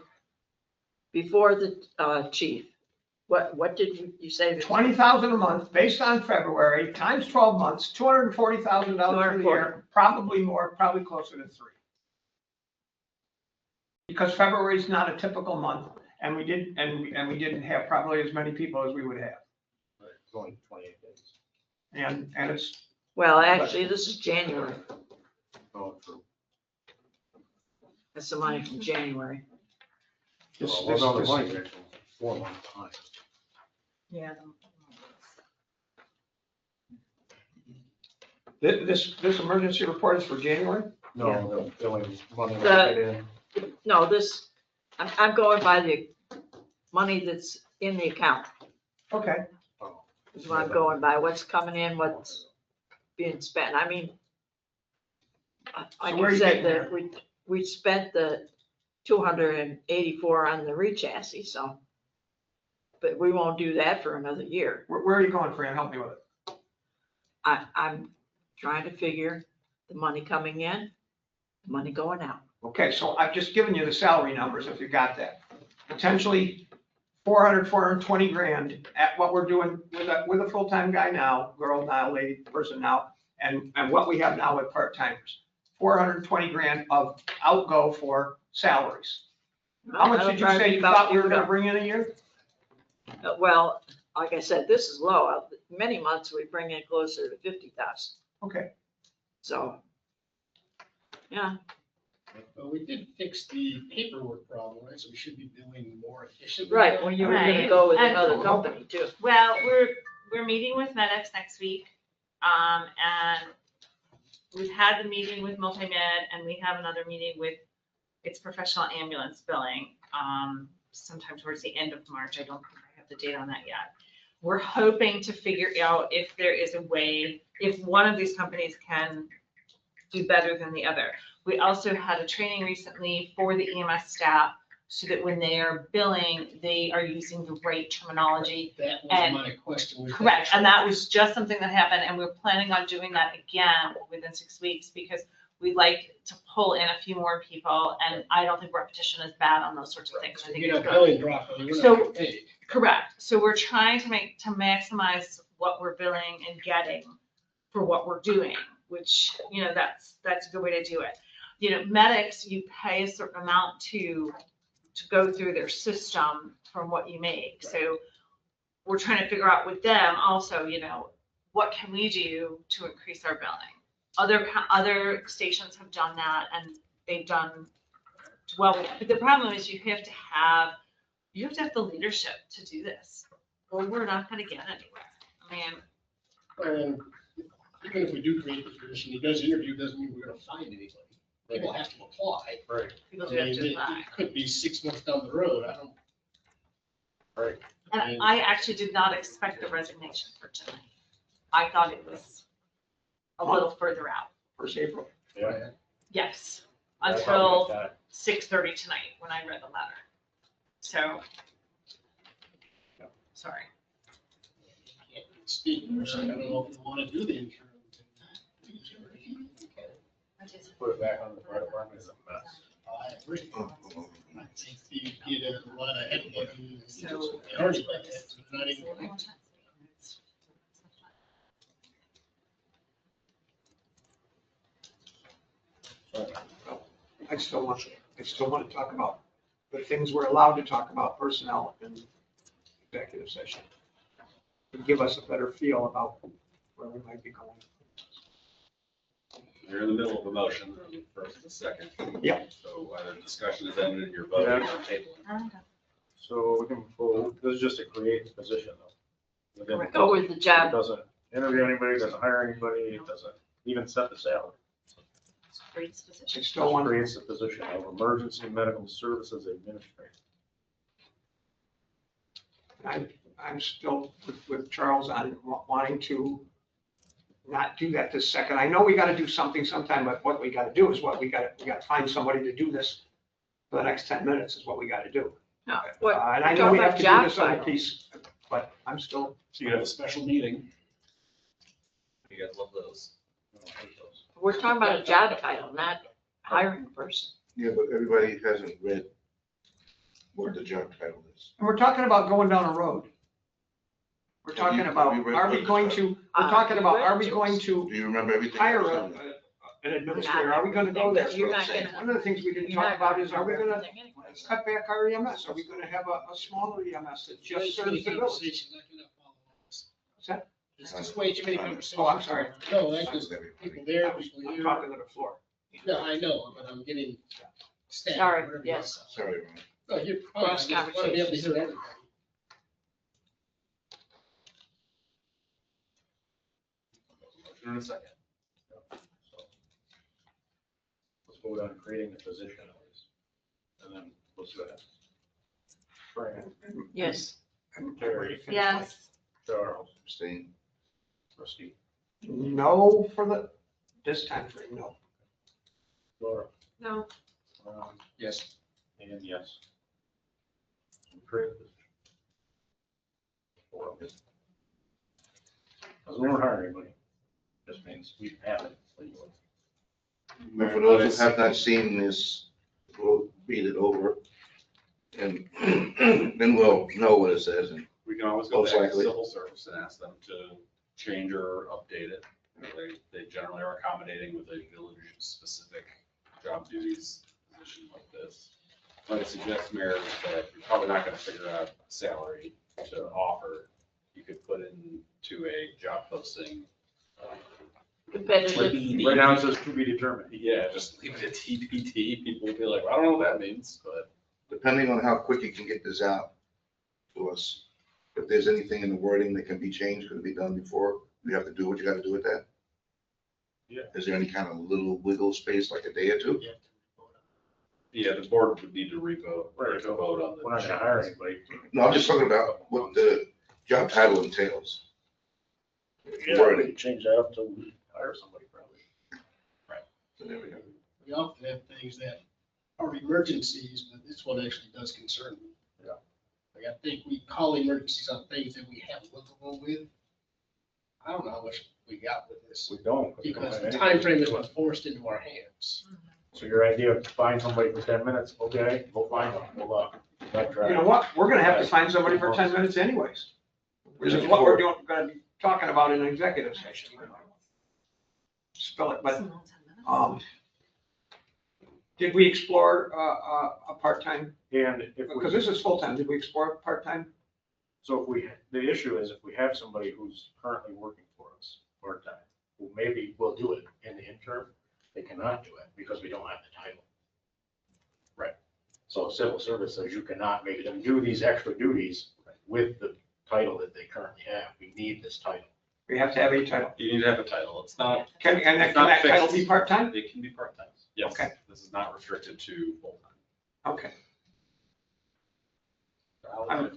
before the chief? What did you say? that- 20,000 a month based on February, times 12 months, $240,000 for the year, probably more, probably closer to 3. because February is not a typical month, and we didn't have probably as many people as we would have. It's only 28 days. And it's, Well, actually, this is January. Oh, true. That's the money from January. this, Well, no, the this, money's actually 4 months behind. Yeah. this emergency report is for January? No, the only money we The- get in. No, I'm going by the money that's in the account, Okay, is what I'm going by, what's coming in, what's being spent. I mean, like where are I you said, getting that we spent the 284 on the re-chassis, so. But we won't do that for another year. where are you going, Fran? Help me with it. I'm trying to figure the money coming in, the money going out. Okay, so I've just given you the salary numbers, if you got that. Potentially 420 grand at what we're doing with a full-time guy now, girl now, lady, person now, and what we have now with part-timers. 420 grand of outgo for salaries. How much did you say you thought we were gonna bring in a year? Well, like I said, this is low. Many months we bring in closer to 50,000. Okay, So, yeah, But we did fix the paperwork problem, right? So we should be billing more efficiently. right, when you were gonna Right. go with And- another company too. Well, we're meeting with MedX next week, and we've had the meeting with Multimed, and we have another meeting with its professional ambulance billing, sometime towards the end of March. I don't think I have the date on that yet. We're hoping to figure out if there is a way, if one of these companies can do better than the other. We also had a training recently for the EMS staff, so that when they are billing, they are using the right terminology. That And- was my question. was Correct, and that was just something that happened, and we're planning on doing that again within 6 weeks, because we'd like to pull in a few more people, and I don't think repetition is bad on those sorts of things. I So think you're it's not good. billing properly, we're So- not getting paid. Correct, so we're trying to maximize what we're billing and getting for what we're doing, which, that's a good way to do it. Medics, you pay a certain amount to go through their system from what you make, so we're trying to figure out with them also, what can we do to increase our billing? Other stations have done that, and they've done well with it. But the problem is you have to have the leadership to do this, or we're not gonna get anywhere. I mean, And even if we do create the position, he does interview, doesn't mean we're gonna find anybody. People have to apply. Right. people I do have mean, to it apply. could be 6 months down the road, I don't. Right. And I actually did not expect the resignation for tonight. I thought it was a little further out. first April. Yeah. Yes, I probably until got that. 6:30 tonight when I read the letter. So, sorry. Can't speak, so I don't know if you wanna do the interim. Put it back on the fire department, it's a mess. I agree. Oh, I think you get a lot of headway. So- Already like that, so it's not even. I still want to talk about the things we're allowed to talk about, personnel in executive session. To give us a better feel about where we might be going. You're in the middle of a motion, first and second. Yeah. So either discussion is ended, you're voting on table. So we can pull, this is just to create the position though. Within the Go with the It job. doesn't interview anybody, doesn't hire anybody, it doesn't even set the salary. Great I position. still Just want, creates the position of emergency medical services administrator. I'm still with Charles on wanting to not do that this second. I know we got to do something sometime, but what we got to do is we got to find somebody to do this for the next 10 minutes is what we got to do. No, what, And I we're know talking we have about to do job this other title. piece, but I'm still, So you have a special meeting. You guys love those. We're talking about a job title, not hiring a person. Yeah, but everybody hasn't read what the job title is. and we're talking about going down a road. We're talking Have you about, read are we what- going to, we're talking about, are we going to Do you remember everything? hire that was on there? an administrator, are we gonna go there? You're not gonna- One of the things we didn't You're talk not about is, are we gonna Anyway. cut back our EMS? Are we gonna have a smaller EMS that just serves the village? Conversation, I cannot follow this. What's that? It's just way too many conversations. Oh, I'm sorry. No, that's just people there, people I'm here. talking to the floor. No, I know, but I'm getting stabbed. Sorry, whatever yes. you want. Sorry, Ron. No, you're fine. I Cross just want to be able to hear everybody. In a second. Let's vote on creating the position at least. And then we'll see what happens. Fran, Yes. Terry, Yes. Charles, Abstain. Rusty, No for this time frame, no. Laura, No, Yes. and yes. Create the position. Four of us. Doesn't mean we're hiring anybody. Just means we have it legally. And for those who have not seen this, we'll read it over. And then we'll know what it says. And We can always go Most back to likely. civil service and ask them to change or update it. They generally are accommodating with a village-specific job duties position like this. What I suggest, Mayor, is that you're probably not gonna figure out a salary to offer. You could put into a job posting. Competitive. Right now it says to be determined. Yeah, just leave it at TBD. People will be like, I don't know what that means, but depending on how quick you can get this out to us, if there's anything in the wording that can be changed, could it be done before you have to do what you gotta do with that? Yeah. Is there any kind of little wiggle space, like a day or two? yeah, the board would need to revote, or to vote on the. We're not gonna hire anybody. No, I'm just talking about what the job title entails. Yeah, we could change that up till we hire somebody probably. So there we go. We often have things that are emergencies, but this one actually does concern me. Yeah. Like, I think we call emergencies on things that we have wiggle room with. I don't know how much we got with this, We don't. because the timeframe has been forced into our hands. So your idea of find somebody for 10 minutes, okay, we'll find them, we'll, You know what? We're gonna have to find somebody for 10 minutes anyways. Which is what we're gonna be talking about in an executive session. Spell it, but, did we explore, a part-time? And if Because we, this is full-time. Did we explore part-time? so if we, the issue is if we have somebody who's currently working for us part-time, who maybe will do it in the interim, they cannot do it because we don't have the title. Right. So civil service says you cannot make them do these extra duties with the title that they currently have. We need this title. We have to have a title. You need to have a title. It's not, Can It's that not title fixed. be part-time? it can be part-time. Yes. Okay. This is not restricted to full-time. Okay. I'm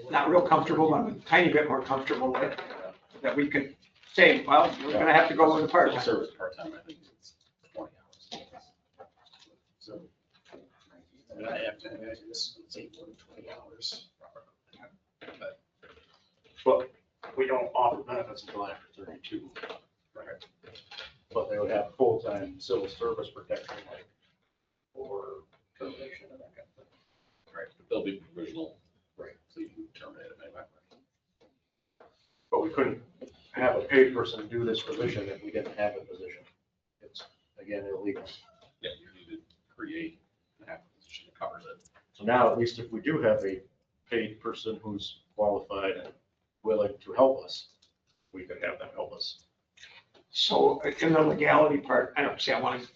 Not real comfortable, but I'm a tiny bit more comfortable with that we could say, well, we're gonna have to go with the Civil part-time. service part-time, I think it's 20 hours. So, and I have to imagine this would take more than 20 hours. But we don't offer benefits until after 32. Right. But they would have full-time civil service protection, like, for termination and that kind of thing. Right, but they'll be provisional. Right. So you can terminate it anyway. But we couldn't have a paid person do this position if we didn't have a position. It's, again, illegal. Yeah, you need to create and have a position that covers it. So now, at least if we do have a paid person who's qualified and willing to help us, we could have them help us. So in the legality part, I don't say I want to,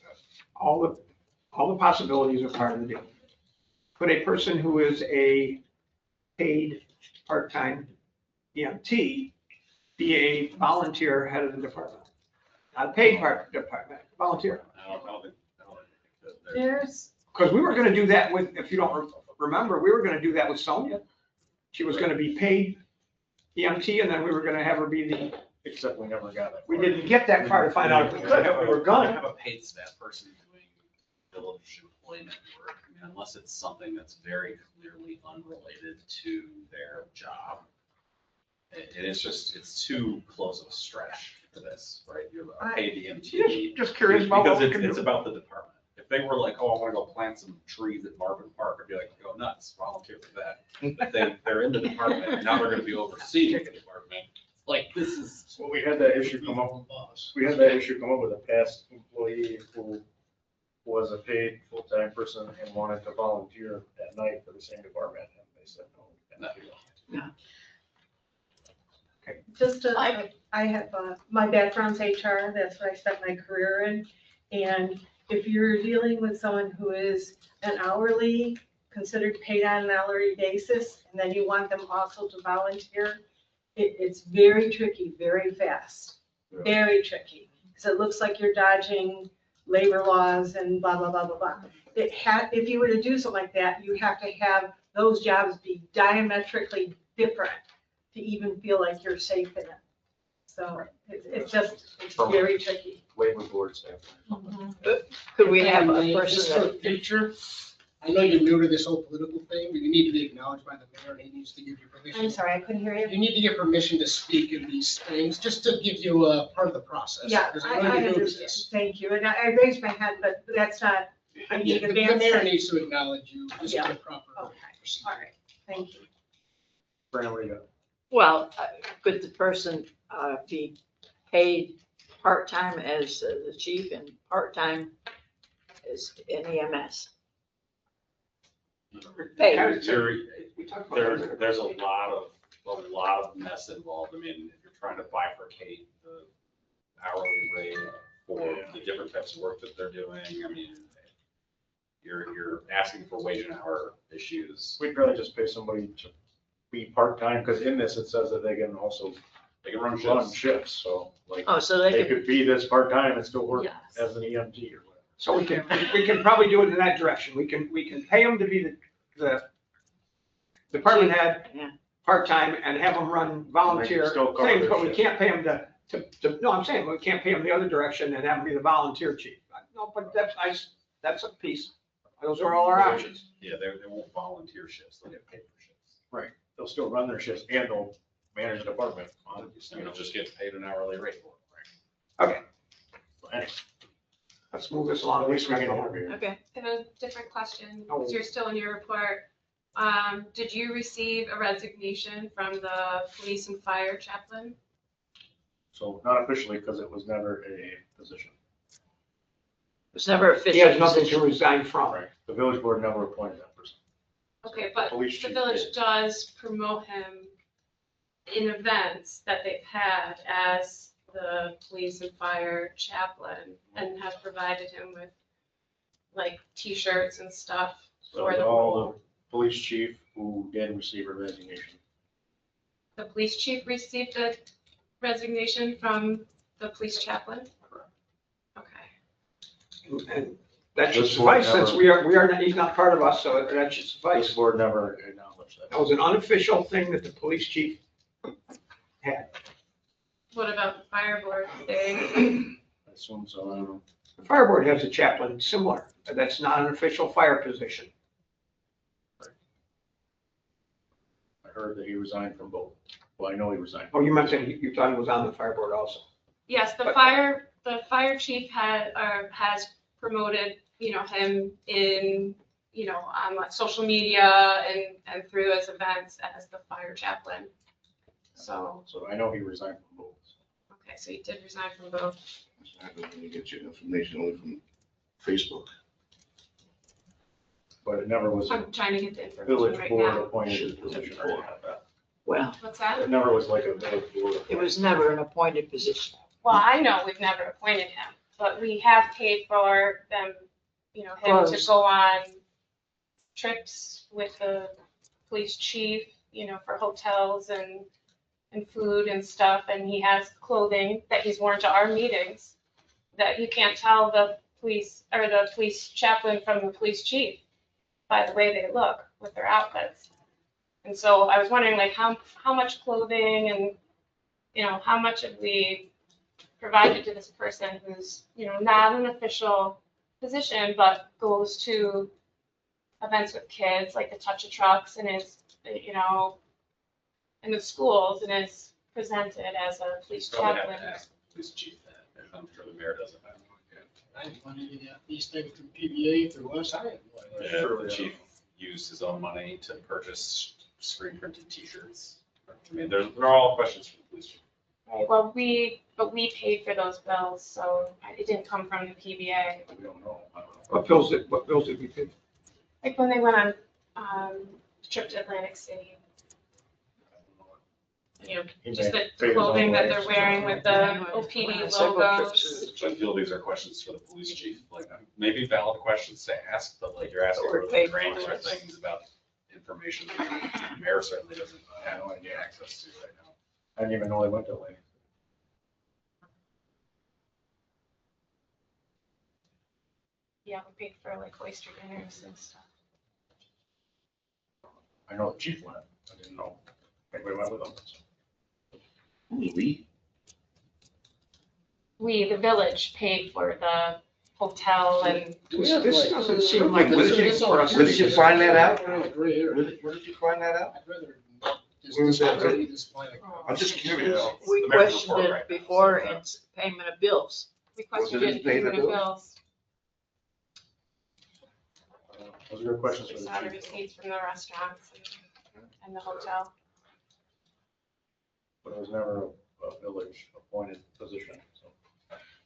all the possibilities are part of the deal. Could a person who is a paid part-time EMT be a volunteer head of the department? Not a paid department, volunteer. I don't think that There's, Because we were gonna do that with, if you don't remember, we were gonna do that with Sonia. She was gonna be paid EMT, and then we were gonna have her be the, Except we never got it. we didn't get that far to find out if we could, if we were I gonna. have a paid staff person doing village employment work, I mean, unless it's something that's very clearly unrelated to their job. It is just, it's too close of a stretch for this, right? You're a paid EMT. Just curious about what Because we can it's do. about the department. If they were like, oh, I want to go plant some trees at Marvin Park, I'd be like, go nuts, volunteer for that. If they're in the department, and now they're gonna be overseeing the department, like, this is. Well, we had that issue come up, we had that issue come up with a past employee employee who was a paid full-time person and wanted to volunteer at night for the same department, and they said no. we cannot do that. Just to, I have, my background's HR, that's what I spent my career in. And if you're dealing with someone who is an hourly, considered paid on an hourly basis, and then you want them also to volunteer, it's very tricky, very fast, very tricky. Because it looks like you're dodging labor laws and blah, blah, blah, blah, blah. If you were to do something like that, you have to have those jobs be diametrically different to even feel like you're safe in it. So it's very tricky. Labor board staff. Could we have a Just person for the future, I know you're new to this whole political thing, but you need to be acknowledged by the mayor, and he needs to give you permission. I'm sorry, I couldn't hear you. You need to get permission to speak in these things, just to give you a part of the process. Yeah, because I know you're new to understand. this. Thank you. And I raised my hand, but that's not, I need The advance. mayor needs to acknowledge you, just Yeah. for the proper Okay, procedure. all right, thank you. Brandon, what do you got? Well, could the person be paid part-time as the chief and part-time as in EMS? Paid. We talked about that. There's a lot of mess involved. I mean, if you're trying to bifurcate the hourly rate for the different types of work that they're doing, I mean, you're asking for wage and hour issues. We'd rather just pay somebody to be part-time, because in this, it says that they can also They can run run shifts. shifts, so like, Oh, so they they could, could be this part-time and still work Yes. as an EMT or whatever. So we can probably do it in that direction. We can pay them to be the department head, Yeah. part-time, and have them run volunteer Still cover things, their but we shift. can't pay them no, I'm saying, we can't pay them the other direction and have them be the volunteer chief. No, but that's a piece. Those are all our options. Yeah, they won't volunteer shifts. They'll get paid for shifts. Right, they'll still run their shifts and they'll manage the department. You'll just get paid an hourly rate for it. Okay, So anyway, let's move this along. at least we can interview. okay. And a different question, Oh. because you're still in your report. Did you receive a resignation from the police and fire chaplain? So not officially, because it was never a position. It's never He official has nothing to position. resign from. Right, the village board never appointed that person. Okay, but Police the chief village did. does promote him in events that they've had as the police and fire chaplain, and has provided him with like T-shirts and stuff So for it was the all role. the police chief who did receive a resignation. The police chief received a resignation from the police chaplain? Correct. Okay. And that should This board suffice, since never- he's not part of us, so that should This suffice. board never acknowledged that. That was an unofficial thing that the police chief had. What about the fire board? They, I assume so, I don't know. The fire board has a chaplain similar, but that's not an official fire position. I heard that he resigned from both. Well, I know he resigned. Oh, you meant that you thought he was on the fire board also. yes, the fire chief has promoted, him in, on like social media and through his events as the fire chaplain. So, So I know he resigned from both. okay, so he did resign from both. I don't think you get your information only from Facebook. But it never was a I'm trying to get the information village right board now. appointed position or anything like that. Well, What's that? It never was like a village board. it was never an appointed position. Well, I know we've never appointed him, but we have paid for them, him to Close. go on trips with the police chief, for hotels and food and stuff, and he has clothing that he's worn to our meetings that you can't tell the police or the police chaplain from the police chief by the way they look with their outfits. And so I was wondering like how much clothing and, how much have we provided to this person who's, not an official position, but goes to events with kids, like the Touch of Trucks and is, in the schools and is presented as a police Probably have chaplain. to ask the police chief that. I'm sure the mayor doesn't have one. I had money to get these things through PBA through us. I had one. Yeah, the chief used his own money to purchase screen printed T-shirts. I mean, they're all questions for the police chief. Right, well, we paid for those bills, so it didn't come from the PBA. We don't know. I don't know. What bills did we pay? Like when they went on, trip to Atlantic City, you know, He just may the pay his own clothing that way. they're wearing with the OPD Several logos. trips So I feel these are questions for the police chief, like, maybe valid questions to ask, but like, you're asking Or for pay the granular for it. things about information that the mayor certainly doesn't have any access to right now. I didn't even know they went to Lane. Yeah, we paid for like oyster dinners and stuff. I know the chief went. I didn't know anybody went with them. We, the village, paid for the hotel and This doesn't seem like legit for us. Where did you find that out? Right here. Where did you find that out? I'd rather not just Where was that? display this plan. I'm just curious. We The mayor's questioned report it right now. before in payment of bills. we questioned it it, in payment payment of of bills. Those are good questions We for the saw the chief. receipts from the restaurants and the hotel. But it was never a village appointed position, so.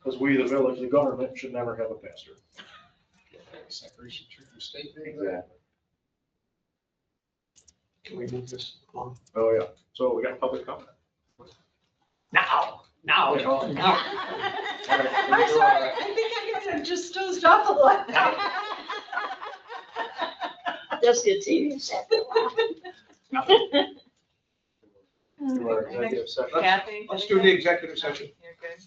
Because we, the village, the government, should never have a pastor. Separation church and state. Exactly. Can we move this along? Oh, yeah. So we got public comment. Now, John, now. I'm sorry, I think I kind of just dozed off a lot. Just get TV set. To our executive session. Kathy? Let's do the executive session. You're good.